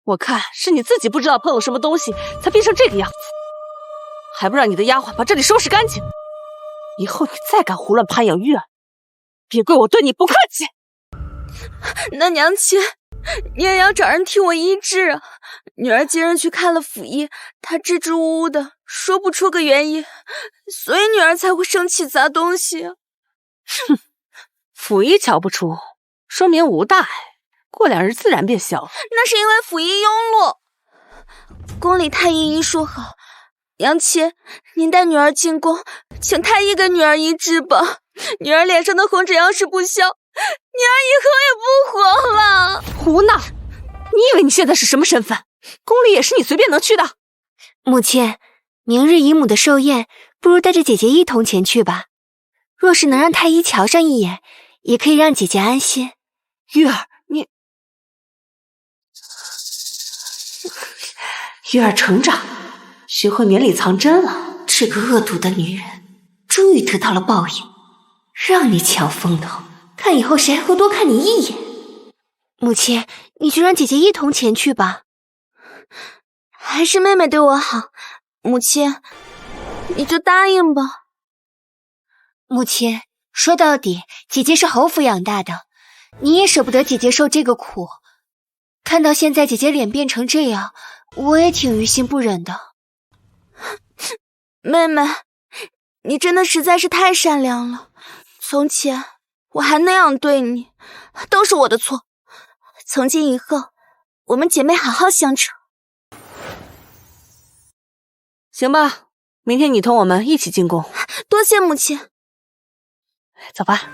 我看是你自己不知道喷了什么东西，才变成这个样子。还不让你的丫鬟把这里收拾干净！以后你再敢胡乱攀咬玉儿，别怪我对你不客气。那娘亲，你也要找人替我医治啊！女儿今日去看了府医，她支支吾吾的说不出个原因，所以女儿才会生气砸东西啊。哼，府医瞧不出，说明无大碍，过2日自然变小了。那是因为府医庸碌。宫里太医医说好，娘亲，您带女儿进宫，请太医给女儿医治吧。女儿脸上的红疹要是不消，女儿以后也不活了。胡闹！你以为你现在是什么身份？宫里也是你随便能去的。
母亲，明日姨母的寿宴，不如带着姐姐一同前去吧。若是能让太医瞧上一眼，也可以让姐姐安心。
玉儿，你玉儿成长，学会绵里藏针了。
这个恶毒的女人，终于得到了报应，让你抢风头，看以后谁还会多看你一眼。
母亲，你就让姐姐一同前去吧。
还是妹妹对我好，母亲，你就答应吧。
母亲，说到底，姐姐是侯府养大的，你也舍不得姐姐受这个苦。看到现在姐姐脸变成这样，我也挺于心不忍的。
妹妹，你真的实在是太善良了。从前我还那样对你，都是我的错。从今以后，我们姐妹好好相处。行吧，明天你同我们一起进宫。
多谢母亲。
走吧。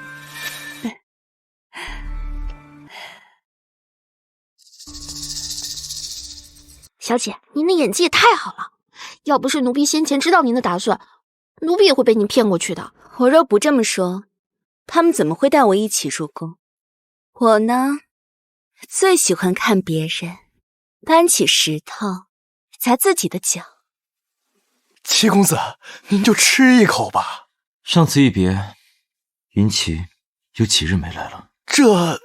小姐，您的演技也太好了，要不是奴婢先前知道您的打算，奴婢也会被您骗过去的。
我若不这么说，他们怎么会带我一起入宫？我呢，最喜欢看别人搬起石头砸自己的脚。
七公子，您就吃一口吧。
上次一别，云奇有几日没来了？
这……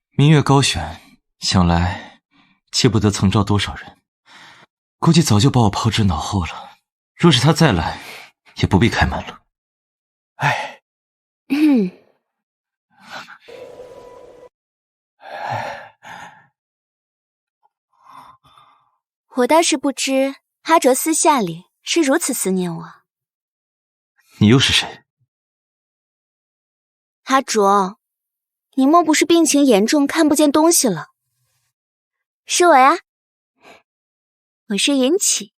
明月高悬，想来切不得曾招多少人，估计早就把我抛之脑后了。若是他再来，也不必开门了。
哎，
我倒是不知哈卓私下里是如此思念我。
你又是谁？
哈卓，你莫不是病情严重，看不见东西了？是我呀，我是云起。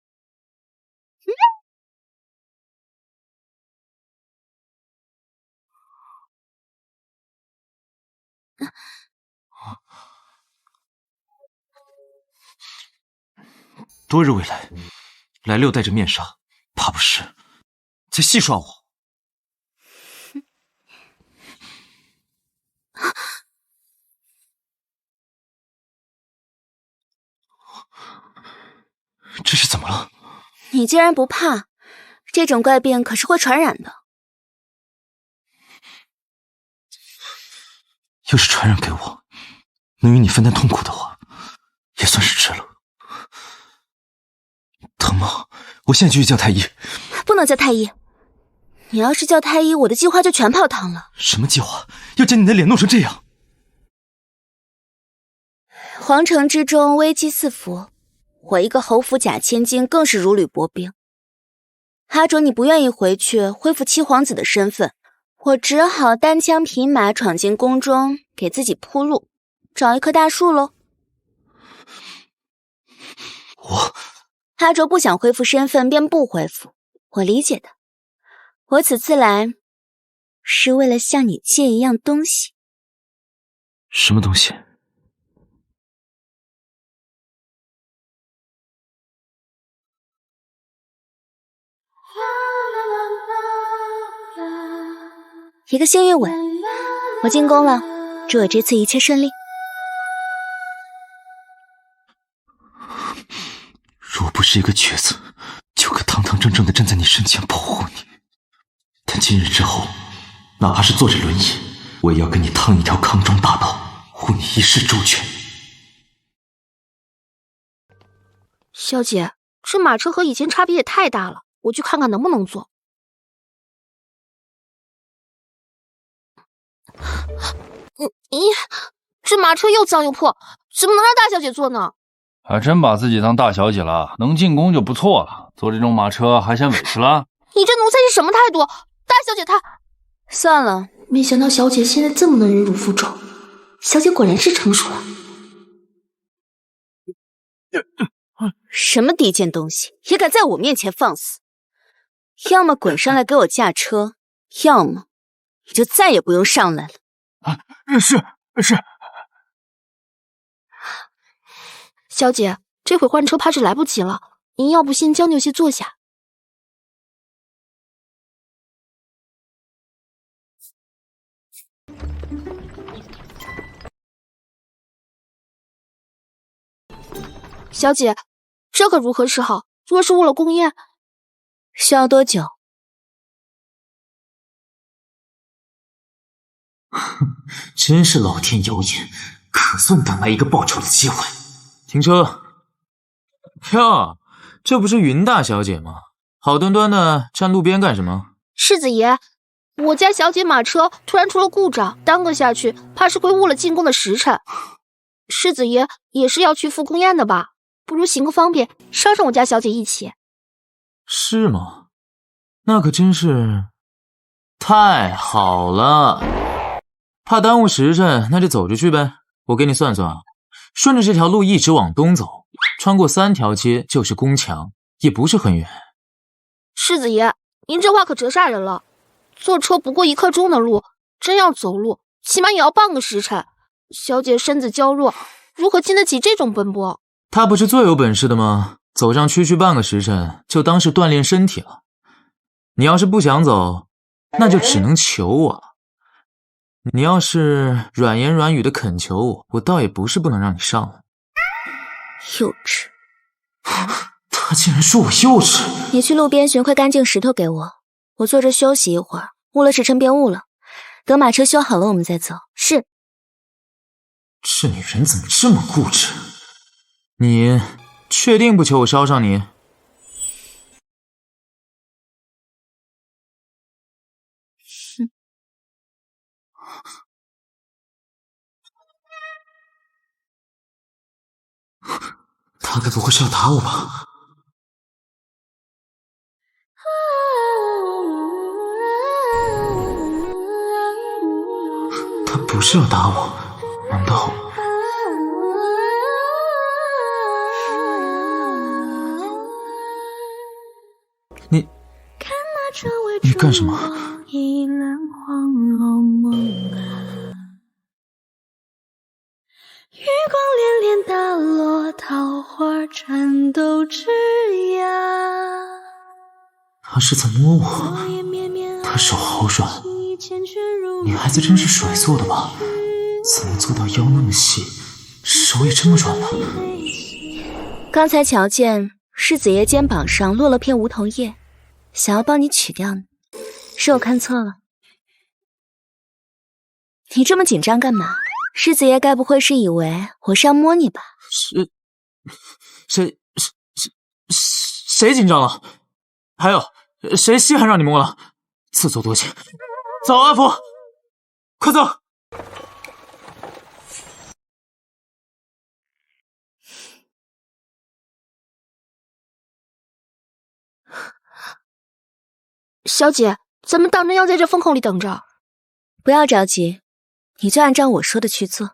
多日未来，来六戴着面纱，怕不是在戏耍我？这是怎么了？
你竟然不怕？这种怪病可是会传染的。
要是传染给我，能与你分担痛苦的话，也算是值了。疼吗？我现在就去叫太医。
不能叫太医，你要是叫太医，我的计划就全泡汤了。
什么计划？要将你的脸弄成这样？
皇城之中危机四伏，我一个侯府假千金更是如履薄冰。哈卓，你不愿意回去恢复七皇子的身份，我只好单枪匹马闯进宫中，给自己铺路，找一棵大树喽。哈卓不想恢复身份便不恢复，我理解的。我此次来是为了向你借一样东西。
什么东西？
一个幸运吻。我进宫了，祝我这次一切顺利。
若不是一个瘸子，就可堂堂正正的站在你身前保护你。但今日之后，哪怕是坐着轮椅，我也要跟你趟一条康庄大道，护你一世周全。
小姐，这马车和以前差别也太大了，我去看看能不能坐。咦，这马车又脏又破，怎么能让大小姐坐呢？
还真把自己当大小姐了，能进宫就不错了。坐这种马车还嫌委屈了？
你这奴才是什么态度？大小姐她……
算了，
没想到小姐现在这么能忍辱负重，小姐果然是成熟了。
什么低贱东西，也敢在我面前放肆！要么滚上来给我驾车，要么你就再也不用上来了。
是。
小姐，这会换车怕是来不及了，您要不先将就些坐下。小姐，这可如何是好？若是误了宫宴，
需要多久？
真是老天有眼，可算等来一个报仇的机会。
停车！哟，这不是云大小姐吗？好端端的站路边干什么？
世子爷，我家小姐马车突然出了故障，耽搁下去，怕是会误了进宫的时辰。世子爷也是要去赴宫宴的吧？不如行个方便，捎上我家小姐一起。
是吗？那可真是太好了。怕耽误时辰，那就走着去呗。我给你算算啊，顺着这条路一直往东走，穿过3条街就是宫墙，也不是很远。
世子爷，您这话可折煞人了。坐车不过1刻钟的路，真要走路，起码也要半个时辰。小姐身子娇弱，如何经得起这种奔波？
他不是最有本事的吗？走上区区半个时辰，就当是锻炼身体了。你要是不想走，那就只能求我。你要是软言软语的恳求我，我倒也不是不能让你上来。
幼稚！
他竟然说我幼稚！
你去路边寻块干净石头给我，我坐着休息一会儿。误了时辰便误了，等马车修好了我们再走。是。
这女人怎么这么固执？你确定不求我捎上你？他该不会是要打我吧？他不是要打我，难道？你干什么？
月光潋滟打落，桃花颤抖枝桠。
他是在摸我，他手好软。女孩子真是水做的吧？怎么做到腰那么细，手也这么软呢？
刚才瞧见世子爷肩膀上落了片梧桐叶，想要帮你取掉呢，是我看错了。你这么紧张干嘛？世子爷该不会是以为我是要摸你吧？
谁紧张了？还有谁稀罕让你摸了？自作多情。走，阿福，快走！
小姐，咱们当真要在这风口里等着？
不要着急，你就按照我说的去做。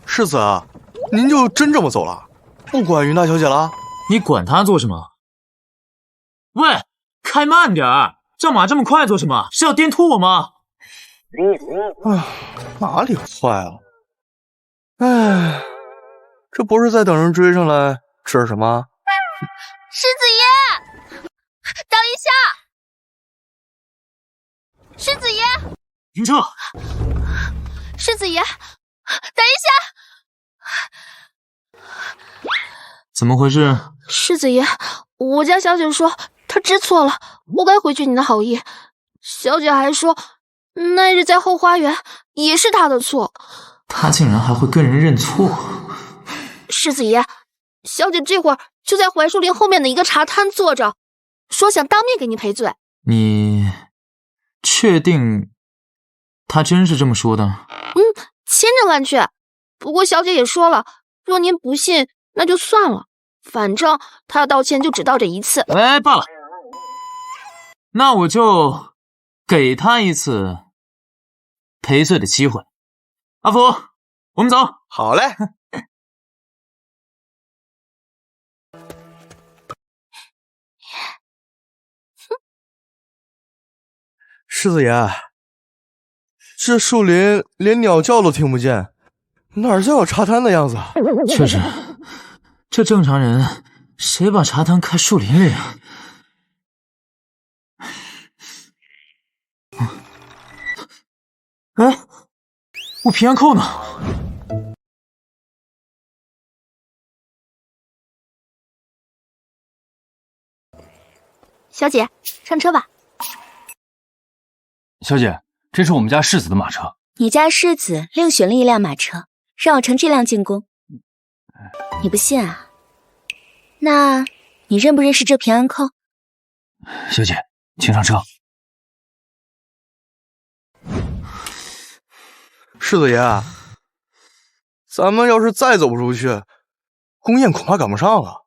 世子，您就真这么走了，不管云大小姐了？
你管她做什么？喂，开慢点儿！叫马这么快做什么？是要颠秃我吗？
哪里坏了？哎，这不是在等人追上来吃什么？
世子爷，等一下！世子爷，
停车！
世子爷，等一下！
怎么回事？
世子爷，我家小姐说她知错了，不该回绝你的好意。小姐还说，那日在后花园也是她的错。
她竟然还会跟人认错！
世子爷，小姐这会儿就在槐树林后面的一个茶摊坐着，说想当面给你赔罪。
你确定她真是这么说的？
千真万确。不过小姐也说了，若您不信，那就算了。反正她要道歉就只道这一次。
哎，罢了，那我就给她一次赔罪的机会。阿福，我们走。
好嘞。世子爷，这树林连鸟叫都听不见，哪像有茶摊的样子？
确实，这正常人谁把茶摊开树林里啊？哎，我平安扣呢？
小姐，上车吧。
小姐，这是我们家世子的马车。
你家世子另选了一辆马车，让我乘这辆进宫。你不信啊？那你认不认识这平安扣？
小姐，请上车。
世子爷，咱们要是再走不出去，宫宴恐怕赶不上了。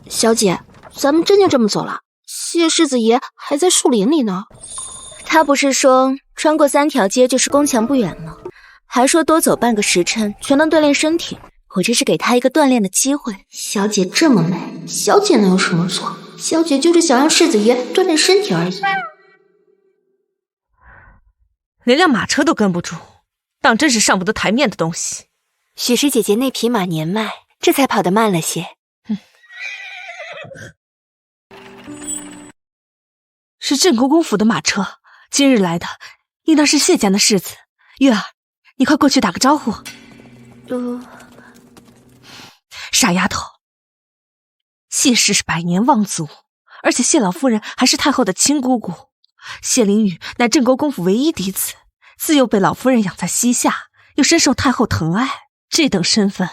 小姐，咱们真就这么走了？谢世子爷还在树林里呢。
他不是说穿过3条街就是宫墙不远吗？还说多走半个时辰全能锻炼身体。我这是给他一个锻炼的机会。
小姐这么美，小姐能有什么错？小姐就是想让世子爷锻炼身体而已。
连辆马车都跟不住，当真是上不得台面的东西。
许氏姐姐那匹马年迈，这才跑得慢了些。
是镇国公府的马车，今日来的，应当是谢家的世子。月儿，你快过去打个招呼。傻丫头，谢氏是百年望族，而且谢老夫人还是太后的亲姑姑。谢灵雨乃镇国公府唯一嫡子，自幼被老夫人养在膝下，又深受太后疼爱，这等身份，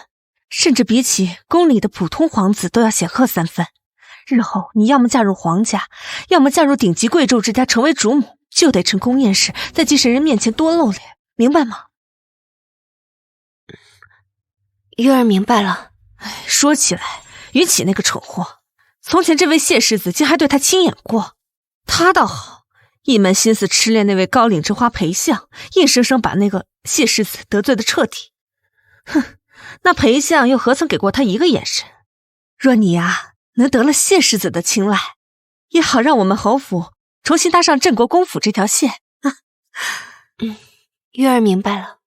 甚至比起宫里的普通皇子都要显赫3分。日后你要么嫁入皇家，要么嫁入顶级贵胄之家，成为主母，就得趁宫宴时在继承人面前多露脸，明白吗？
月儿明白了。
说起来，云起那个蠢货，从前这位谢世子竟还对他亲眼过。他倒好，一门心思痴恋那位高岭之花裴相，硬生生把那个谢世子得罪的彻底。哼，那裴相又何曾给过他一个眼神？若你能得了谢世子的青睐，也好让我们侯府重新搭上镇国公府这条线。
月儿明白了。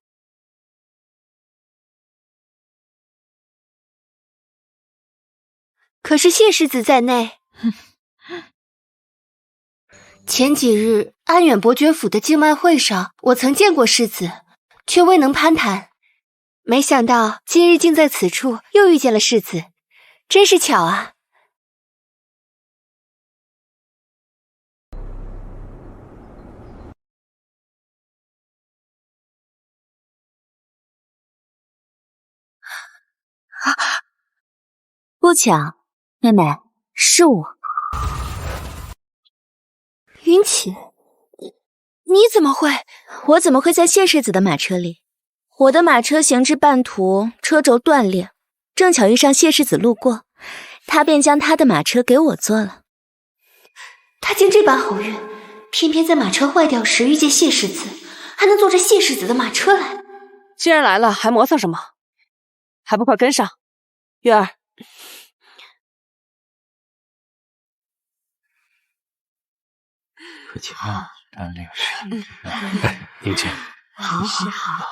可是谢世子在内，前几日安远伯爵府的竞卖会上，我曾见过世子，却未能攀谈。没想到今日竟在此处又遇见了世子，真是巧啊！
不巧，妹妹，是我。
云起，你怎么会？
我怎么会在谢世子的马车里？我的马车行至半途，车轴断裂，正巧遇上谢世子路过，他便将他的马车给我坐了。
他竟这般好运，偏偏在马车坏掉时遇见谢世子，还能坐着谢世子的马车来。
既然来了，还磨蹭什么？还不快跟上！月儿，
客气啊，
哎，宁姐，
好。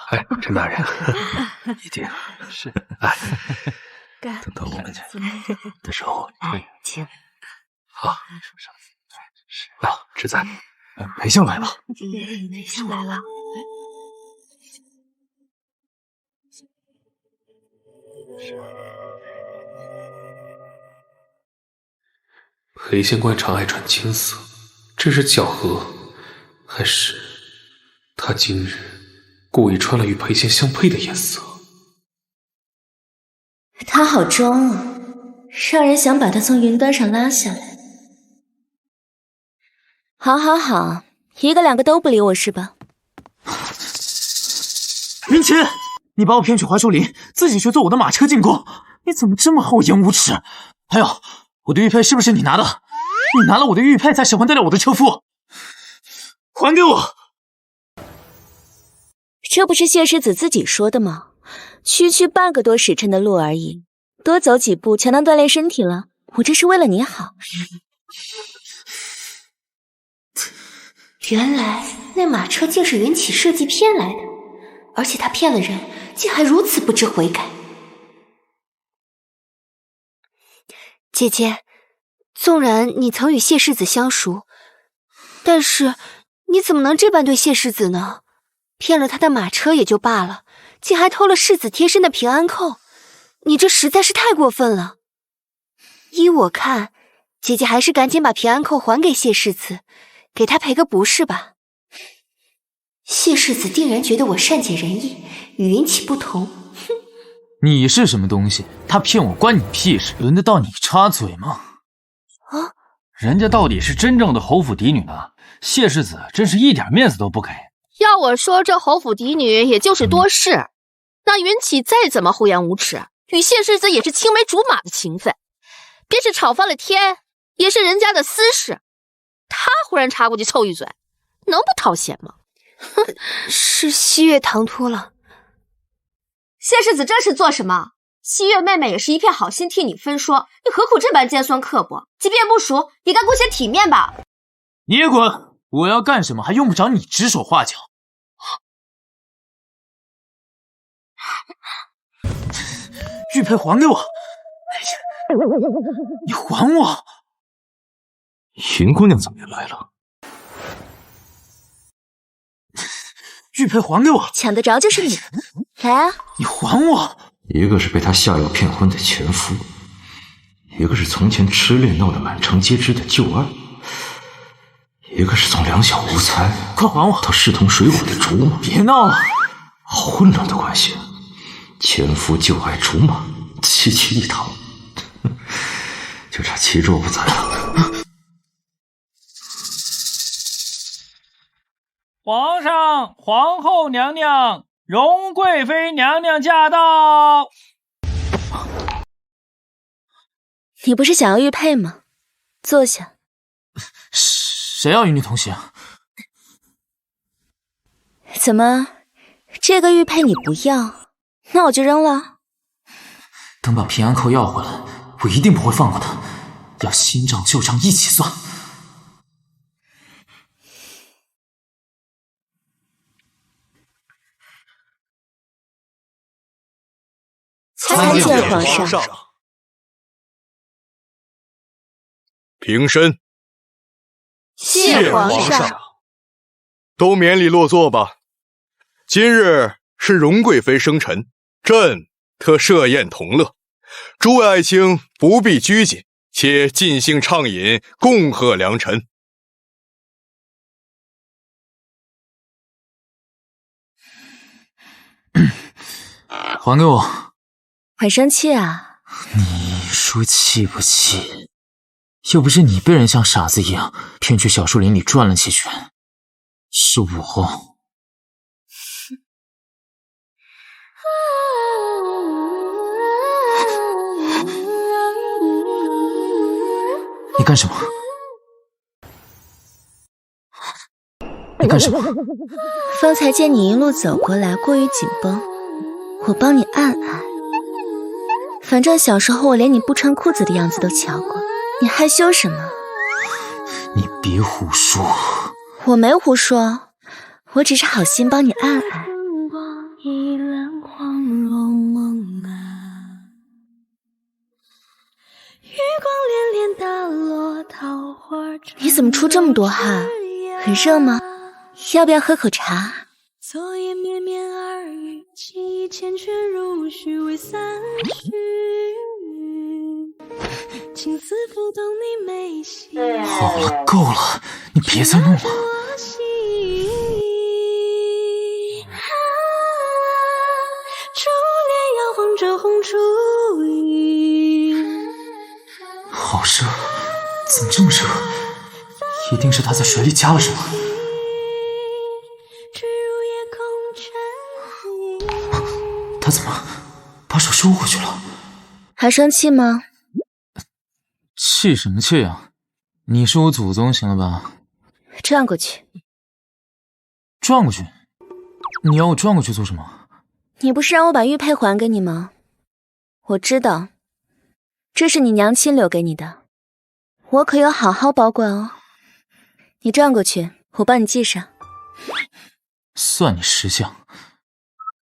哎，陈大人，
一定是
哎，
等到我们的时候，
请。
好，啊，志在，
裴相来了，
裴相来了。
裴县官常爱穿青色，这是巧合，还是他今日故意穿了与裴县相配的颜色？
他好装啊，让人想把他从云端上拉下来。
好，一个两个都不理我是吧？
云奇，你把我骗去槐树林，自己去坐我的马车进宫，你怎么这么厚颜无耻？还有，我的玉佩是不是你拿的？你拿了我的玉佩才使唤得了我的车夫，还给我！
这不是谢世子自己说的吗？区半个多时辰的路而已，多走几步全能锻炼身体了。我这是为了你好。
原来那马车竟是云起设计骗来的，而且他骗了人，竟还如此不知悔改。
姐姐，纵然你曾与谢世子相熟，但是你怎么能这般对谢世子呢？骗了他的马车也就罢了，竟还偷了世子贴身的平安扣，你这实在是太过分了。依我看，姐姐还是赶紧把平安扣还给谢世子，给他赔个不是吧。
谢世子定然觉得我善解人意，与云起不同。哼，
你是什么东西？他骗我关你屁事？轮得到你插嘴吗？
啊！
人家到底是真正的侯府嫡女呢，谢世子真是一点面子都不给。
要我说，这侯府嫡女也就是多事。那云起再怎么厚颜无耻，与谢世子也是青梅竹马的情分。便是吵翻了天，也是人家的私事。他忽然插过去凑一嘴，能不讨嫌吗？
哼，是西月唐突了。
谢世子这是做什么？西月妹妹也是一片好心替你分说，你何苦这般尖酸刻薄？即便不熟，也该顾些体面吧。
你也滚！我要干什么还用不着你指手画脚。玉佩还给我！你还我！
云姑娘怎么也来了？
玉佩还给我！
抢得着就是你，来啊！
你还我！
一个是被他下药骗婚的前夫，一个是从前痴恋闹得满城皆知的旧爱，一个是从两小无猜
快还我
到势同水火的竹马。
别闹了！
好混乱的关系，前夫旧爱竹马，七妻一堂，就差齐若不在了。
皇上、皇后娘娘、荣贵妃娘娘驾到！
你不是想要玉佩吗？坐下。
谁要与你同行？
怎么，这个玉佩你不要，那我就扔了。
等把平安扣要回来，我一定不会放过他，要新账旧账一起算。
参见皇上。
平身。
谢皇上。
都免礼落座吧。今日是荣贵妃生辰，朕特设宴同乐，诸位爱卿不必拘谨，且尽兴畅饮，共贺良辰。
还给我！
很生气啊？
你说气不气？又不是你被人像傻子一样骗去小树林里转了几圈，是我。你干什么？你干什么？
方才见你一路走过来过于紧绷，我帮你按按。反正小时候我连你不穿裤子的样子都瞧过，你害羞什么？
你别胡说。
我没胡说，我只是好心帮你按按。你怎么出这么多汗？很热吗？要不要喝口茶？
昨夜绵绵耳语，情意缱绻如许为散许。情丝不懂你眉心。
好了，够了，你别再弄了。
初恋摇晃着红烛云。
好热，怎么这么热？一定是他在水里加了什么。他怎么把手收回去了？
还生气吗？
气什么气啊？你是我祖宗，行了吧？
转过去。
转过去？你要我转过去做什么？
你不是让我把玉佩还给你吗？我知道，这是你娘亲留给你的，我可有好好保管哦。你转过去，我帮你系上。
算你识相。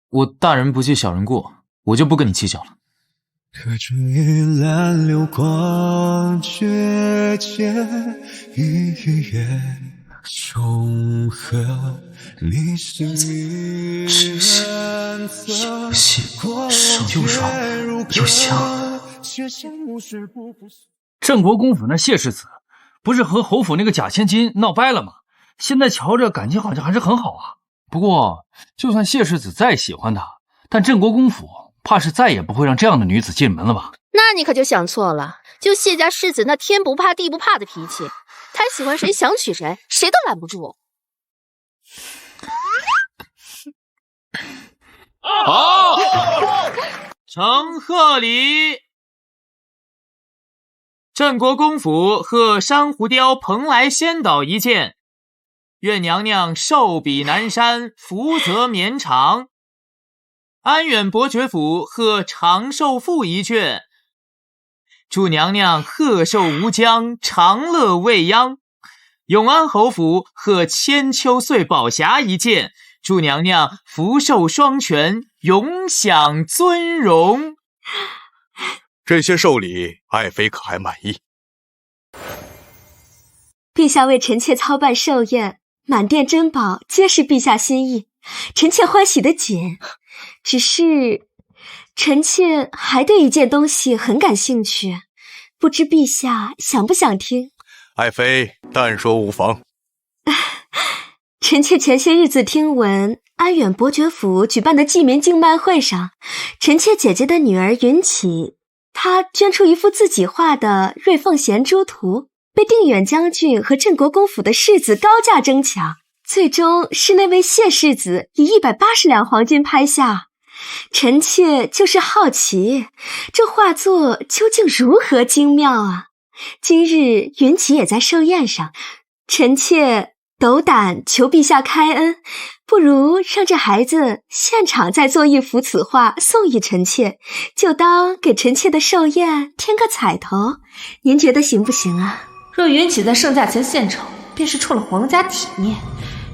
我大人不计小人过，我就不跟你计较了。
可追蓝流光绝间，一夜重合你是迷人
又细手又软又香。
镇国公府那谢世子不是和侯府那个假千金闹掰了吗？现在瞧着感情好像还是很好啊。不过就算谢世子再喜欢他，但镇国公府怕是再也不会让这样的女子进门了吧？
那你可就想错了。就谢家世子那天不怕地不怕的脾气，他喜欢谁想娶谁，谁都拦不住。
好，承贺礼。镇国公府贺珊瑚雕蓬莱仙岛一件，愿娘娘寿比南山，福泽绵长。安远伯爵府贺长寿赋一卷，祝娘娘贺寿无疆，长乐未央。永安侯府贺千秋岁宝匣一件，祝娘娘福寿双全，永享尊荣。
这些寿礼，爱妃可还满意？
陛下为臣妾操办寿宴，满殿珍宝皆是陛下心意，臣妾欢喜的紧。只是臣妾还对一件东西很感兴趣，不知陛下想不想听？
爱妃但说无妨。
臣妾前些日子听闻安远伯爵府举办的记民竞卖会上，臣妾姐姐的女儿云起，她捐出一幅自己画的瑞凤衔珠图，被定远将军和镇国公府的世子高价争抢，最终是那位谢世子以180两黄金拍下。臣妾就是好奇，这画作究竟如何精妙啊！今日云起也在寿宴上，臣妾斗胆求陛下开恩，不如让这孩子现场再做一幅此画送与臣妾，就当给臣妾的寿宴添个彩头，您觉得行不行啊？
若云起在盛驾前献丑，便是触了皇家体面，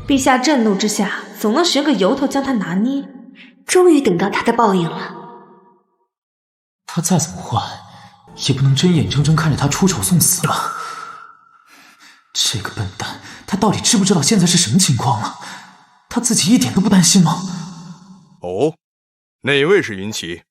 陛下震怒之下，总能寻个由头将他拿捏。
终于等到他的报应了。
他再怎么坏，也不能真眼睁睁看着他出丑送死了。这个笨蛋，他到底知不知道现在是什么情况了？他自己一点都不担心吗？
哦，哪位是云起？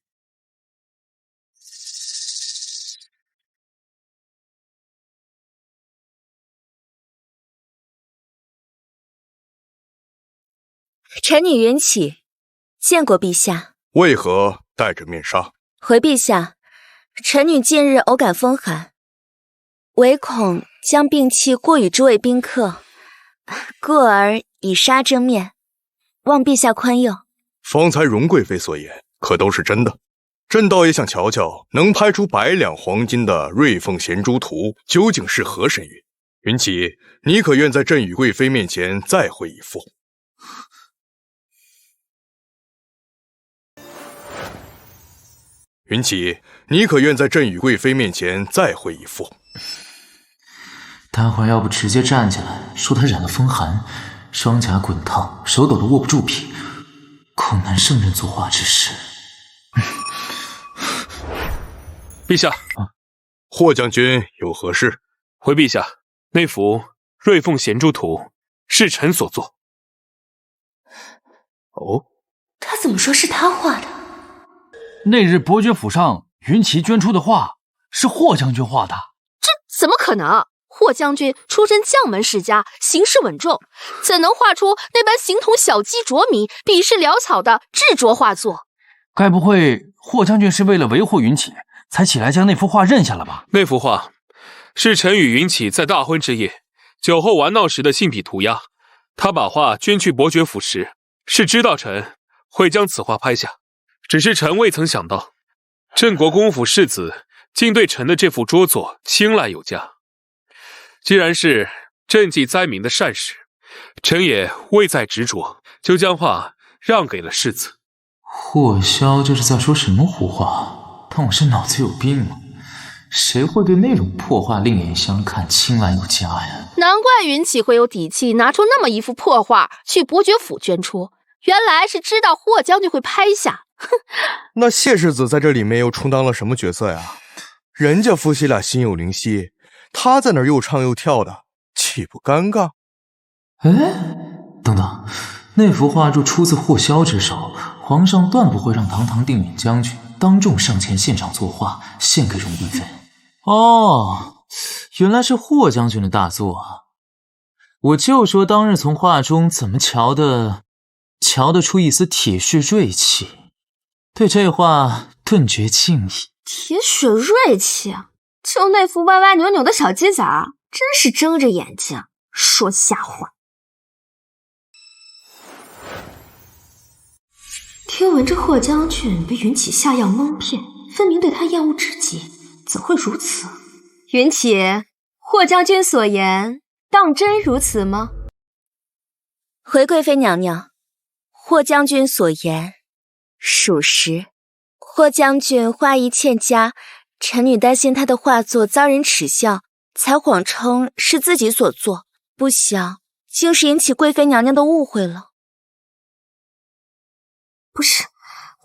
臣女云起，见过陛下。
为何戴着面纱？
回陛下，臣女近日偶感风寒，唯恐将病气过与诸位宾客，故而以纱遮面，望陛下宽宥。
方才荣贵妃所言，可都是真的？朕倒也想瞧瞧，能拍出100两黄金的瑞凤衔珠图究竟是何神韵？云起，你可愿在朕与贵妃面前再绘一幅？云起，你可愿在朕与贵妃面前再绘一幅？
待会儿要不直接站起来说他染了风寒，双颊滚烫，手抖得握不住笔，恐难胜任作画之事。
陛下，
霍将军有何事？
回陛下，那幅瑞凤衔珠图是臣所作。
哦，
他怎么说是他画的？
那日伯爵府上云奇捐出的画是霍将军画的，
这怎么可能？霍将军出身将门世家，行事稳重，怎能画出那般形同小鸡啄米、笔势潦草的执着画作？
该不会霍将军是为了维护云起，才起来将那幅画认下了吧？
那幅画是臣与云起在大婚之夜酒后玩闹时的信笔涂鸦。他把画捐去伯爵府时，是知道臣会将此画拍下。只是臣未曾想到，镇国公府世子竟对臣的这幅拙作青睐有加。既然是赈济灾民的善事，臣也未再执着，就将画让给了世子。
霍萧这是在说什么胡话？当我是脑子有病吗？谁会对那种破画另眼相看，青睐有加呀？
难怪云起会有底气拿出那么一幅破画去伯爵府捐出，原来是知道霍将军会拍下。
那谢世子在这里面又充当了什么角色呀？人家夫妻俩心有灵犀，他在那儿又唱又跳的，岂不尴尬？
哎，等等，那幅画若出自霍萧之手，皇上断不会让堂堂定远将军当众上前现场作画，献给荣贵妃。哦，原来是霍将军的大作啊！我就说当日从画中怎么瞧得出一丝铁血锐气。对这话顿觉敬意。
铁血锐气，就那副歪歪扭扭的小鸡仔，真是睁着眼睛说瞎话。听闻这霍将军被云起下药蒙骗，分明对他厌恶至极，怎会如此？云起，霍将军所言，当真如此吗？
回贵妃娘娘，霍将军所言属实。霍将军画艺欠佳，臣女担心他的画作遭人耻笑，才谎称是自己所作，不想竟是引起贵妃娘娘的误会了。
不是，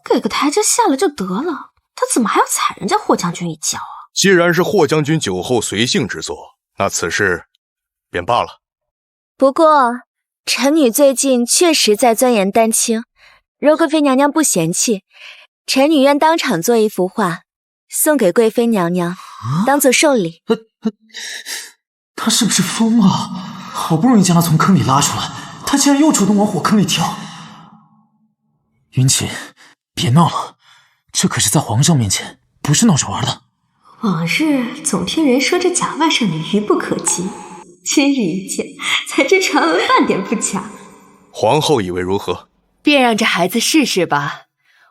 给个台阶下了就得了，他怎么还要踩人家霍将军一脚啊？
既然是霍将军酒后随性之作，那此事便罢了。
不过臣女最近确实在钻研丹青，若贵妃娘娘不嫌弃，臣女愿当场做一幅画，送给贵妃娘娘，当做寿礼。
他是不是疯了？好不容易将他从坑里拉出来，他竟然又主动往火坑里跳。云起，别闹了，这可是在皇上面前，不是闹着玩的。
往日总听人说这假外甥女愚不可及，今日一见，才知传闻半点不假。
皇后以为如何？
便让这孩子试试吧，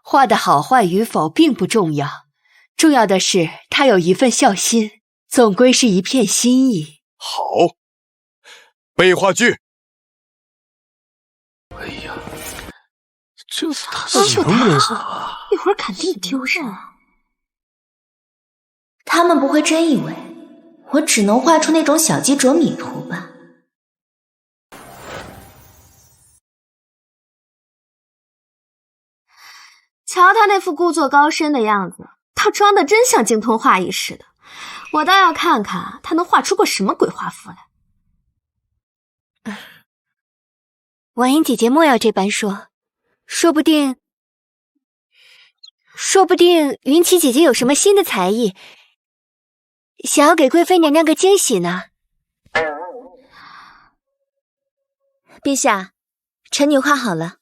画的好坏与否并不重要，重要的是他有一份孝心，总归是一片心意。
好，备画具。
哎呀，这他
行不行？一会儿肯定丢人啊！
他们不会真以为我只能画出那种小鸡啄米图吧？
瞧他那副故作高深的样子，他装的真像精通画艺似的。我倒要看看他能画出个什么鬼画符来。
婉莹姐姐莫要这般说，说不定云起姐姐有什么新的才艺，想要给贵妃娘娘个惊喜呢。
陛下，臣女画好了。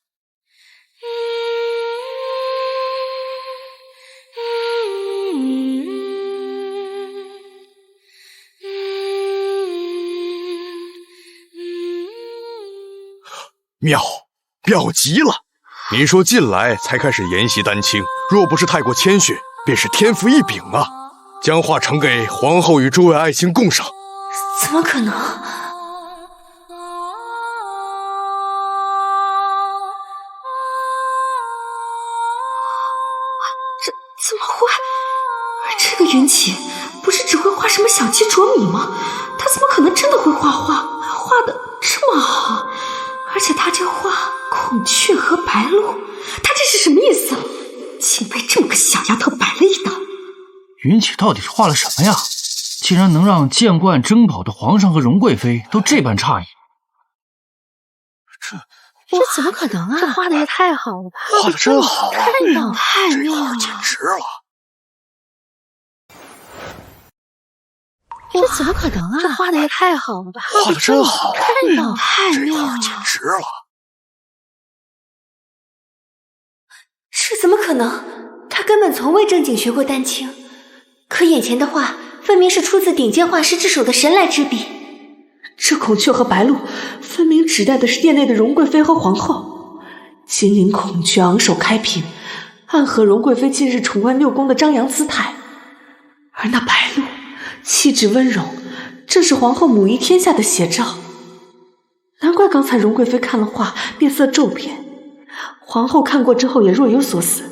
妙极了！你说近来才开始研习丹青，若不是太过谦虚，便是天赋异禀啊！将画呈给皇后与诸位爱卿共赏。
怎么可能？怎么会？这个云起不是只会画什么小鸡啄米吗？他怎么可能真的会画画，还画的这么好？而且他这画孔雀和白鹭，他这是什么意思？竟被这么个小丫头摆了一道。
云起到底是画了什么呀？竟然能让见惯珍宝的皇上和荣贵妃都这般诧异。
这怎么可能啊？这画的也太好了吧！
画的真好，
太妙了，太妙了，
简直了！
这怎么可能啊？这画的也太好了吧！
画的真好，
太妙了，太妙了，
简直了！
这怎么可能？他根本从未正经学过丹青，可眼前的画分明是出自顶尖画师之手的神来之笔。
这孔雀和白鹭分明指代的是殿内的荣贵妃和皇后。金鳞孔雀昂首开屏，暗合荣贵妃近日宠冠六宫的张扬姿态，而那白鹭气质温柔，正是皇后母仪天下的写照。难怪刚才荣贵妃看了画面色骤变，皇后看过之后也若有所思。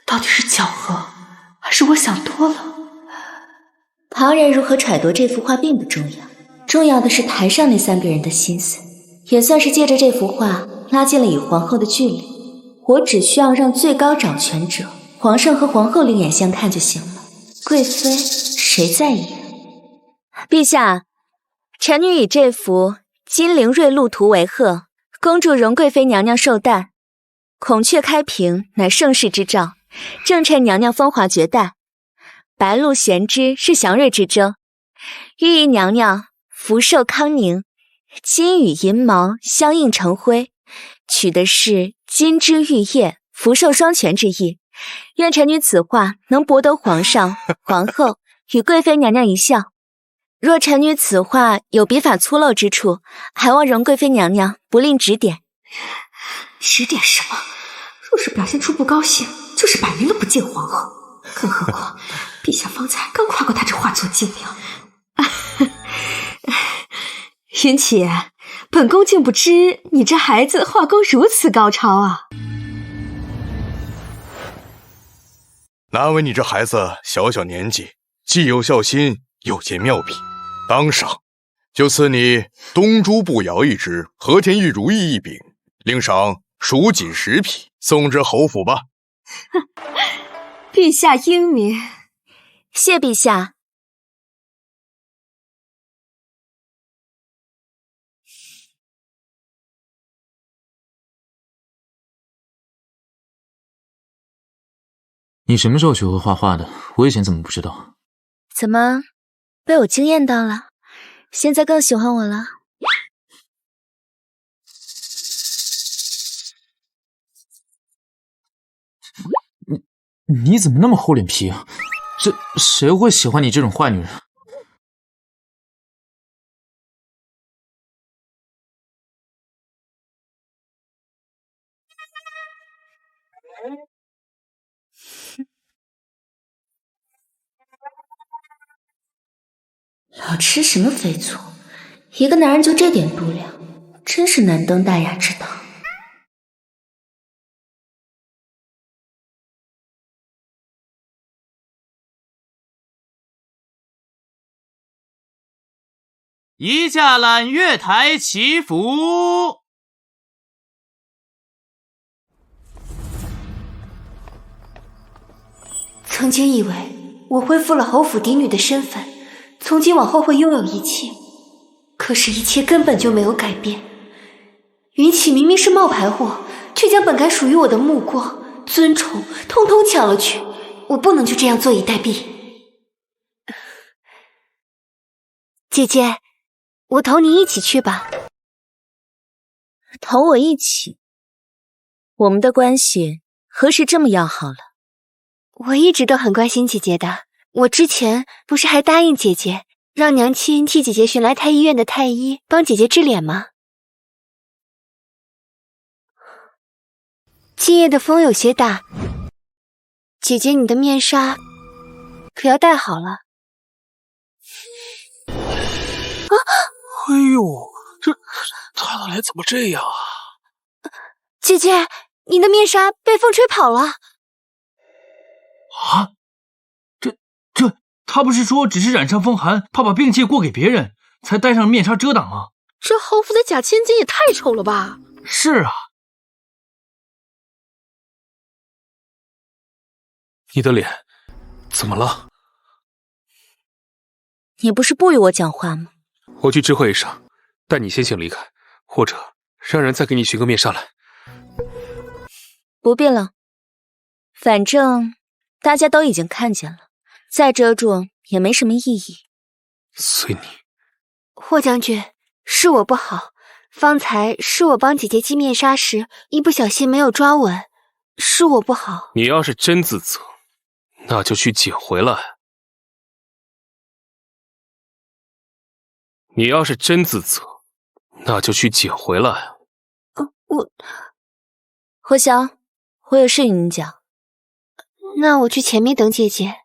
到底是巧合，还是我想多了？
旁人如何揣度这幅画并不重要，重要的是台上那三个人的心思，也算是借着这幅画拉近了与皇后的距离。我只需要让最高掌权者皇上和皇后另眼相看就行了，贵妃谁在意？
陛下，臣女以这幅金陵瑞鹿图为贺，恭祝荣贵妃娘娘寿诞。孔雀开屏乃盛世之兆，正衬娘娘风华绝代。白鹿衔之是祥瑞之征，寓意娘娘福寿康宁。金羽银毛相映成辉，取的是金枝玉叶福寿双全之意。愿臣女此画能博得皇上、皇后与贵妃娘娘一笑。若臣女此画有笔法粗陋之处，还望荣贵妃娘娘不吝指点。
指点什么？若是表现出不高兴，就是摆明了不敬皇后。更何况，陛下方才刚夸过他这画作精良。云起，本宫竟不知你这孩子画工如此高超啊！
难为你这孩子小小年纪，既有孝心，又见妙笔，当赏就赐你东珠步摇一只，和田玉如意一柄，另赏蜀锦10匹，送至侯府吧。
陛下英明，
谢陛下。
你什么时候学会画画的？我以前怎么不知道？
怎么，被我惊艳到了？现在更喜欢我了？
你怎么那么厚脸皮啊？这谁会喜欢你这种坏女人？
老吃什么肥醋？一个男人就这点度量，真是难登大雅之堂。
移驾揽月台祈福。
曾经以为我恢复了侯府嫡女的身份，从今往后会拥有一切，可是，一切根本就没有改变。云起明明是冒牌货，却将本该属于我的目光、尊崇通通抢了去，我不能就这样坐以待毙。
姐姐，我同你一起去吧。同我一起？我们的关系何时这么要好了？
我一直都很关心姐姐的，我之前不是还答应姐姐，让娘亲替姐姐寻来太医院的太医，帮姐姐治脸吗？今夜的风有些大，姐姐你的面纱可要戴好了。
啊！哎呦，他的脸怎么这样啊？
姐姐，你的面纱被风吹跑了。
啊！这，他不是说只是染上风寒，怕把病气过给别人，才戴上面纱遮挡吗？
这侯府的假千金也太丑了吧！
是啊。
你的脸怎么了？
你不是不与我讲话吗？
我去知会一声，带你先行离开，或者让人再给你寻个面纱来。
不必了，反正大家都已经看见了，再遮住也没什么意义。
随你。
霍将军，是我不好，方才是我帮姐姐系面纱时，一不小心没有抓稳，是我不好。
你要是真自责，那就去捡回来。你要是真自责，那就去捡回来。
霍萧，我有事与你讲。
那我去前面等姐姐。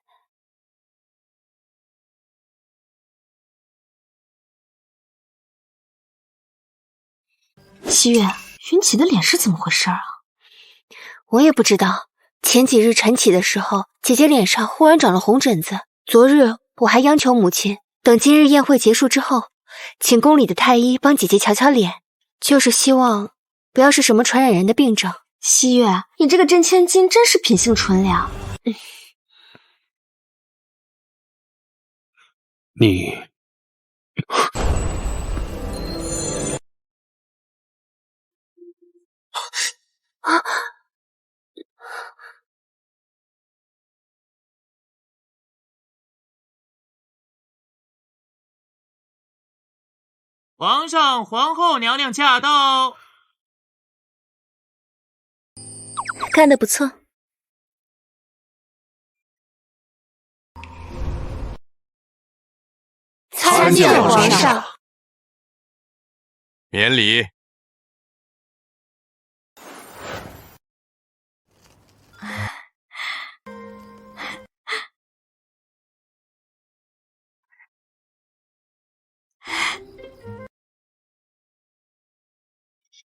西月，云起的脸是怎么回事啊？
我也不知道。前几日晨起的时候，姐姐脸上忽然长了红疹子。昨日我还央求母亲，等今日宴会结束之后，请宫里的太医帮姐姐瞧瞧脸，就是希望不要是什么传染人的病症。
西月，你这个真千金真是品性纯良。
你
啊！
皇上、皇后娘娘驾到！
干得不错。
参见皇上。
免礼。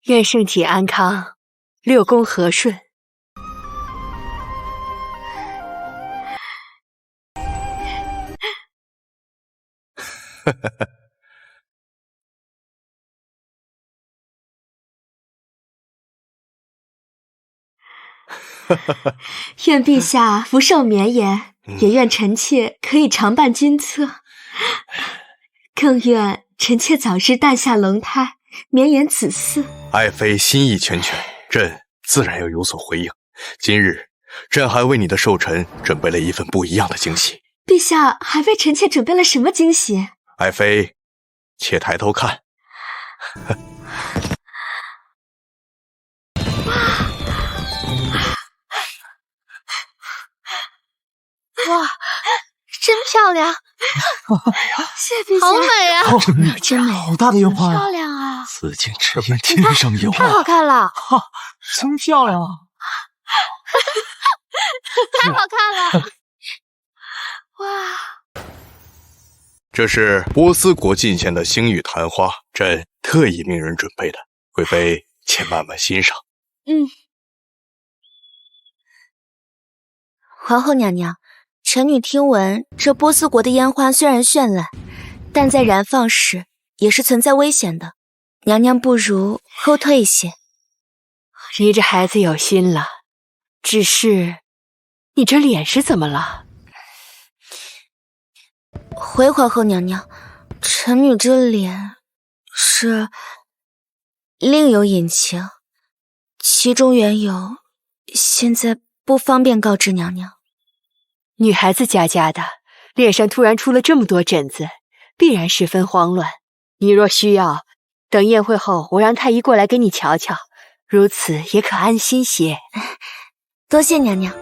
愿圣体安康，六宫和顺。
愿陛下福寿绵延，也愿臣妾可以常伴君侧，更愿臣妾早日诞下龙胎，绵延子嗣。
爱妃心意缱绻，朕自然要有所回应。今日，朕还为你的寿辰准备了一份不一样的惊喜。
陛下还为臣妾准备了什么惊喜？
爱妃，且抬头看。
哇，真漂亮！
谢陛下，
好美啊！
真美，好大的烟花
漂亮啊！
紫禁之烟，天上有
太好看了，
真漂亮啊！
太好看了！哇！
这是波斯国进献的星宇昙花，朕特意命人准备的，贵妃且慢慢欣赏。
皇后娘娘，臣女听闻，这波斯国的烟花虽然绚烂，但在燃放时也是存在危险的。娘娘不如后退一些。
你这孩子有心了，只是你这脸是怎么了？
回皇后娘娘，臣女这脸是另有隐情，其中缘由现在不方便告知娘娘。
女孩子家家的，脸上突然出了这么多疹子，必然十分慌乱。你若需要，等宴会后我让太医过来给你瞧瞧，如此也可安心些。
多谢娘娘。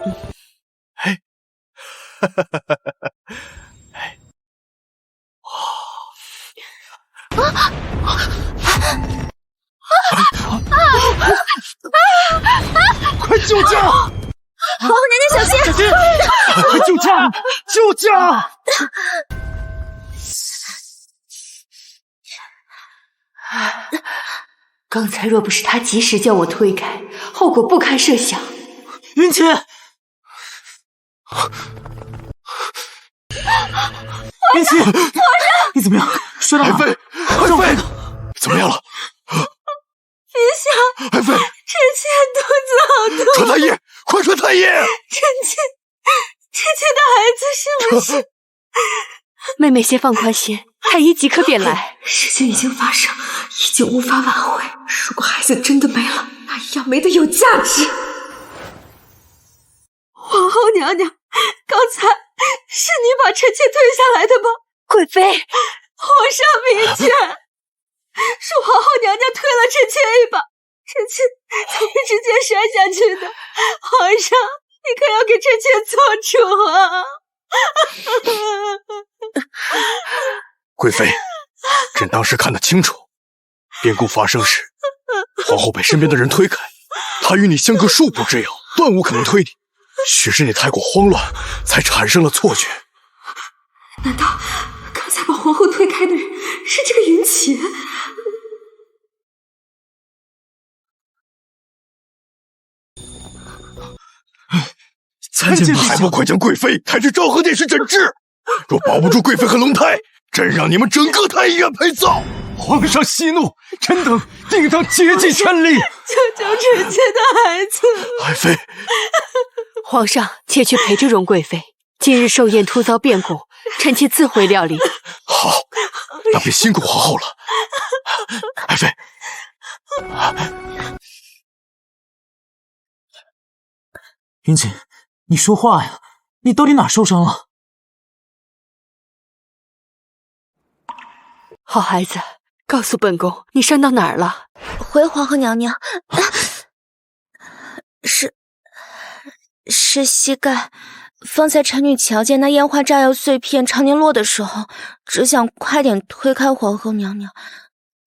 快救驾！
皇后娘娘小心！
小心！快救驾！救驾！
刚才若不是他及时将我推开，后果不堪设想。
云起，云起，皇上，你怎么样？摔到哪？
爱妃，爱妃，怎么样了？
陛下，
爱妃，
臣妾肚子好痛。
传太医，快传太医！
臣妾的孩子是不是？
妹妹先放宽心，太医即刻便来。
事情已经发生，已经无法挽回。如果孩子真的没了，那也要没得有价值。
皇后娘娘，刚才是你把臣妾推下来的吗？
贵妃，
皇上明鉴，是皇后娘娘推了臣妾一把，臣妾才会直接摔下去的。皇上，你可要给臣妾做主啊！
贵妃，朕当时看得清楚，变故发生时，皇后被身边的人推开，她与你相隔数步之遥，断无可能推你。许是你太过慌乱，才产生了错觉。
难道刚才把皇后推开的人是这个云起？
参见还不快将贵妃抬至昭和殿去诊治！若保不住贵妃和龙胎，朕让你们整个太医院陪葬！
皇上息怒，臣等定当竭尽全力
救臣妾的孩子。
爱妃，
皇上且去陪着容贵妃。今日寿宴突遭变故，臣妾自会料理。
好，那便辛苦皇后了。爱妃，
云锦，你说话呀！你到底哪受伤了？
好孩子，告诉本宫你伤到哪儿了？
回皇后娘娘，是膝盖。方才臣女瞧见那烟花炸药碎片常年落的时候，只想快点推开皇后娘娘，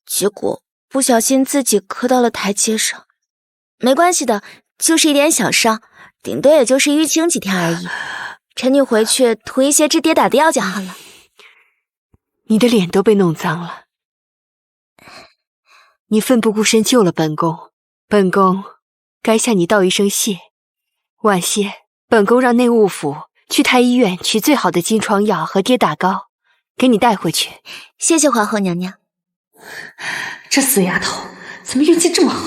结果不小心自己磕到了台阶上。没关系的，就是一点小伤，顶多也就是淤青几天而已。臣女回去涂一些治跌打的药就好了。
你的脸都被弄脏了。你奋不顾身救了本宫，本宫该向你道一声谢。晚些，本宫让内务府去太医院取最好的金疮药和跌打膏，给你带回去。
谢谢皇后娘娘。
这死丫头怎么运气这么好，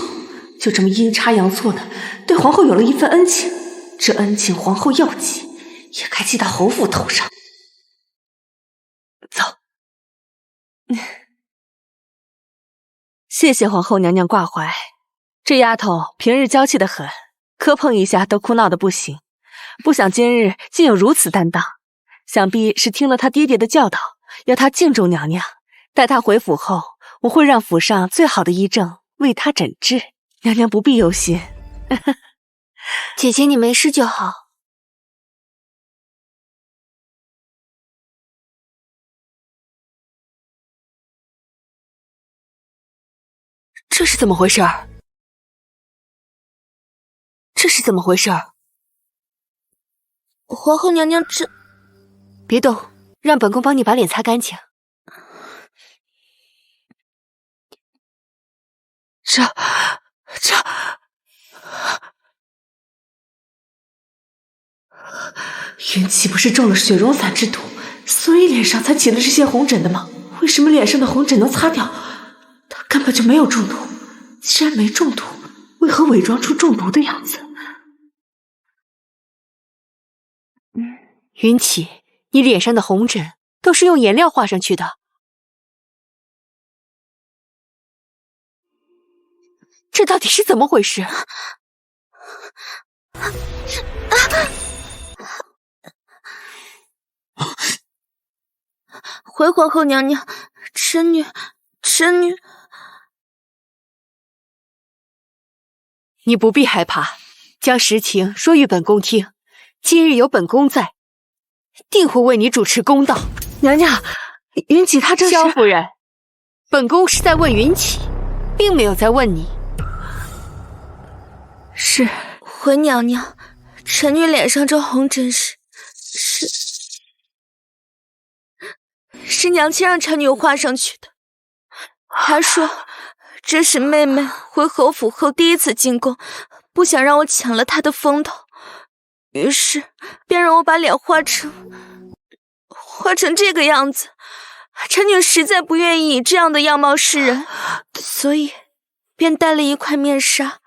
就这么阴差阳错的对皇后有了一份恩情。这恩情皇后要记，也该记到侯府头上。走。
谢谢皇后娘娘挂怀，这丫头平日娇气得很，磕碰一下都哭闹得不行，不想今日竟有如此担当，想必是听了她爹爹的教导，要她敬重娘娘。待她回府后，我会让府上最好的医正为她诊治，娘娘不必忧心。
姐姐，你没事就好。
这是怎么回事？这是怎么回事？
皇后娘娘这……
别动，让本宫帮你把脸擦干净。
这……云起不是中了雪绒散之毒，所以脸上才起了这些红疹的吗？为什么脸上的红疹能擦掉？他根本就没有中毒。既然没中毒，为何伪装出中毒的样子？
云起，你脸上的红疹都是用颜料画上去的。这到底是怎么回事？
回皇后娘娘，臣女。
你不必害怕，将实情说与本宫听。今日有本宫在，定会为你主持公道。
娘娘，云起她这是……
萧夫人，本宫是在问云起，并没有在问你。
是，
回娘娘，臣女脸上这红疹是娘亲让臣女画上去的。她说这是妹妹回侯府后第一次进宫，不想让我抢了她的风头，于是便让我把脸画成这个样子。臣女实在不愿意以这样的样貌示人，所以便戴了一块面纱，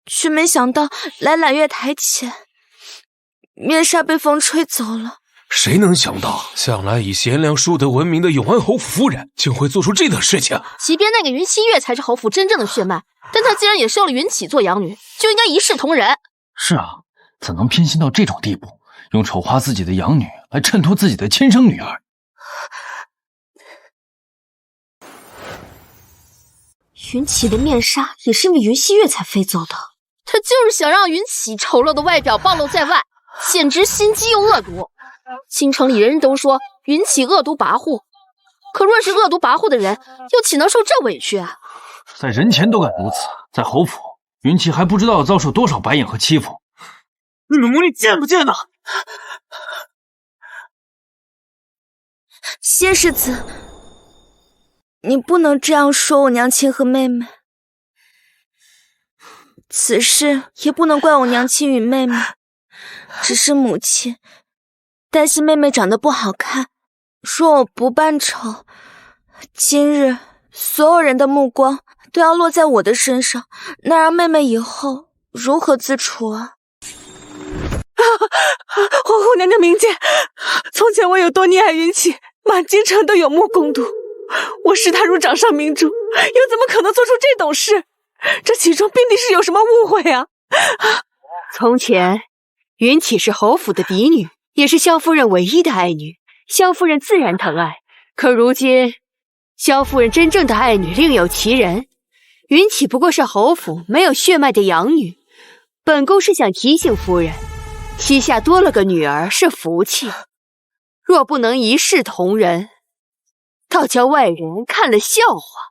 却没想到来揽月台前，面纱被风吹走了。
谁能想到，向来以贤良淑德闻名的永安侯夫人，竟会做出这等事情？
即便那个云溪月才是侯府真正的血脉，但她既然也收了云起做养女，就应该一视同仁。
是啊，怎能偏心到这种地步，用丑化自己的养女来衬托自己的亲生女儿？
云起的面纱也是因为云溪月才飞走的。
他就是想让云起丑陋的外表暴露在外，简直心机又恶毒。京城里人人都说云起恶毒跋扈，可若是恶毒跋扈的人，又岂能受这委屈啊？
在人前都敢如此，在侯府，云起还不知道要遭受多少白眼和欺负。
你们母女贱不贱呐？
谢世子，你不能这样说我娘亲和妹妹。此事也不能怪我娘亲与妹妹，只是母亲担心妹妹长得不好看，说我不扮丑。今日所有人的目光都要落在我的身上，那让妹妹以后如何自处啊？
皇后娘娘明鉴，从前我有多溺爱云起，满京城都有目共睹。我视她如掌上明珠，又怎么可能做出这种事？这其中必定是有什么误会啊！
从前云起是侯府的嫡女，也是萧夫人唯一的爱女，萧夫人自然疼爱。可如今萧夫人真正的爱女另有其人，云起不过是侯府没有血脉的养女。本宫是想提醒夫人，膝下多了个女儿是福气，若不能一视同仁，倒叫外人看了笑话。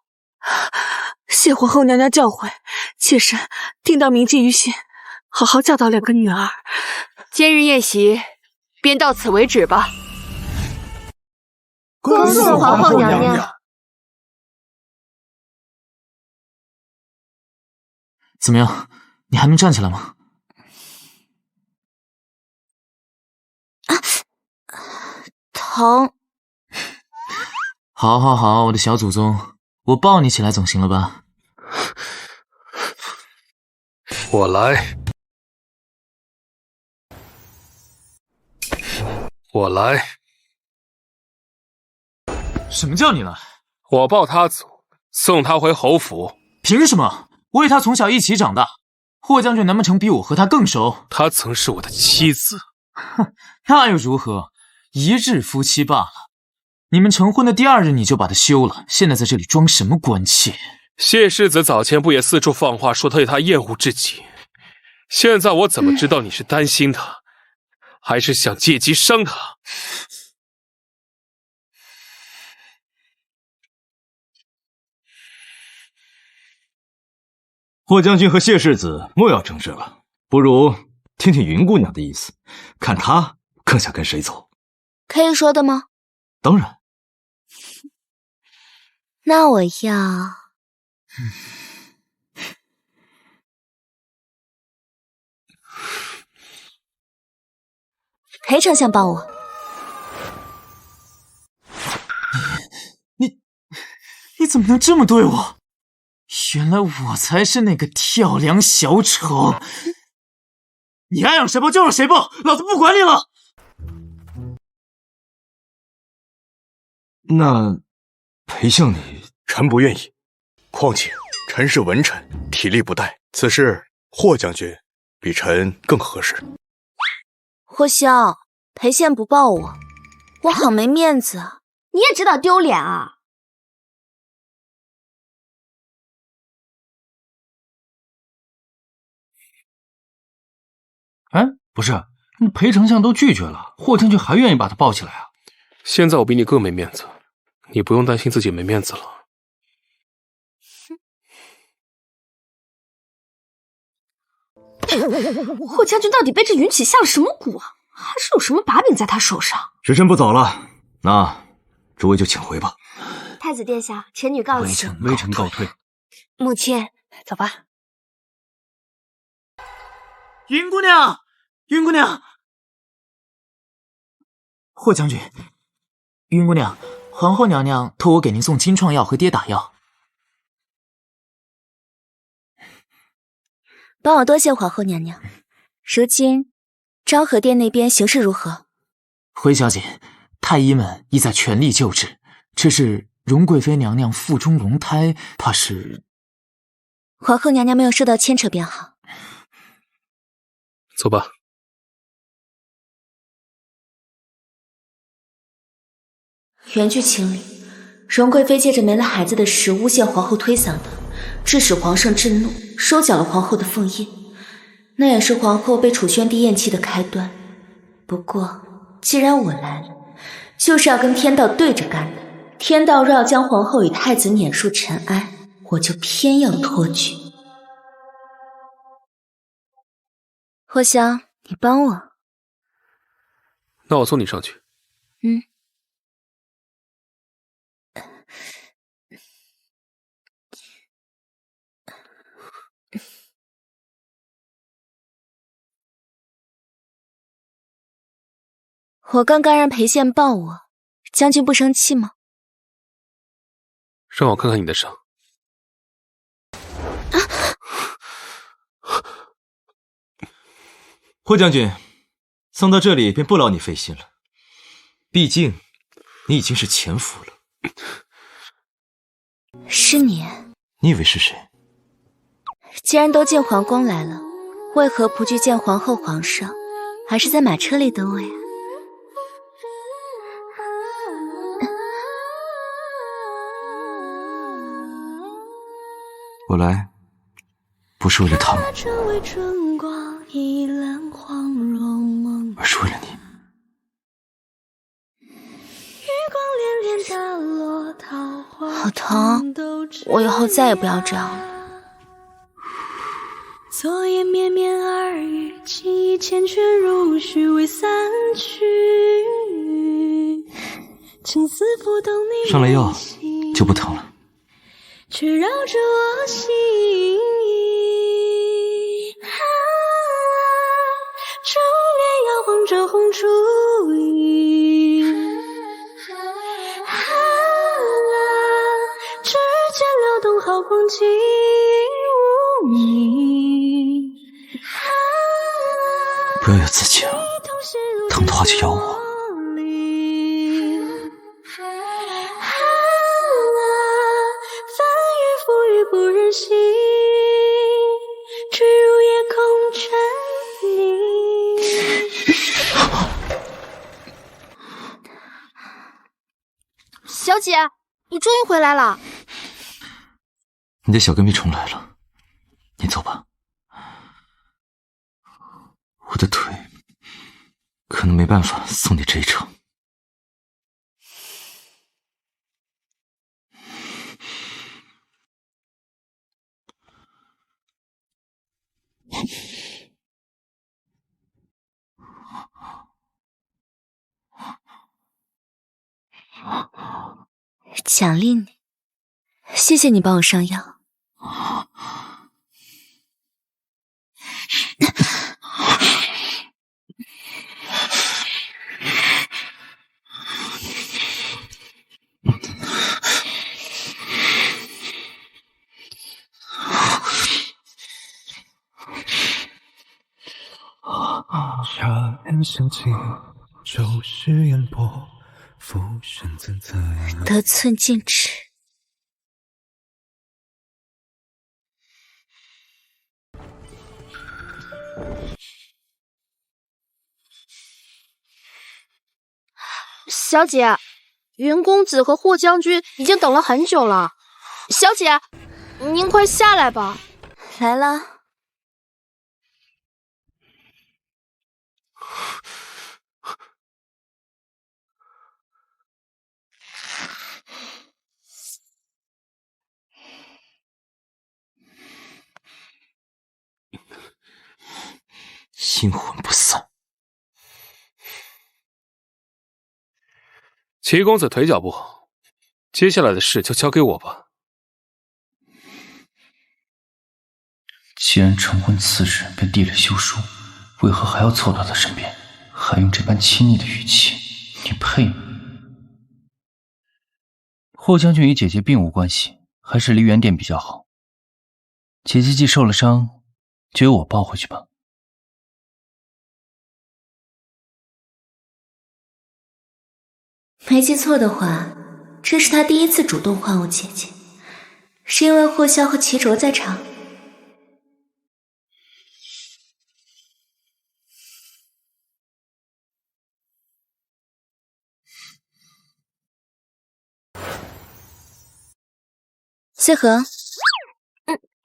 谢皇后娘娘教诲，妾身定当铭记于心，好好教导两个女儿。
今日宴席便到此为止吧。
恭送皇后娘娘。
怎么样？你还能站起来吗？
疼。
好，好，好，我的小祖宗，我抱你起来总行了吧？
我来，我来。
什么叫你来？
我抱他走，送他回侯府。
凭什么？我与他从小一起长大，霍将军难不成比我和他更熟？
他曾是我的妻子。
哼，那又如何？一日夫妻罢了。你们成婚的第2日你就把他休了，现在在这里装什么关切？
谢世子早前不也四处放话说他对他厌恶至极？现在我怎么知道你是担心他，还是想借机伤他？
霍将军和谢世子莫要争执了，不如听听云姑娘的意思，看她更想跟谁走。
可以说的吗？
当然。
那我要……
裴丞相抱我。
你怎么能这么对我？原来我才是那个跳梁小丑！你爱让谁抱就让谁抱，老子不管你了。
那裴相你，
臣不愿意。况且臣是文臣，体力不逮，此事霍将军比臣更合适。
霍萧，裴宪不抱我，我好没面子啊！
你也知道丢脸啊！
哎，不是，裴丞相都拒绝了，霍将军还愿意把他抱起来啊？
现在我比你更没面子，你不用担心自己没面子了。
霍将军到底背着云起下了什么蛊啊？还是有什么把柄在他手上？
时辰不早了，那诸位就请回吧。
太子殿下，臣女告辞。
微臣告退。
母亲，走吧。
云姑娘，云姑娘，霍将军，云姑娘，皇后娘娘托我给您送金创药和跌打药。
帮我多谢皇后娘娘。如今昭和殿那边形势如何？
回小姐，太医们已在全力救治，只是荣贵妃娘娘腹中龙胎，怕是……
皇后娘娘没有受到牵扯便好。
走吧。
原剧情里，荣贵妃借着没了孩子的事诬陷皇后推搡她，致使皇上震怒，收缴了皇后的凤印。那也是皇后被楚宣帝厌弃的开端。不过，既然我来了，就是要跟天道对着干的。天道若要将皇后与太子撵入尘埃，我就偏要托举。
霍萧，你帮我。
那我送你上去。
嗯。我刚刚让裴宪抱我，将军不生气吗？
让我看看你的伤。
霍将军，送到这里便不劳你费心了，毕竟你已经是前夫了。
是你？
你以为是谁？
既然都进皇宫来了，为何不去见皇后皇上，还是在马车里等我呀？
我来，不是为了他们，而是为了你。
好疼，我以后再也不要这样了。
昨夜绵绵耳语，情意缱绻如许未散去。情丝不懂你
上了药就不疼了。
却绕着我心意。珠帘摇晃着红烛影，指尖撩动好光景无影。
不要有自己，疼的话就咬我。
翻云覆雨不忍心，坠入夜空沉
溺。小姐，你终于回来了。
你的小跟屁虫来了，你走吧。我的腿可能没办法送你这一程。
奖励你，谢谢你帮我上药。
乍然想起旧时烟波，浮生怎在
得寸进尺。
小姐，云公子和霍将军已经等了很久了。小姐，您快下来吧。
来了。
阴魂不散。
齐公子腿脚不好，接下来的事就交给我吧。
既然成婚次日便递了休书，为何还要凑到他身边，还用这般亲昵的语气？你配吗？霍将军与姐姐并无关系，还是离远点比较好。姐姐既受了伤，就由我抱回去吧。
没记错的话，这是他第一次主动唤我姐姐，是因为霍萧和齐卓在场。
谢和，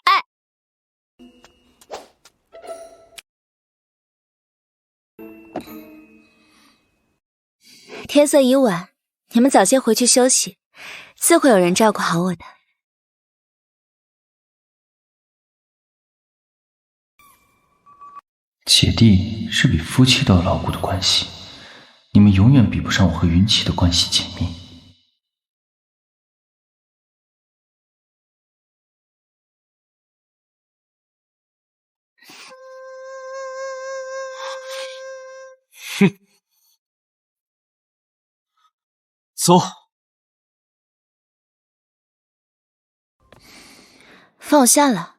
哎，
天色已晚，你们早些回去休息，自会有人照顾好我的。
姐弟是比夫妻都要牢固的关系，你们永远比不上我和云奇的关系紧密。
哼，走。
放我下来。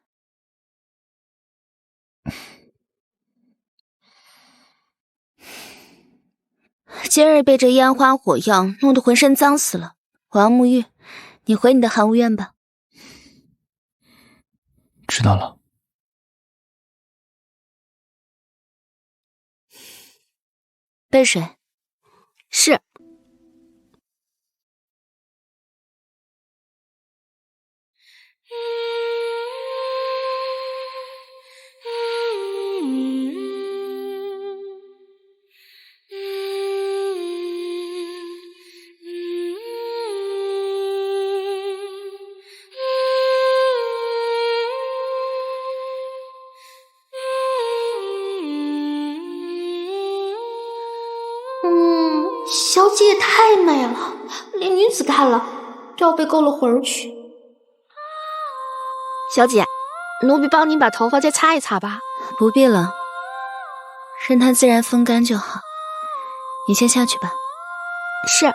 今日被这烟花火药弄得浑身脏死了，我要沐浴，你回你的寒无院吧。
知道了。
杯水。
是。
小姐也太美了，连女子看了都要被勾了魂儿去。
小姐，奴婢帮您把头发再擦一擦吧。
不必了，
任它自然风干就好。你先下去吧。
是。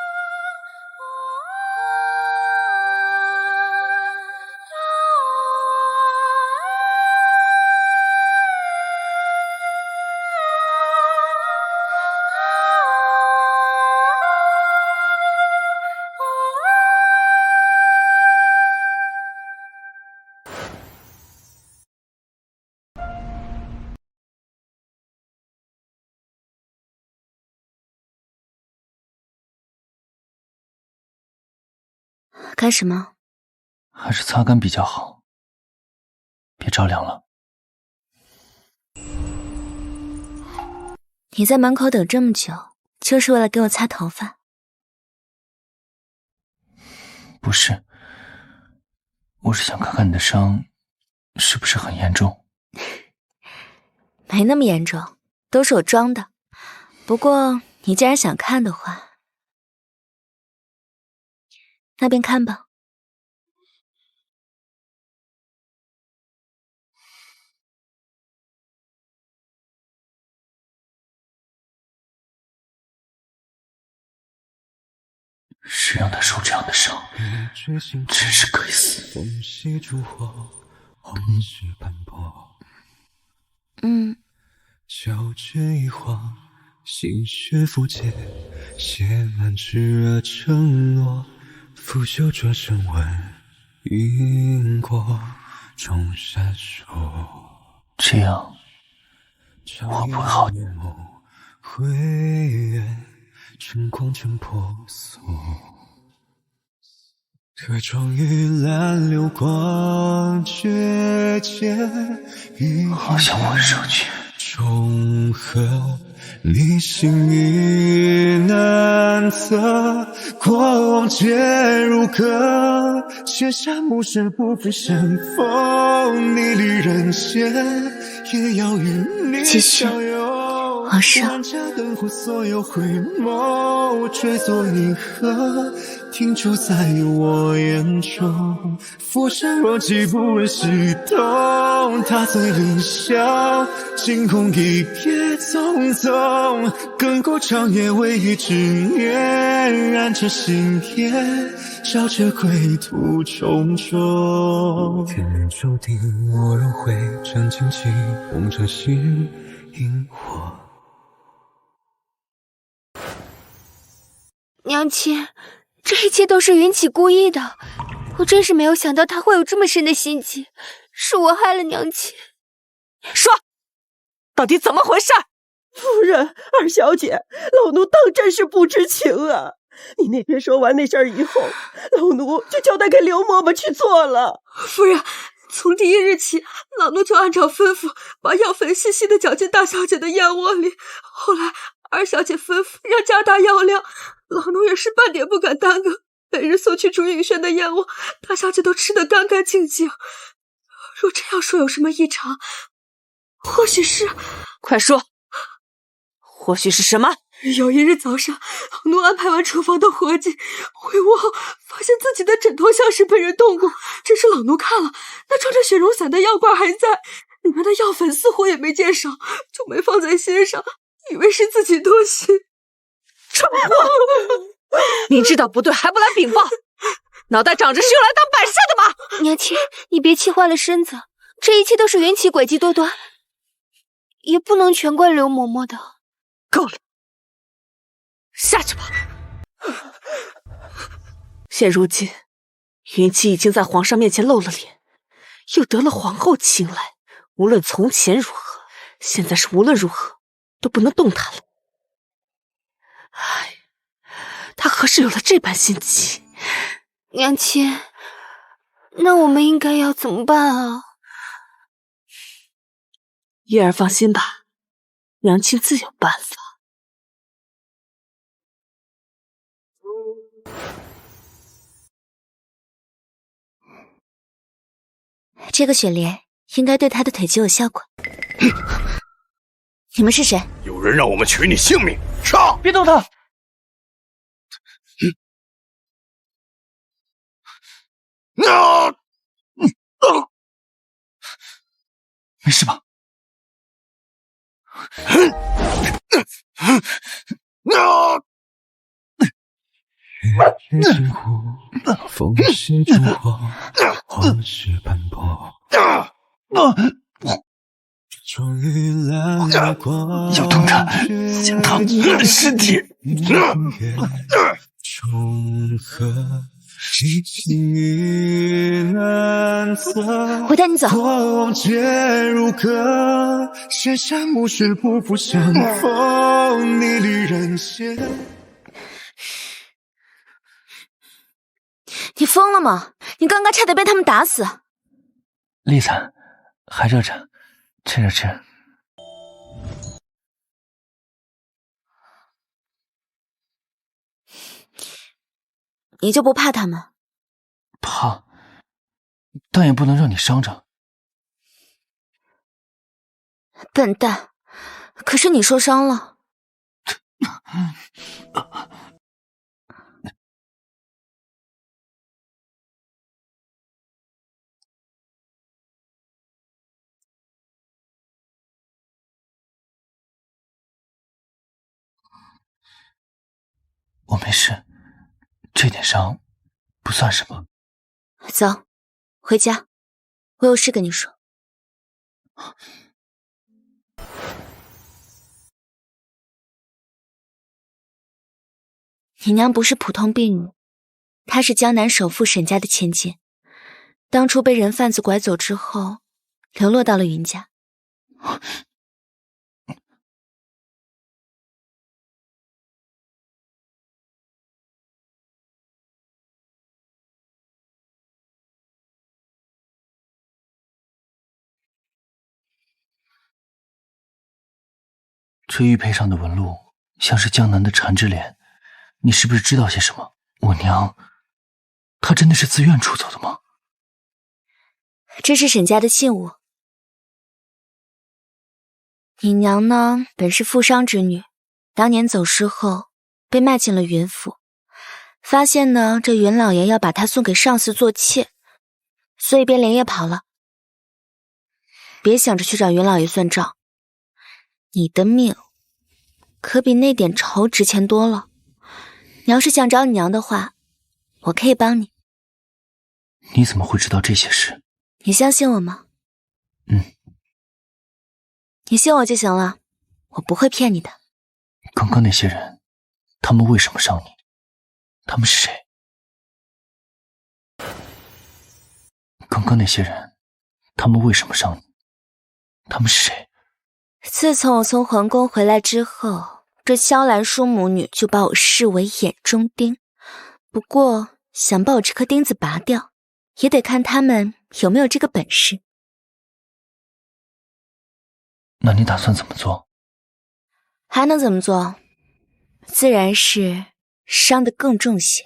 干什么？
还是擦干比较好，别着凉了。
你在门口等这么久，就是为了给我擦头发？
不是，我是想看看你的伤是不是很严重。
没那么严重，都是我装的。不过你既然想看的话，那边看吧。
谁让他受这样的伤，真是该死。
皎洁一晃，心血浮溅，写满炽热承诺，腐朽转身问因果，终闪烁。
这样我不会好。
灰烟，晨光正婆娑。可终于蓝流光绝间，
好想吻上去。
中和你心意难测，过往皆如歌，千山暮雪不负相逢，你离人间，也要与你相拥。
皇上，
万家灯火，所有回眸，追索银河，停驻在我眼中。浮生若寄，不忍西东，踏醉凌霄，惊鸿一瞥匆匆。亘古长夜，唯一执念，燃着心田，烧着归途重重。天命注定，我仍会将荆棘梦着心萤火。
娘亲，这一切都是云起故意的，我真是没有想到他会有这么深的心机，是我害了娘亲。
说，到底怎么回事？
夫人，二小姐，老奴当真是不知情啊！你那边说完那事儿以后，老奴就交代给刘嬷嬷去做了。
夫人，从第一日起，老奴就按照吩咐，把药粉细细的搅进大小姐的燕窝里。后来二小姐吩咐让加大药量，老奴也是半点不敢耽搁，每日送去竹影轩的燕窝，大小姐都吃得干干净净。若这样说有什么异常，或许是……
快说，或许是什么？
有一日早上，老奴安排完厨房的活计，回屋后发现自己的枕头像是被人动过，只是老奴看了，那装着雪绒伞的药罐还在，里面的药粉似乎也没见少，就没放在心上，以为是自己多心。
蠢货！明知道不对还不来禀报，脑袋长着是用来当摆设的吗？
娘亲，你别气坏了身子，这一切都是云起诡计多端，也不能全怪刘嬷嬷的。
够了，下去吧。现如今，云起已经在皇上面前露了脸，又得了皇后青睐，无论从前如何，现在是无论如何都不能动弹了。唉，他何时有了这般心机？
娘亲，那我们应该要怎么办啊？
叶儿放心吧，娘亲自有办法。
这个雪莲应该对他的腿肌有效果。你们是谁？
有人让我们取你性命，杀！
别动他！
没事吧？
月之湖，风雪烛火，花事斑驳。终于来过，
要动他，先烫我的尸体。
我带你走。
过往皆如歌，雪山暮雪不负相逢，你离人间。
你疯了吗？你刚刚差点被他们打死。
丽伞，还热着，趁热吃。
你就不怕他们？
怕，但也不能让你伤着。
笨蛋！可是你受伤了。
我没事，这点伤不算什么。
走，回家，我有事跟你说。你娘不是普通婢女，她是江南首富沈家的千金，当初被人贩子拐走之后，流落到了云家。
这玉佩上的纹路像是江南的缠枝莲，你是不是知道些什么？我娘，她真的是自愿出走的吗？
这是沈家的信物。你娘呢，本是富商之女，当年走失后被卖进了云府，发现呢这云老爷要把她送给上司做妾，所以便连夜跑了。别想着去找云老爷算账，你的命可比那点绸值钱多了。你要是想找你娘的话，我可以帮你。
你怎么会知道这些事？
你相信我吗？你信我就行了，我不会骗你的。
刚刚那些人，他们为什么伤你？他们是谁？刚刚那些人，他们为什么伤你？他们是谁？
自从我从皇宫回来之后，这萧兰淑母女就把我视为眼中钉。不过，想把我这颗钉子拔掉，也得看他们有没有这个本事。
那你打算怎么做？
还能怎么做？自然是伤得更重些。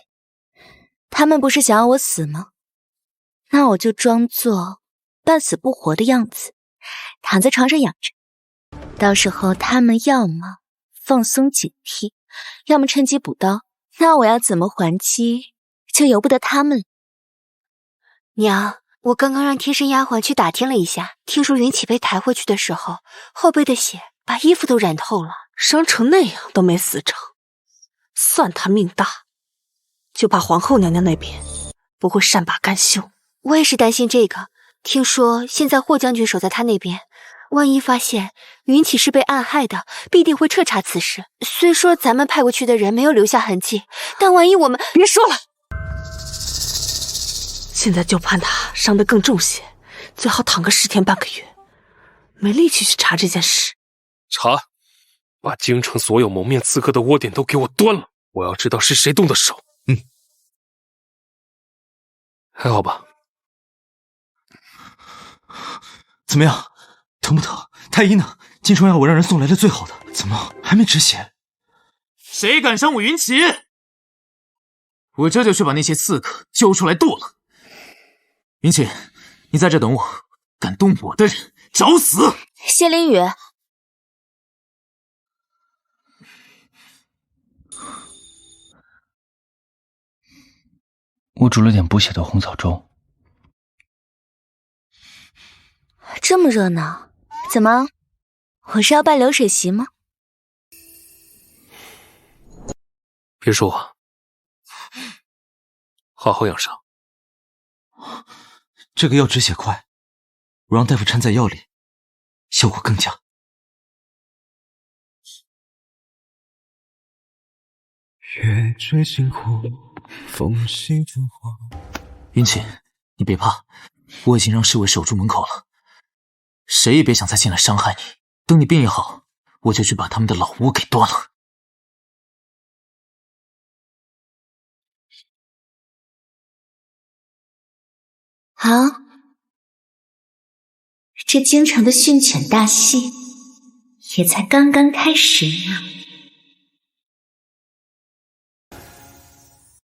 他们不是想要我死吗？那我就装作半死不活的样子，躺在床上养着。到时候他们要么放松警惕，要么趁机补刀。那我要怎么还击，就由不得他们了。
娘，我刚刚让贴身丫鬟去打听了一下，听说云起被抬回去的时候，后背的血把衣服都染透了，
伤成那样都没死成，算他命大，就怕皇后娘娘那边不会善罢甘休。
我也是担心这个，听说现在霍将军守在他那边，万一发现云起是被暗害的，必定会彻查此事。虽说咱们派过去的人没有留下痕迹，但万一我们……
别说了，现在就盼他伤得更重些，最好躺个10天半个月，没力气去查这件事。
查，把京城所有蒙面刺客的窝点都给我端了，我要知道是谁动的手。还好吧？
怎么样？疼不疼？太医呢？金川药我让人送来了最好的，怎么还没止血？
谁敢伤我云起？我这就去把那些刺客揪出来剁了。云起，你在这等我，敢动我的人，找死！
谢林雨，
我煮了点补血的红枣粥。
这么热闹，怎么？我是要办流水席吗？
别说话，好好养伤。
这个药止血快，我让大夫掺在药里，效果更佳。
月坠星湖，风息烛火。
云锦，你别怕，我已经让侍卫守住门口了，谁也别想再进来伤害你。等你病愈好，我就去把他们的老屋给端了。
好，这京城的训犬大戏也才刚刚开始呢。